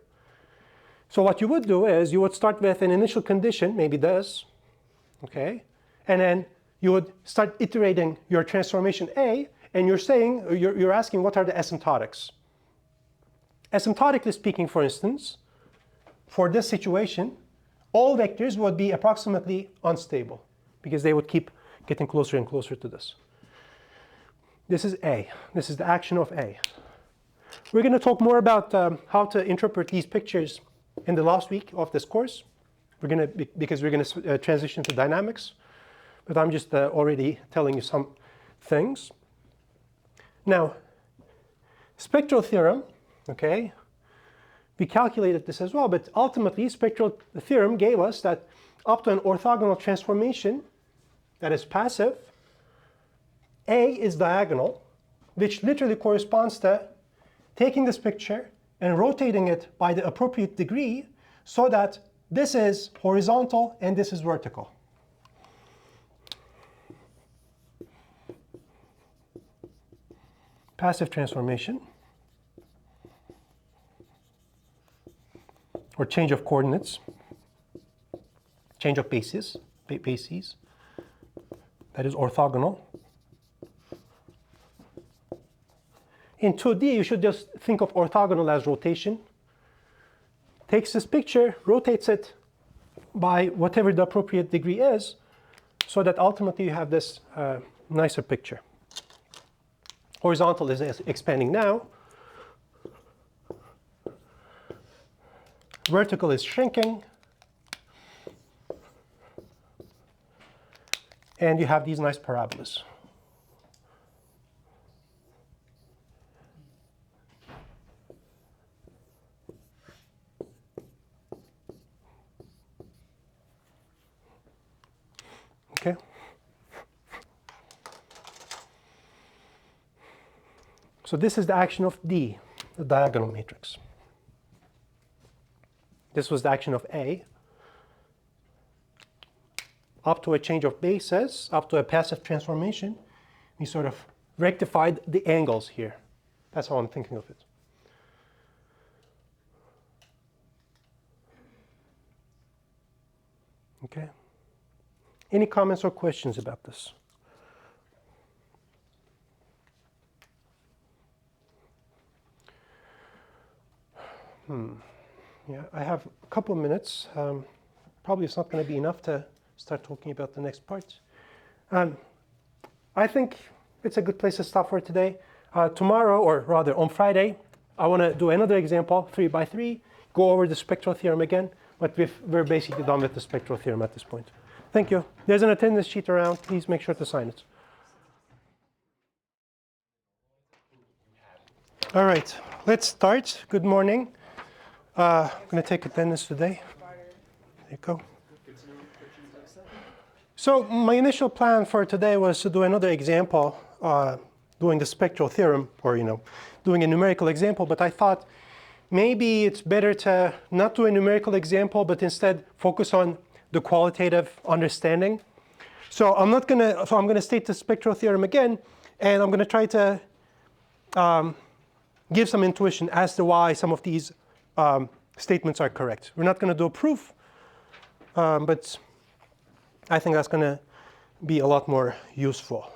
Speaker 1: So what you would do is you would start with an initial condition, maybe this, okay, and then you would start iterating your transformation A, and you're asking what are the asymptotics. Asymptotically speaking, for instance, for this situation, all vectors would be approximately unstable because they would keep getting closer and closer to this. This is A. This is the action of A. We're going to talk more about how to interpret these pictures in the last week of this course. Because we're going to transition to dynamics. But I'm just already telling you some things. Now, spectral theorem, okay, we calculated this as well, but ultimately spectral theorem gave us that up to an orthogonal transformation that is passive, A is diagonal, which literally corresponds to taking this picture and rotating it by the appropriate degree so that this is horizontal and this is vertical. Passive transformation, or change of coordinates, change of bases, that is orthogonal. In 2D, you should just think of orthogonal as rotation. Takes this picture, rotates it by whatever the appropriate degree is, so that ultimately you have this nicer picture. Horizontal is expanding now. Vertical is shrinking. And you have these nice parabolas. Okay. So this is the action of D, the diagonal matrix. This was the action of A. Up to a change of basis, up to a passive transformation, we sort of rectified the angles here. That's how I'm thinking of it. Okay. Any comments or questions about this? Yeah, I have a couple of minutes. Probably it's not going to be enough to start talking about the next part. I think it's a good place to stop for today. Tomorrow, or rather on Friday, I want to do another example, 3 by 3, go over the spectral theorem again, but we're basically done with the spectral theorem at this point. Thank you. There's an attendance sheet around. Please make sure to sign it. All right, let's start. Good morning. I'm going to take attendance today. There you go. So my initial plan for today was to do another example, doing the spectral theorem, or doing a numerical example. But I thought maybe it's better to not do a numerical example, but instead focus on the qualitative understanding. So I'm going to state the spectral theorem again, and I'm going to try to give some intuition as to why some of these statements are correct. We're not going to do a proof, but I think that's going to be a lot more useful.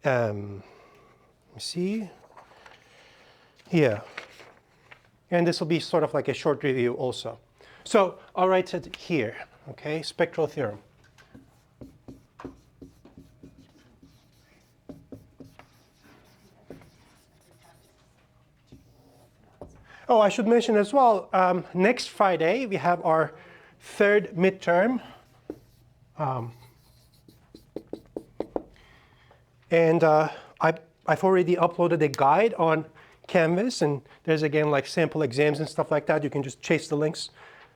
Speaker 1: Let me see. Yeah. And this will be sort of like a short review also. So I'll write it here, okay? Spectral theorem. Oh, I should mention as well, next Friday we have our third midterm. And I've already uploaded a guide on Canvas, and there's again like sample exams and stuff like that. You can just chase the links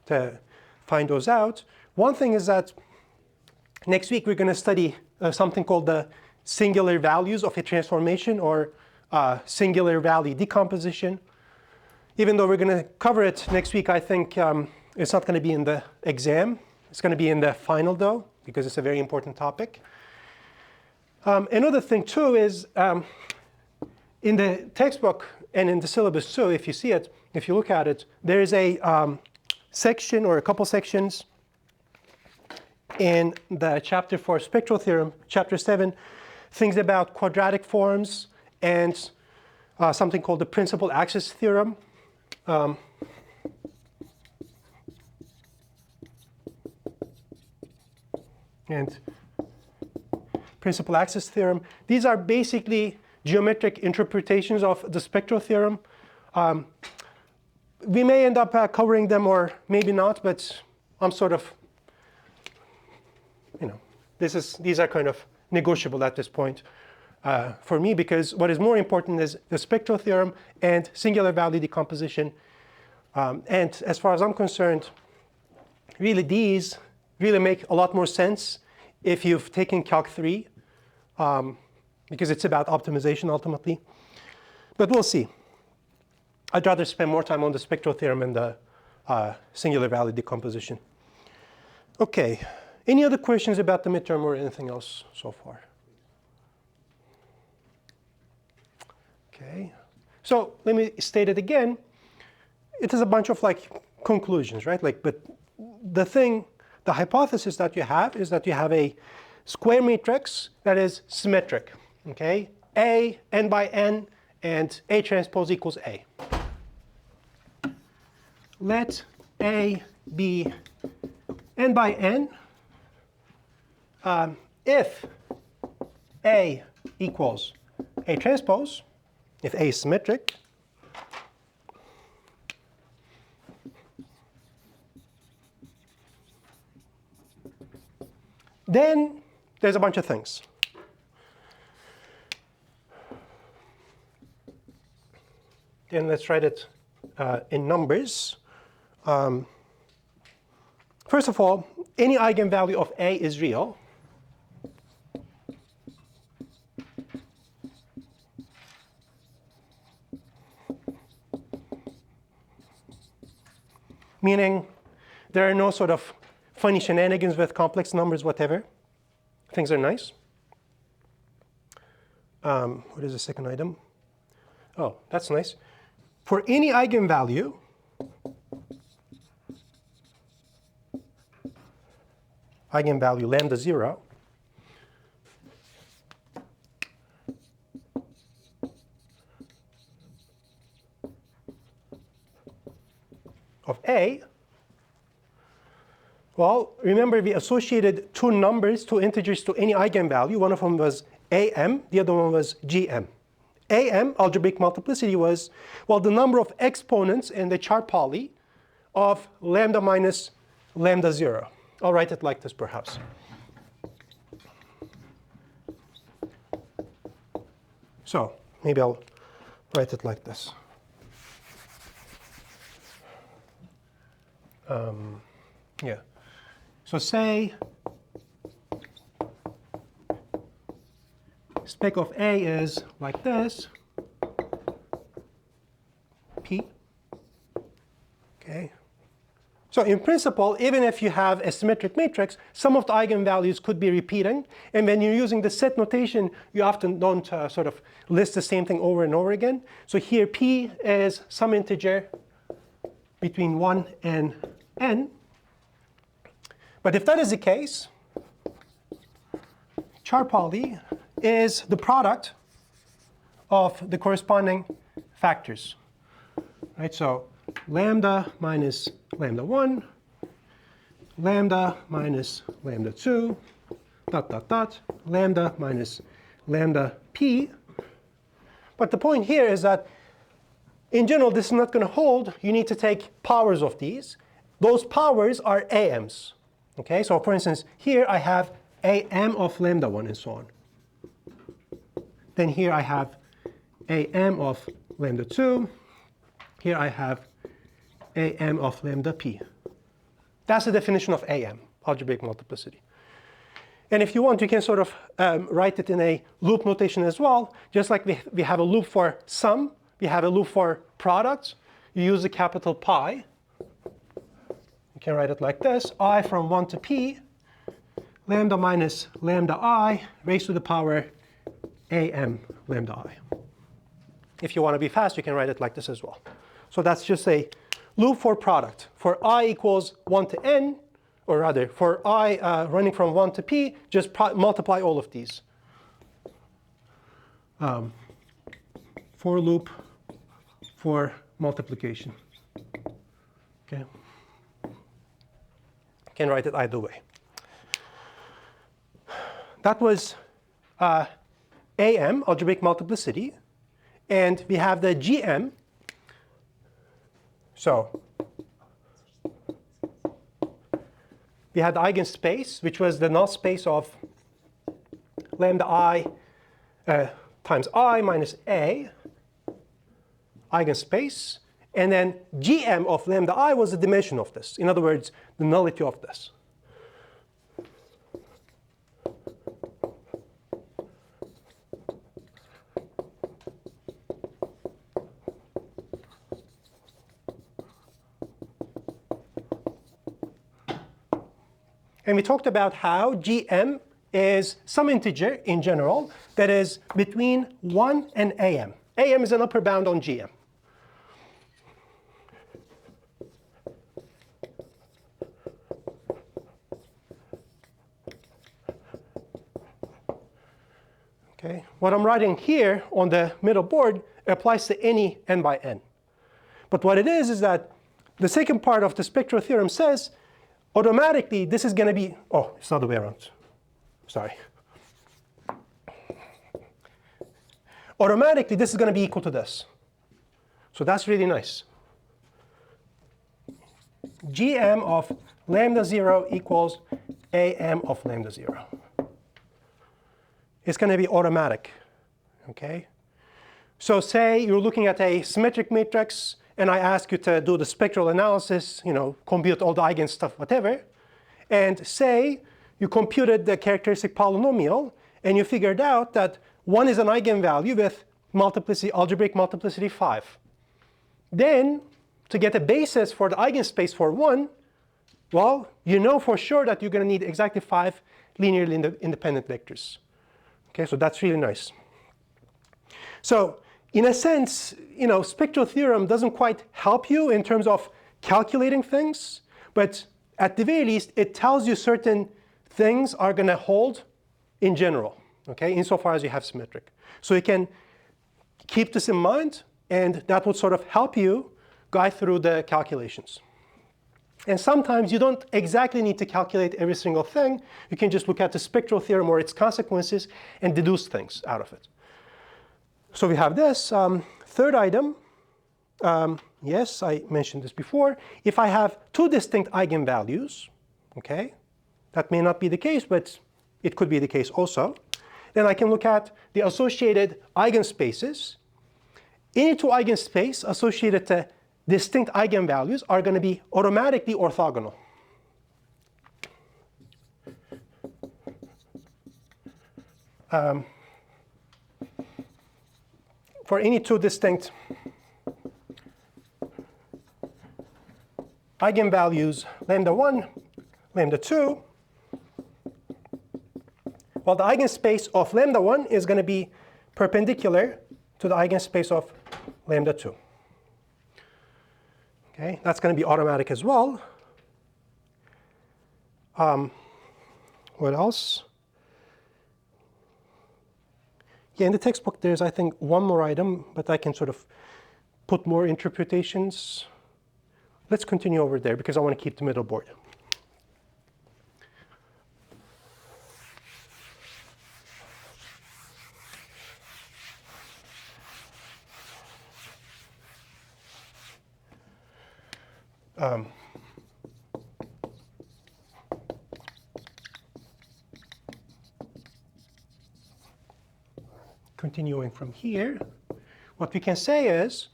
Speaker 1: to find those out. One thing is that next week we're going to study something called the singular values of a transformation, or singular value decomposition. Even though we're going to cover it next week, I think it's not going to be in the exam. It's going to be in the final though, because it's a very important topic. Another thing too is in the textbook and in the syllabus too, if you see it, if you look at it, there's a section or a couple sections in the chapter for spectral theorem, chapter 7, things about quadratic forms and something called the principal axis theorem. And principal axis theorem. These are basically geometric interpretations of the spectral theorem. We may end up covering them or maybe not, but I'm sort of, these are kind of negotiable at this point for me, because what is more important is the spectral theorem and singular value decomposition. And as far as I'm concerned, really these really make a lot more sense if you've taken Calc 3, because it's about optimization ultimately. But we'll see. I'd rather spend more time on the spectral theorem and the singular value decomposition. Okay, any other questions about the midterm or anything else so far? Okay, so let me state it again. It is a bunch of like conclusions, right? But the hypothesis that you have is that you have a square matrix that is symmetric, okay? A, n by n, and A transpose equals A. Let A be n by n if A equals A transpose, if A is symmetric. Then there's a bunch of things. Then let's write it in numbers. First of all, any eigenvalue of A is real. Meaning there are no sort of funny shenanigans with complex numbers, whatever. Things are nice. What is the second item? Oh, that's nice. For any eigenvalue, eigenvalue lambda 0, of A, well, remember we associated two numbers, two integers to any eigenvalue. One of them was AM, the other one was GM. AM, algebraic multiplicity, was, well, the number of exponents in the char poly of lambda minus lambda 0. I'll write it like this perhaps. So maybe I'll write it like this. Yeah. So say spec of A is like this, P. Okay. So in principle, even if you have a symmetric matrix, some of the eigenvalues could be repeating. And when you're using the set notation, you often don't sort of list the same thing over and over again. So here P is some integer between 1 and n. But if that is the case, char poly is the product of the corresponding factors. Right? So lambda minus lambda 1, lambda minus lambda 2, dot, dot, dot, lambda minus lambda p. But the point here is that in general, this is not going to hold. You need to take powers of these. Those powers are AMs. Okay, so for instance, here I have AM of lambda 1 and so on. Then here I have AM of lambda 2. Here I have AM of lambda p. That's the definition of AM, algebraic multiplicity. And if you want, you can sort of write it in a loop notation as well. Just like we have a loop for sum, we have a loop for products. You use the capital pi. You can write it like this. I from 1 to p, lambda minus lambda I raised to the power AM lambda I. If you want to be fast, you can write it like this as well. So that's just a loop for product. For I equals 1 to n, or rather, for I running from 1 to p, just multiply all of these. For loop for multiplication. Okay. Can write it either way. That was AM, algebraic multiplicity. And we have the GM. So we had the eigenspace, which was the null space of lambda I times I minus A, eigenspace. And then GM of lambda I was the dimension of this. In other words, the nullity of this. And we talked about how GM is some integer in general that is between 1 and AM. AM is an upper bound on GM. Okay. What I'm writing here on the middle board applies to any n by n. But what it is that the second part of the spectral theorem says automatically this is going to be, oh, it's not the way around. Sorry. Automatically this is going to be equal to this. So that's really nice. GM of lambda 0 equals AM of lambda 0. It's going to be automatic. Okay? So say you're looking at a symmetric matrix, and I ask you to do the spectral analysis, compute all the eigenstuff, whatever. And say you computed the characteristic polynomial, and you figured out that 1 is an eigenvalue with multiplicity, algebraic multiplicity 5. Then, to get a basis for the eigenspace for 1, well, you know for sure that you're going to need exactly 5 linearly independent vectors. Okay, so that's really nice. So in a sense, spectral theorem doesn't quite help you in terms of calculating things, but at the very least, it tells you certain things are going to hold in general, okay, insofar as you have symmetric. So you can keep this in mind, and that would sort of help you guide through the calculations. And sometimes you don't exactly need to calculate every single thing. You can just look at the spectral theorem or its consequences and deduce things out of it. So we have this. Third item, yes, I mentioned this before, if I have two distinct eigenvalues, okay, that may not be the case, but it could be the case also, then I can look at the associated eigenspaces. Any two eigenspace associated to distinct eigenvalues are going to be automatically orthogonal. For any two distinct eigenvalues, lambda 1, lambda 2, well, the eigenspace of lambda 1 is going to be perpendicular to the eigenspace of lambda 2. Okay, that's going to be automatic as well. What else? Yeah, in the textbook there's, I think, one more item, but I can sort of put more interpretations. Let's continue over there because I want to keep the middle board. Continuing from here, what we can say is,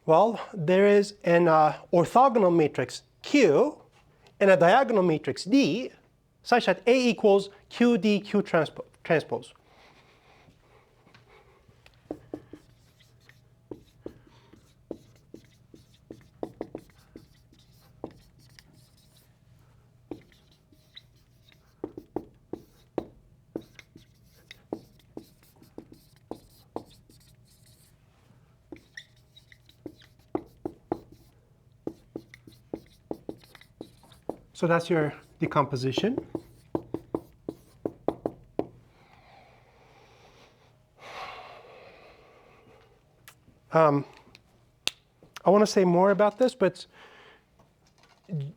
Speaker 1: well, there is an orthogonal matrix Q and a diagonal matrix D such that A equals QD Q transpose. So that's your decomposition. I want to say more about this, but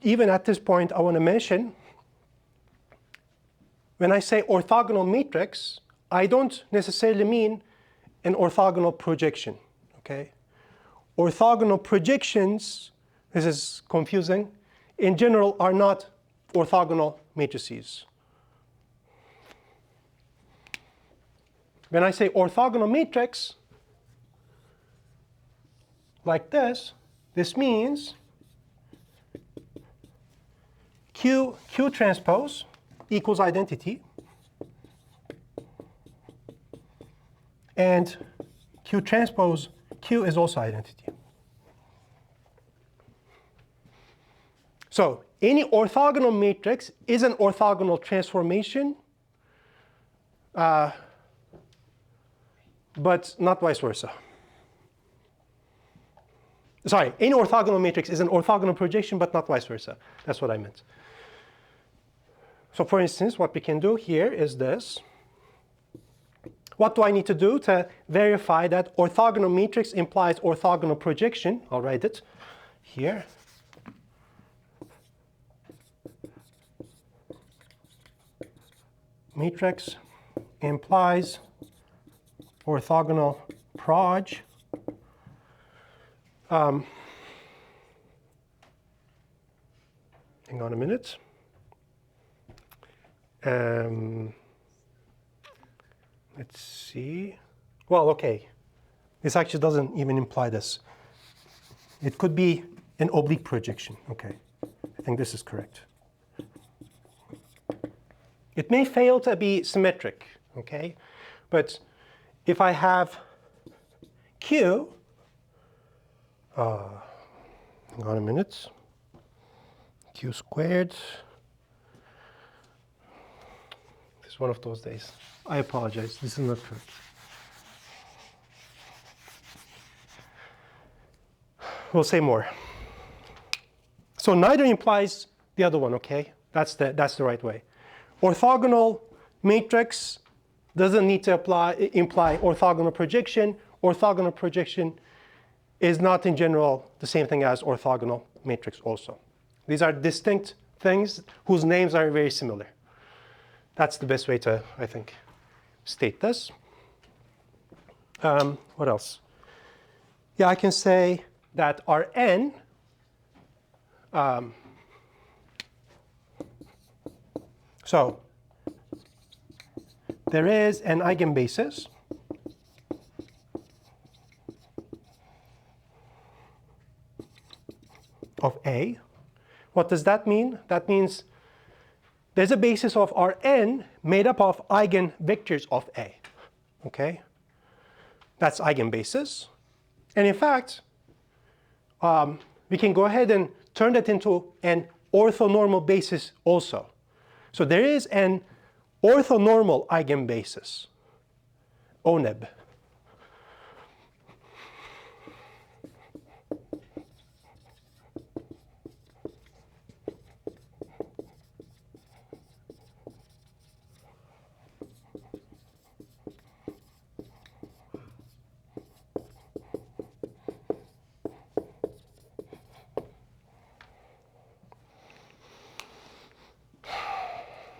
Speaker 1: even at this point, I want to mention, when I say orthogonal matrix, I don't necessarily mean an orthogonal projection. Okay? Orthogonal projections, this is confusing, in general are not orthogonal matrices. When I say orthogonal matrix, like this means Q transpose equals identity, and Q transpose Q is also identity. So any orthogonal matrix is an orthogonal transformation, but not vice versa. Sorry, any orthogonal matrix is an orthogonal projection, but not vice versa. That's what I meant. So for instance, what we can do here is this. What do I need to do to verify that orthogonal matrix implies orthogonal projection? I'll write it here. Matrix implies orthogonal proj. Hang on a minute. Let's see. Well, okay. This actually doesn't even imply this. It could be an oblique projection. Okay. I think this is correct. It may fail to be symmetric, okay? But if I have Q, hang on a minute, Q squared. This is one of those days. I apologize, this is not correct. We'll say more. So neither implies the other one, okay? That's the right way. Orthogonal matrix doesn't need to imply orthogonal projection. Orthogonal projection is not in general the same thing as orthogonal matrix also. These are distinct things whose names are very similar. That's the best way to, I think, state this. What else? Yeah, I can say that Rn so there is an eigenbasis of A. What does that mean? That means there's a basis of Rn made up of eigenvectors of A. Okay? That's eigenbasis. And in fact, we can go ahead and turn that into an orthonormal basis also. So there is an orthonormal eigenbasis, ONEB.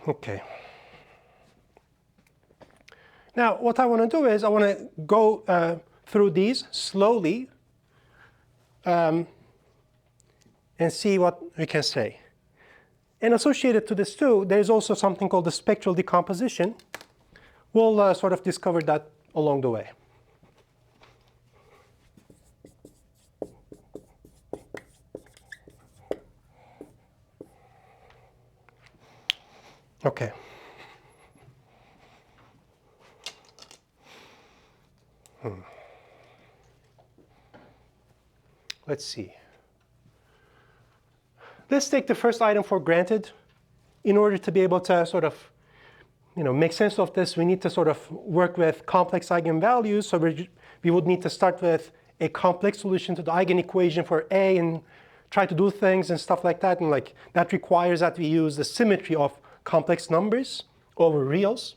Speaker 1: Okay. Now, what I want to do is I want to go through these slowly and see what we can say. And associated to this too, there's also something called the spectral decomposition. We'll sort of discover that along the way. Okay. Let's see. Let's take the first item for granted. In order to be able to sort of make sense of this, we need to sort of work with complex eigenvalues. So we would need to start with a complex solution to the eigenequation for A and try to do things and stuff like that. And like that requires that we use the symmetry of complex numbers over reals.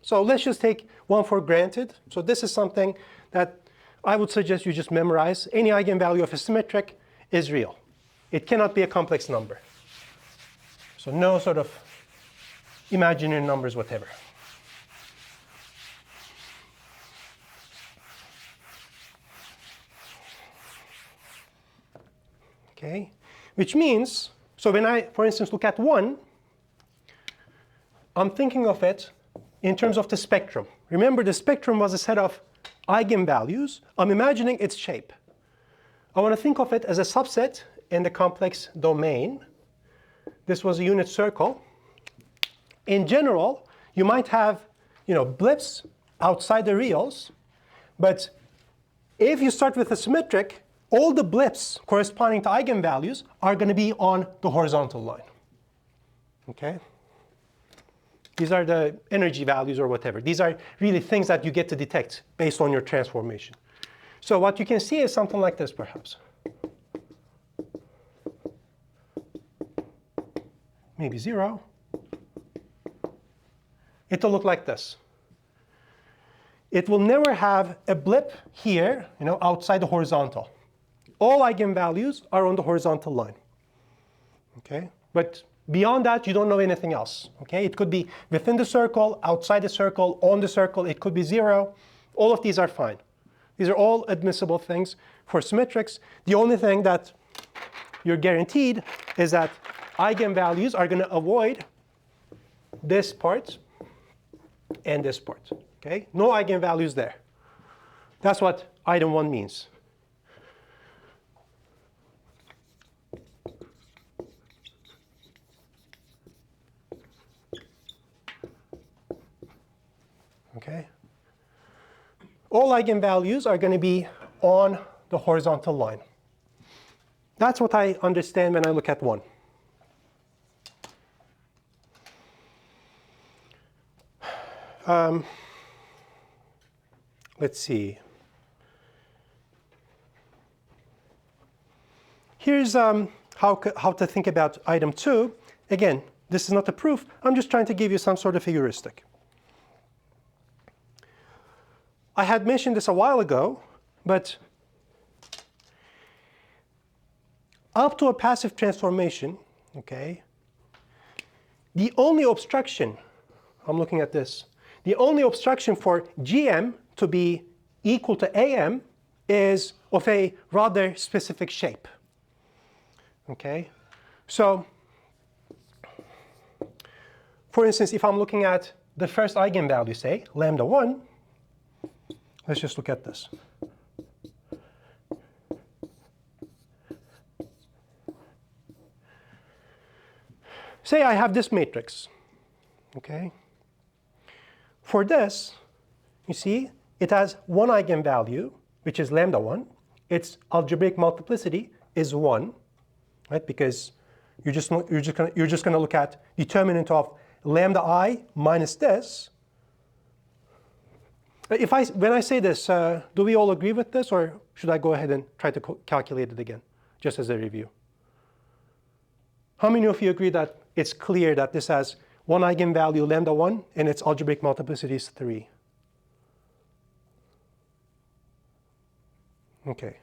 Speaker 1: So let's just take one for granted. So this is something that I would suggest you just memorize. Any eigenvalue of a symmetric is real. It cannot be a complex number. So no sort of imaginary numbers, whatever. Okay, which means, so when I, for instance, look at 1, I'm thinking of it in terms of the spectrum. Remember, the spectrum was a set of eigenvalues. I'm imagining its shape. I want to think of it as a subset in the complex domain. This was a unit circle. In general, you might have blips outside the reals. But if you start with a symmetric, all the blips corresponding to eigenvalues are going to be on the horizontal line. Okay? These are the energy values or whatever. These are really things that you get to detect based on your transformation. So what you can see is something like this, perhaps. Maybe 0. It will look like this. It will never have a blip here, outside the horizontal. All eigenvalues are on the horizontal line. Okay? But beyond that, you don't know anything else. Okay? It could be within the circle, outside the circle, on the circle. It could be 0. All of these are fine. These are all admissible things for symmetrics. The only thing that you're guaranteed is that eigenvalues are going to avoid this part and this part. Okay? No eigenvalues there. That's what item 1 means. Okay? All eigenvalues are going to be on the horizontal line. That's what I understand when I look at 1. Let's see. Here's how to think about item 2. Again, this is not a proof. I'm just trying to give you some sort of a heuristic. I had mentioned this a while ago, but up to a passive transformation, okay, the only obstruction, I'm looking at this, the only obstruction for GM to be equal to AM is of a rather specific shape. Okay, so for instance, if I'm looking at the first eigenvalue, say lambda 1, let's just look at this. Say I have this matrix. Okay. For this, you see, it has one eigenvalue, which is lambda 1. Its algebraic multiplicity is 1, right? Because you're just going to look at determinant of lambda I minus this. When I say this, do we all agree with this, or should I go ahead and try to calculate it again, just as a review? How many of you agree that it's clear that this has one eigenvalue lambda 1 and its algebraic multiplicity is 3? Okay.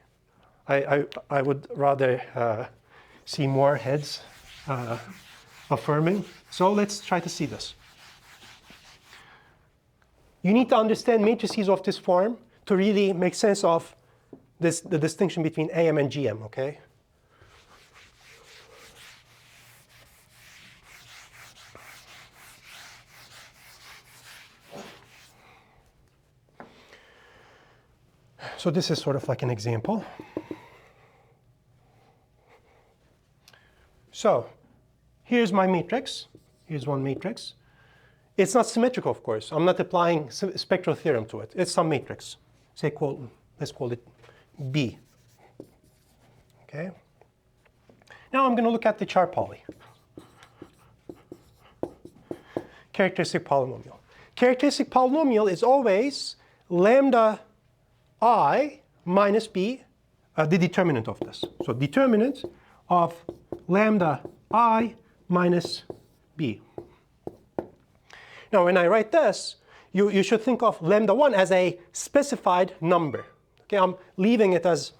Speaker 1: I would rather see more heads affirming. So let's try to see this. You need to understand matrices of this form to really make sense of the distinction between AM and GM, okay? So this is sort of like an example. So here's my matrix. Here's one matrix. It's not symmetrical, of course. I'm not applying spectral theorem to it. It's some matrix. Let's call it B. Okay. Now I'm going to look at the char poly. Characteristic polynomial. Characteristic polynomial is always lambda I minus B, the determinant of this. So determinant of lambda I minus B. Now when I write this, you should think of lambda 1 as a specified number. Okay, I'm leaving it as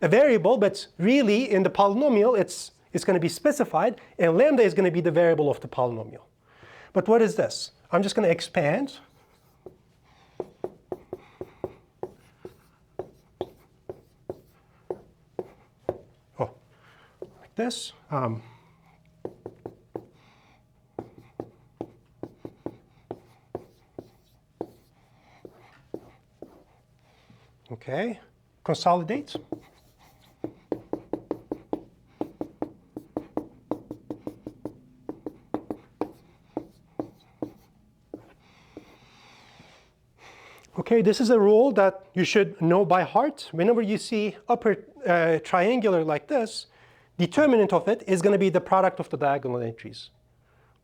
Speaker 1: a variable, but really in the polynomial it's going to be specified, and lambda is going to be the variable of the polynomial. But what is this? I'm just going to expand. This. Okay, consolidate. Okay, this is a rule that you should know by heart. Whenever you see upper triangular like this, determinant of it is going to be the product of the diagonal entries.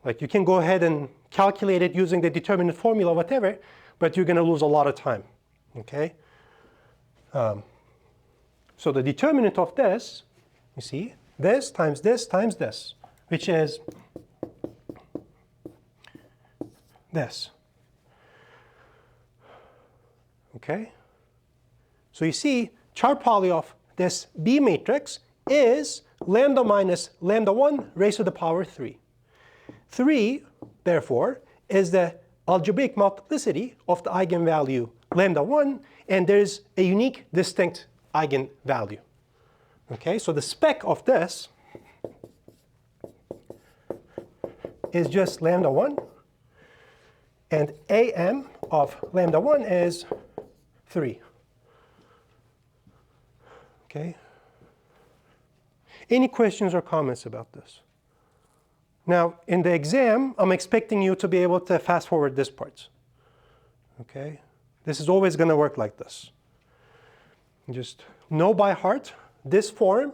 Speaker 1: Like you can go ahead and calculate it using the determinant formula, whatever, but you're going to lose a lot of time. Okay. So the determinant of this, you see, this times this times this, which is this. Okay. So you see, char poly of this B matrix is lambda minus lambda 1 raised to the power 3. 3, therefore, is the algebraic multiplicity of the eigenvalue lambda 1, and there's a unique, distinct eigenvalue. Okay, so the spec of this is just lambda 1, and AM of lambda 1 is 3. Okay. Any questions or comments about this? Now, in the exam, I'm expecting you to be able to fast forward this part. Okay? This is always going to work like this. Just know by heart this form.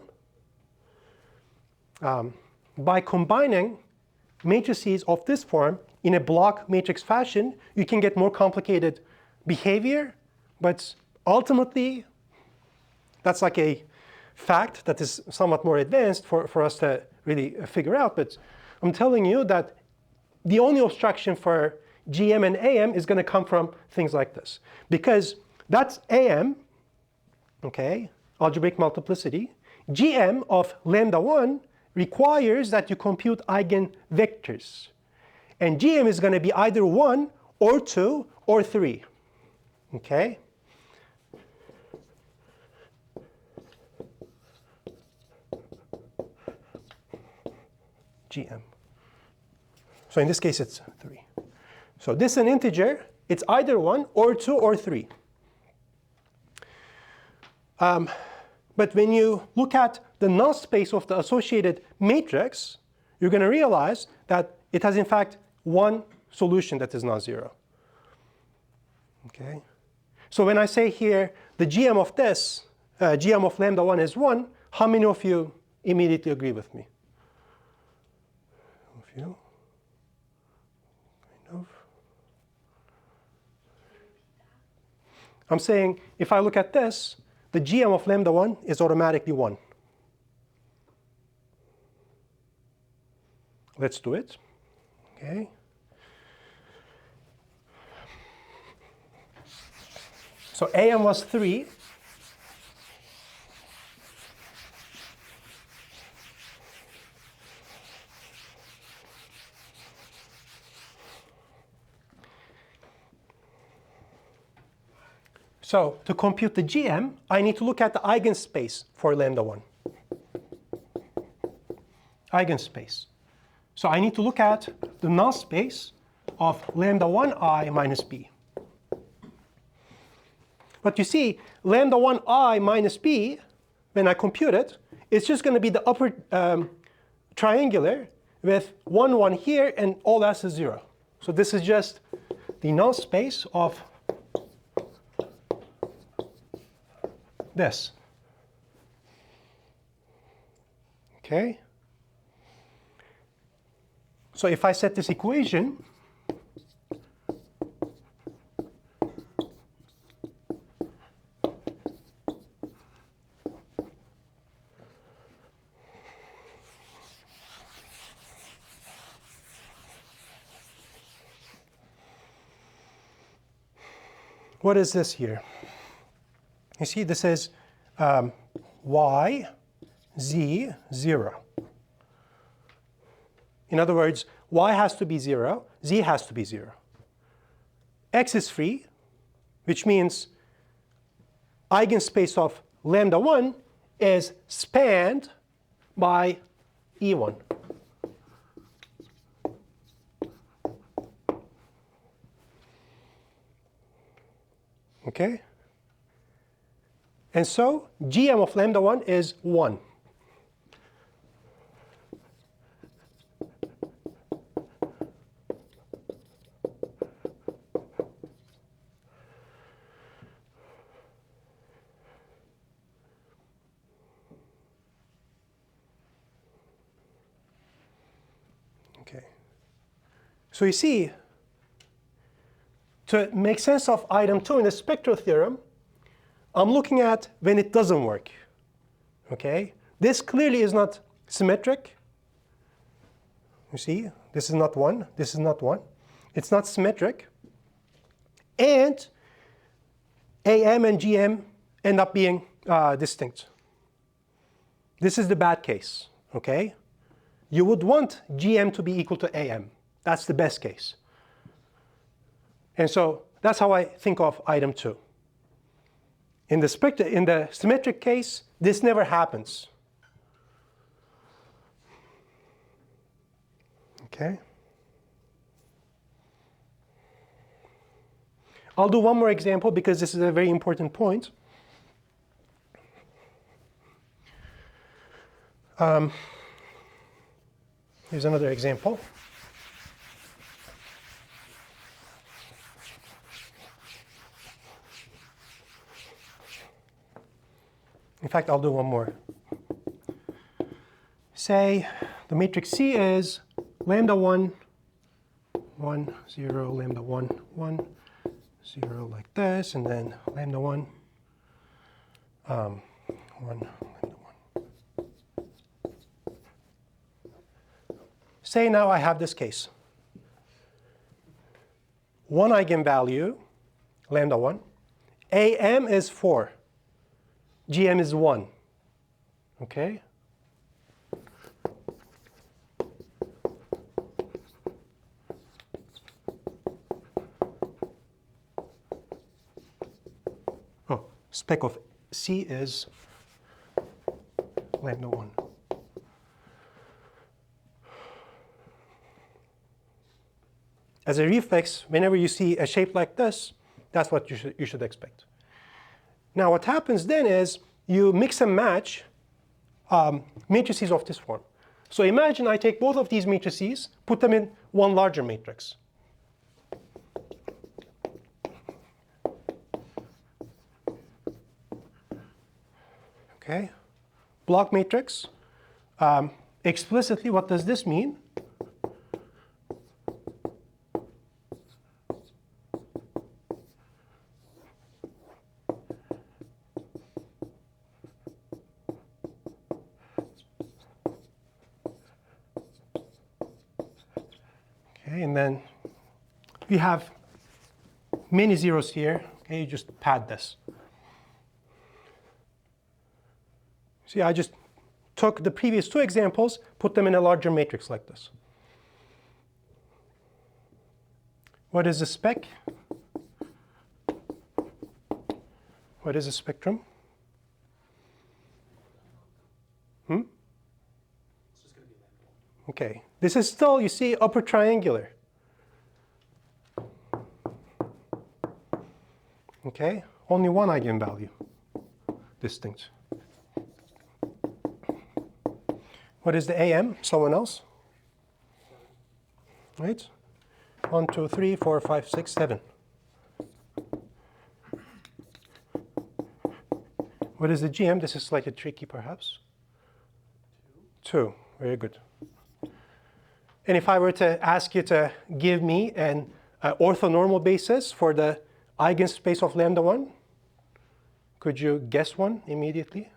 Speaker 1: By combining matrices of this form in a block matrix fashion, you can get more complicated behavior, but ultimately, that's like a fact that is somewhat more advanced for us to really figure out. But I'm telling you that the only obstruction for GM and AM is going to come from things like this. Because that's AM, okay, algebraic multiplicity. GM of lambda 1 requires that you compute eigenvectors. And GM is going to be either 1 or 2 or 3. Okay? gm. So in this case, it's 3. So this is an integer. It's either 1 or 2 or 3. But when you look at the null space of the associated matrix, you're going to realize that it has, in fact, one solution that is non-zero. Okay? So when I say here the GM of this, GM of lambda 1 is 1, how many of you immediately agree with me? A few? Kind of. I'm saying if I look at this, the GM of lambda 1 is automatically 1. Let's do it. Okay. So AM was 3. So to compute the GM, I need to look at the eigenspace for lambda 1. Eigenspace. So I need to look at the null space of lambda 1I minus b. But you see, lambda 1I minus b, when I compute it, it's just going to be the upper triangular with 1, 1 here, and all else is 0. So this is just the null space of this. Okay? So if I set this equation, what is this here? You see, this is y, z, 0. In other words, y has to be 0, z has to be 0. X is free, which means eigenspace of lambda 1 is spanned by E1. Okay? And so GM of lambda 1 is 1. Okay. So you see, to make sense of item 2 in the spectral theorem, I'm looking at when it doesn't work. Okay? This clearly is not symmetric. You see, this is not 1, this is not 1. It's not symmetric. And AM and GM end up being distinct. This is the bad case. Okay? You would want GM to be equal to AM. That's the best case. And so that's how I think of item 2. In the symmetric case, this never happens. Okay? I'll do one more example because this is a very important point. Here's another example. In fact, I'll do one more. Say the matrix C is lambda 1, 1, 0, lambda 1, 1, 0 like this, and then lambda 1, 1, lambda 1. Say now I have this case. One eigenvalue, lambda 1. AM is 4. GM is 1. Okay? Oh, spec of C is lambda 1. as a reflex, whenever you see a shape like this, that's what you should expect. Now what happens then is you mix and match matrices of this form. So imagine I take both of these matrices, put them in one larger matrix. Okay, block matrix. Explicitly, what does this mean? Okay, and then we have many zeros here. Okay, you just pad this. See, I just took the previous two examples, put them in a larger matrix like this. What is a spec? What is a spectrum?
Speaker 4: It's just going to be lambda.
Speaker 1: Okay, this is still, you see, upper triangular. Okay, only one eigenvalue, distinct. What is the AM? Someone else? Right? 1, 2, 3, 4, 5, 6, 7. What is the GM? This is slightly tricky, perhaps. 2. Very good. And if I were to ask you to give me an orthonormal basis for the eigenspace of lambda 1, could you guess one immediately?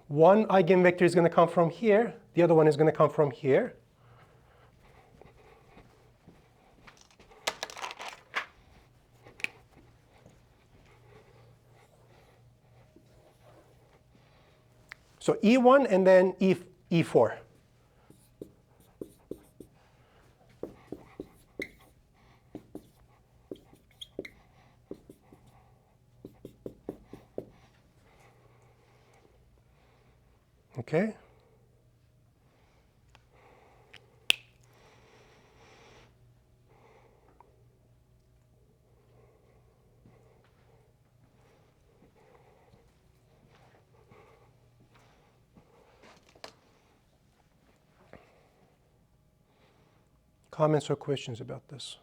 Speaker 1: One eigenvector is going to come from here. The other one is going to come from here. So E1 and then E4. Okay. Comments or questions about this?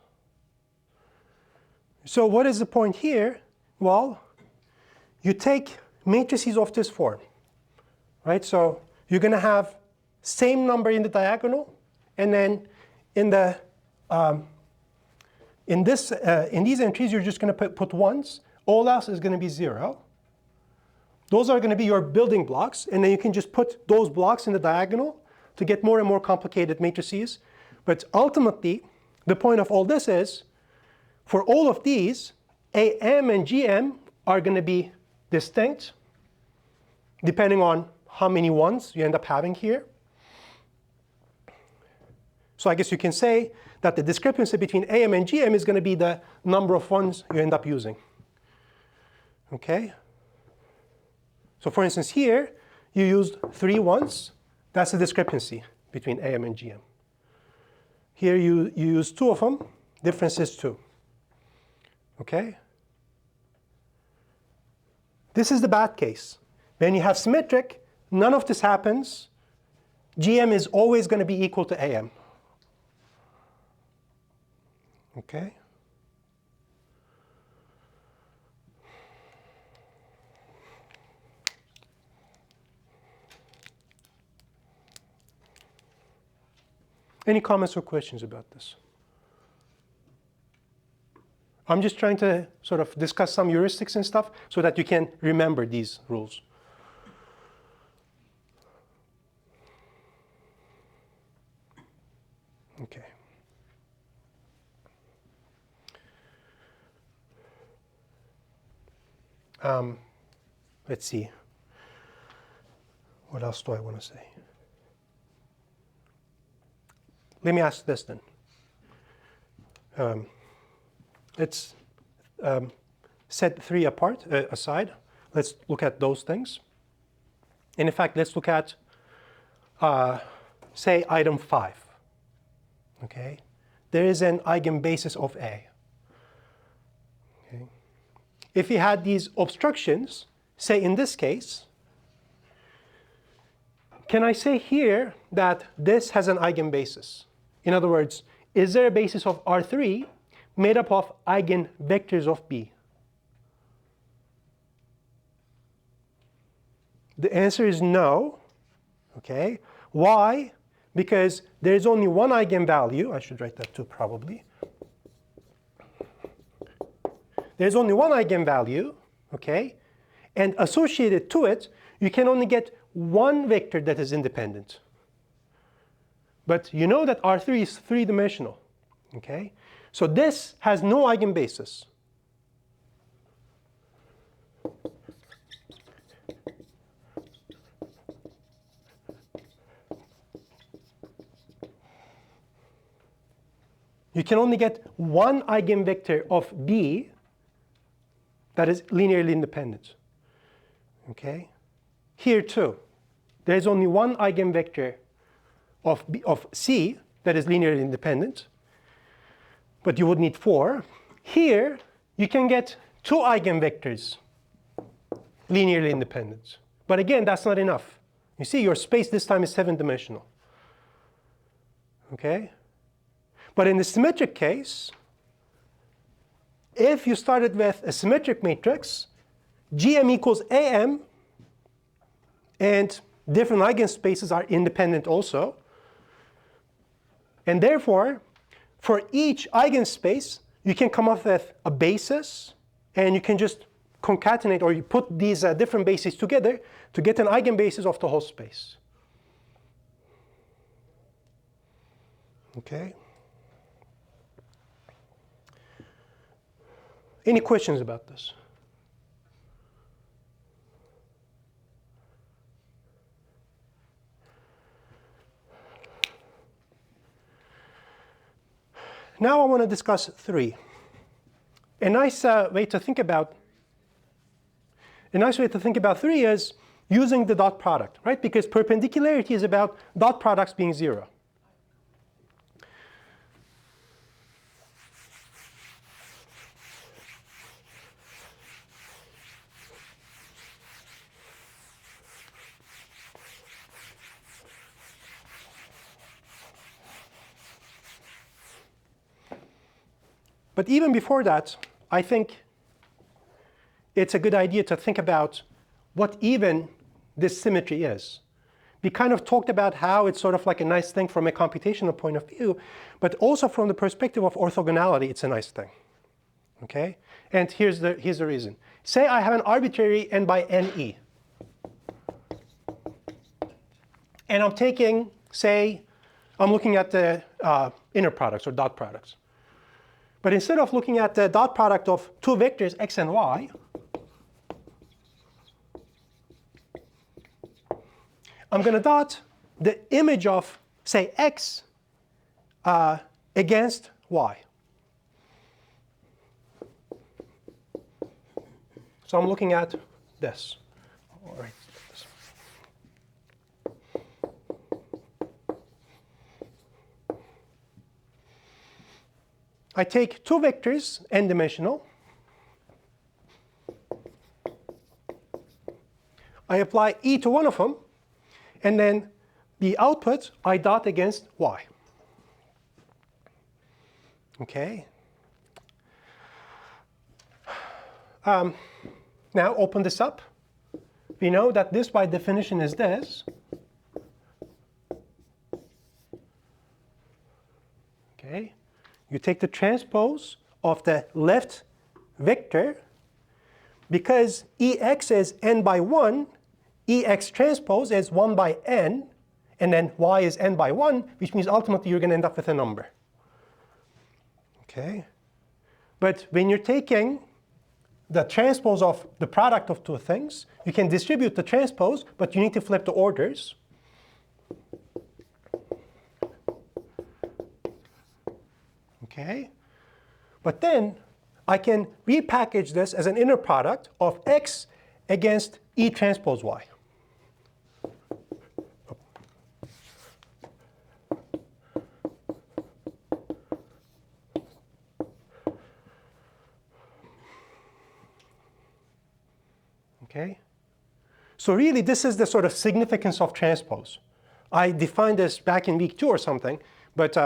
Speaker 1: So what is the point here? Well, you take matrices of this form. Right? So you're going to have same number in the diagonal, and then in the in these entries you're just going to put ones. All else is going to be 0. Those are going to be your building blocks, and then you can just put those blocks in the diagonal to get more and more complicated matrices. But ultimately, the point of all this is, for all of these, AM and GM are going to be distinct, depending on how many ones you end up having here. So I guess you can say that the discrepancy between AM and GM is going to be the number of ones you end up using. Okay? So for instance, here, you used 3 ones. That's the discrepancy between AM and GM. Here you use 2 of them. Difference is 2. Okay? This is the bad case. When you have symmetric, none of this happens. GM is always going to be equal to AM. Okay? Any comments or questions about this? I'm just trying to sort of discuss some heuristics and stuff so that you can remember these rules. Okay. Let's see. What else do I want to say? Let me ask this then. Let's set 3 apart, aside. Let's look at those things. And in fact, let's look at say, item 5. Okay? There is an eigenbasis of A. Okay? If you had these obstructions, say in this case, can I say here that this has an eigenbasis? In other words, is there a basis of R3 made up of eigenvectors of B? The answer is no. Okay? Why? Because there is only one eigenvalue. I should write that too, probably. There's only one eigenvalue, okay? And associated to it, you can only get one vector that is independent. But you know that R3 is three-dimensional, okay? So this has no eigenbasis. You can only get one eigenvector of B that is linearly independent. Okay? Here too, there's only one eigenvector of C that is linearly independent, but you would need 4. Here, you can get 2 eigenvectors linearly independent. But again, that's not enough. You see, your space this time is 7-dimensional. Okay? But in the symmetric case, if you started with a symmetric matrix, Gm equals Am, and different eigenspaces are independent also. And therefore, for each eigenspace, you can come up with a basis, and you can just concatenate, or you put these different bases together to get an eigenbasis of the whole space. Okay? Any questions about this? Now I want to discuss 3. A nice way to think about 3 is using the dot product, right? Because perpendicularity is about dot products being 0. But even before that, I think it's a good idea to think about what even this symmetry is. We kind of talked about how it's sort of like a nice thing from a computational point of view, but also from the perspective of orthogonality, it's a nice thing. Okay? And here's the reason. Say I have an arbitrary n by ne. And I'm taking, say, I'm looking at the inner products or dot products. But instead of looking at the dot product of 2 vectors, x and y, I'm going to dot the image of, say, x against y. So I'm looking at this. All right. I take 2 vectors, n-dimensional. I apply E to one of them. And then the output, I dot against y. OK? Now open this up. We know that this by definition is this. OK? You take the transpose of the left vector. Because Ex is n by 1, Ex transpose is 1 by n, and then y is n by 1, which means ultimately you're going to end up with a number. Okay? But when you're taking the transpose of the product of 2 things, you can distribute the transpose, but you need to flip the orders. Okay? But then I can repackage this as an inner product of x against E transpose y. So really, this is the sort of significance of transpose. I defined this back in week 2 or something, but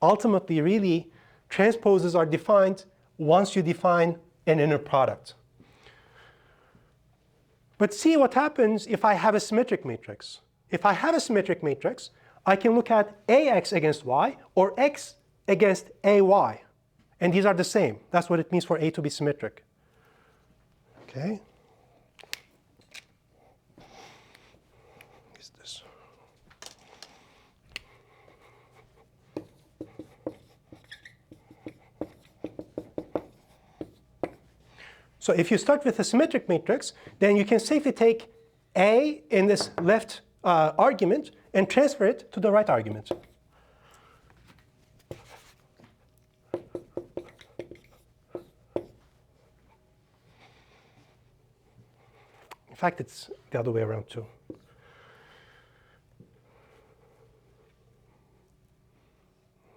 Speaker 1: ultimately, really, transposes are defined once you define an inner product. But see what happens if I have a symmetric matrix. If I have a symmetric matrix, I can look at AX against Y or X against AY. And these are the same. That's what it means for A to be symmetric. Okay. Is this? So if you start with a symmetric matrix, then you can safely take A in this left argument and transfer it to the right argument. In fact, it's the other way around too.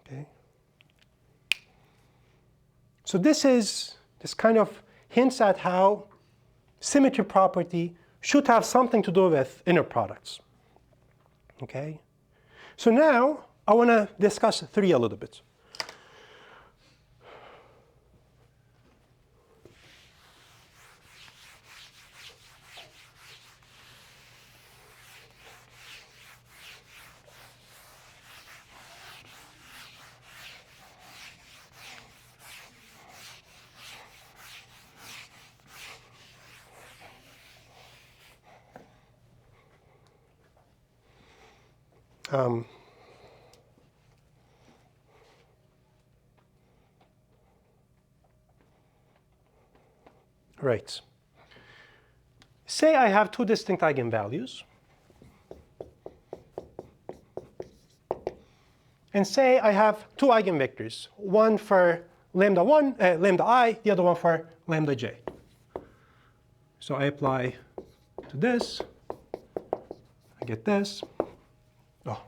Speaker 1: Okay. So this kind of hints at how symmetry property should have something to do with inner products. Okay? So now I want to discuss 3 a little bit. Right. Say I have 2 distinct eigenvalues. And say I have 2 eigenvectors, one for lambda I, the other one for lambda j. So I apply to this. I get this. Oh.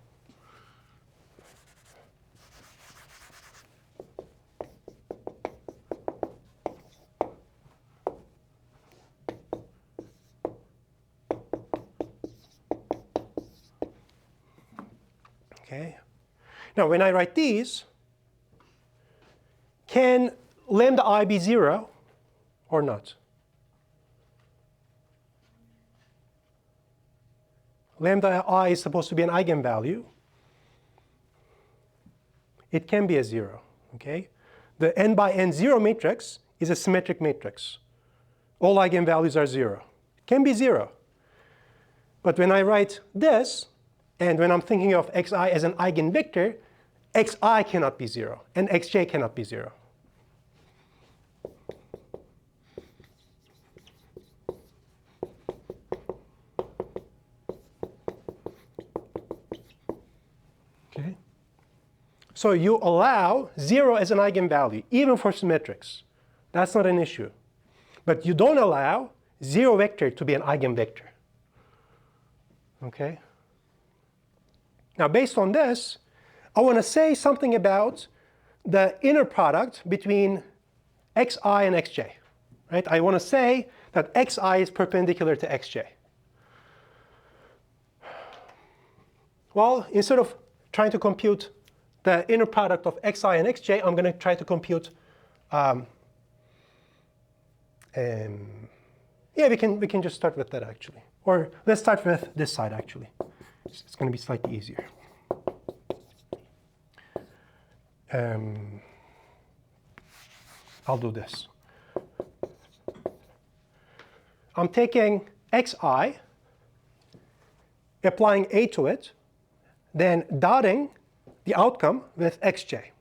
Speaker 1: Okay. Now, when I write these, can lambda I be 0 or not? Lambda I is supposed to be an eigenvalue. It can be a 0. Okay? The n by n 0 matrix is a symmetric matrix. All eigenvalues are 0. It can be 0. But when I write this, and when I'm thinking of xi as an eigenvector, xi cannot be 0, and xj cannot be 0. Okay? So you allow 0 as an eigenvalue, even for symmetrics. That's not an issue. But you don't allow 0 vector to be an eigenvector. Okay? Now, based on this, I want to say something about the inner product between xi and xj. Right? I want to say that xi is perpendicular to xj. Well, instead of trying to compute the inner product of xi and xj, I'm going to try to compute. Yeah, we can just start with that actually, or let's start with this side actually. It's going to be slightly easier. I'll do this. I'm taking xi, applying a to it, then dotting the outcome with xj.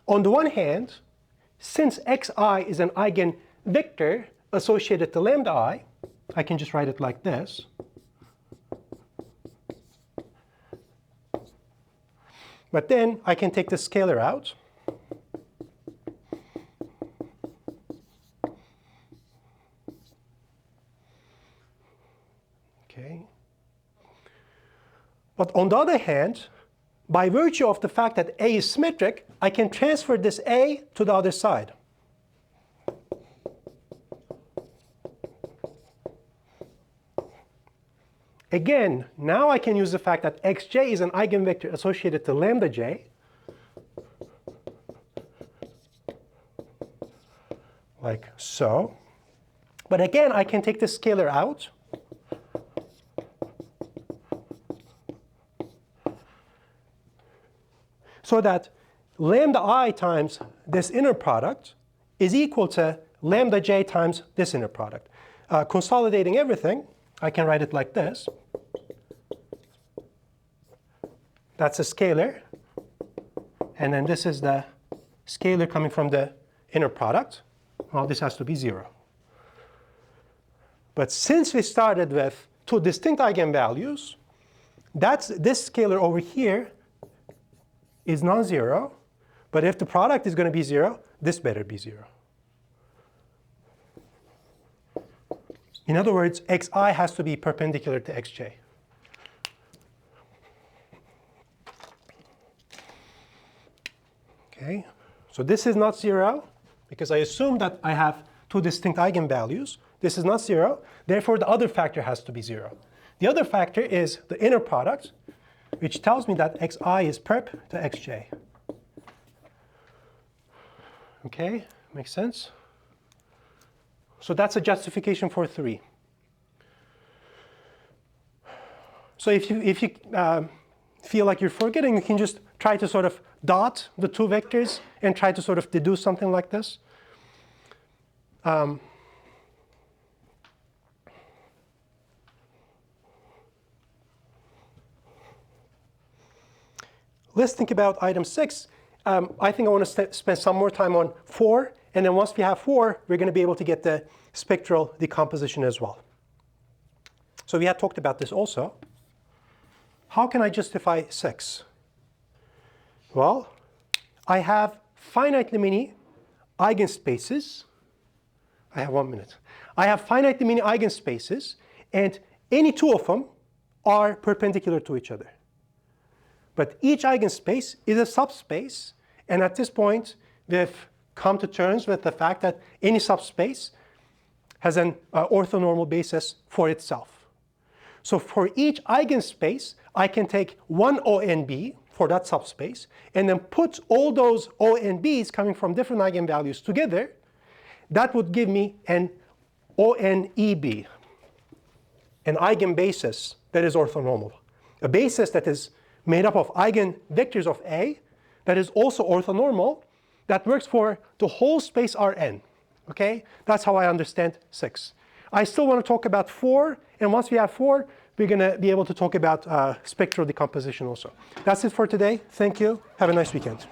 Speaker 1: On the one hand, since xi is an eigenvector associated to lambda I can just write it like this. But then I can take the scalar out. Okay. But on the other hand, by virtue of the fact that A is symmetric, I can transfer this A to the other side. again, now I can use the fact that xj is an eigenvector associated to lambda j. Like so. But again, I can take the scalar out. So that lambda I times this inner product is equal to lambda j times this inner product. Consolidating everything, I can write it like this. That's a scalar. And then this is the scalar coming from the inner product. Well, this has to be 0. But since we started with two distinct eigenvalues, this scalar over here is non-zero. But if the product is going to be 0, this better be 0. In other words, xi has to be perpendicular to xj. Okay, so this is not 0 because I assume that I have two distinct eigenvalues. This is not 0. Therefore, the other factor has to be 0. The other factor is the inner product, which tells me that xi is perp to xj. Okay, makes sense? So that's a justification for 3. So if you feel like you're forgetting, you can just try to sort of dot the two vectors and try to sort of deduce something like this. Let's think about item 6. I think I want to spend some more time on 4. And then once we have 4, we're going to be able to get the spectral decomposition as well. So we had talked about this also. How can I justify 6? Well, I have finitely many eigenspaces. I have 1 minute. I have finitely many eigenspaces, and any two of them are perpendicular to each other. But each eigenspace is a subspace, and at this point, we've come to terms with the fact that any subspace has an orthonormal basis for itself. So for each eigenspace, I can take one O and B for that subspace, and then put all those O and B's coming from different eigenvalues together. That would give me an ONEB, an eigenbasis that is orthonormal. A basis that is made up of eigenvectors of A that is also orthonormal, that works for the whole space Rn. Okay? That's how I understand 6. I still want to talk about 4, and once we have 4, we're going to be able to talk about spectral decomposition also. That's it for today. Thank you. Have a nice weekend.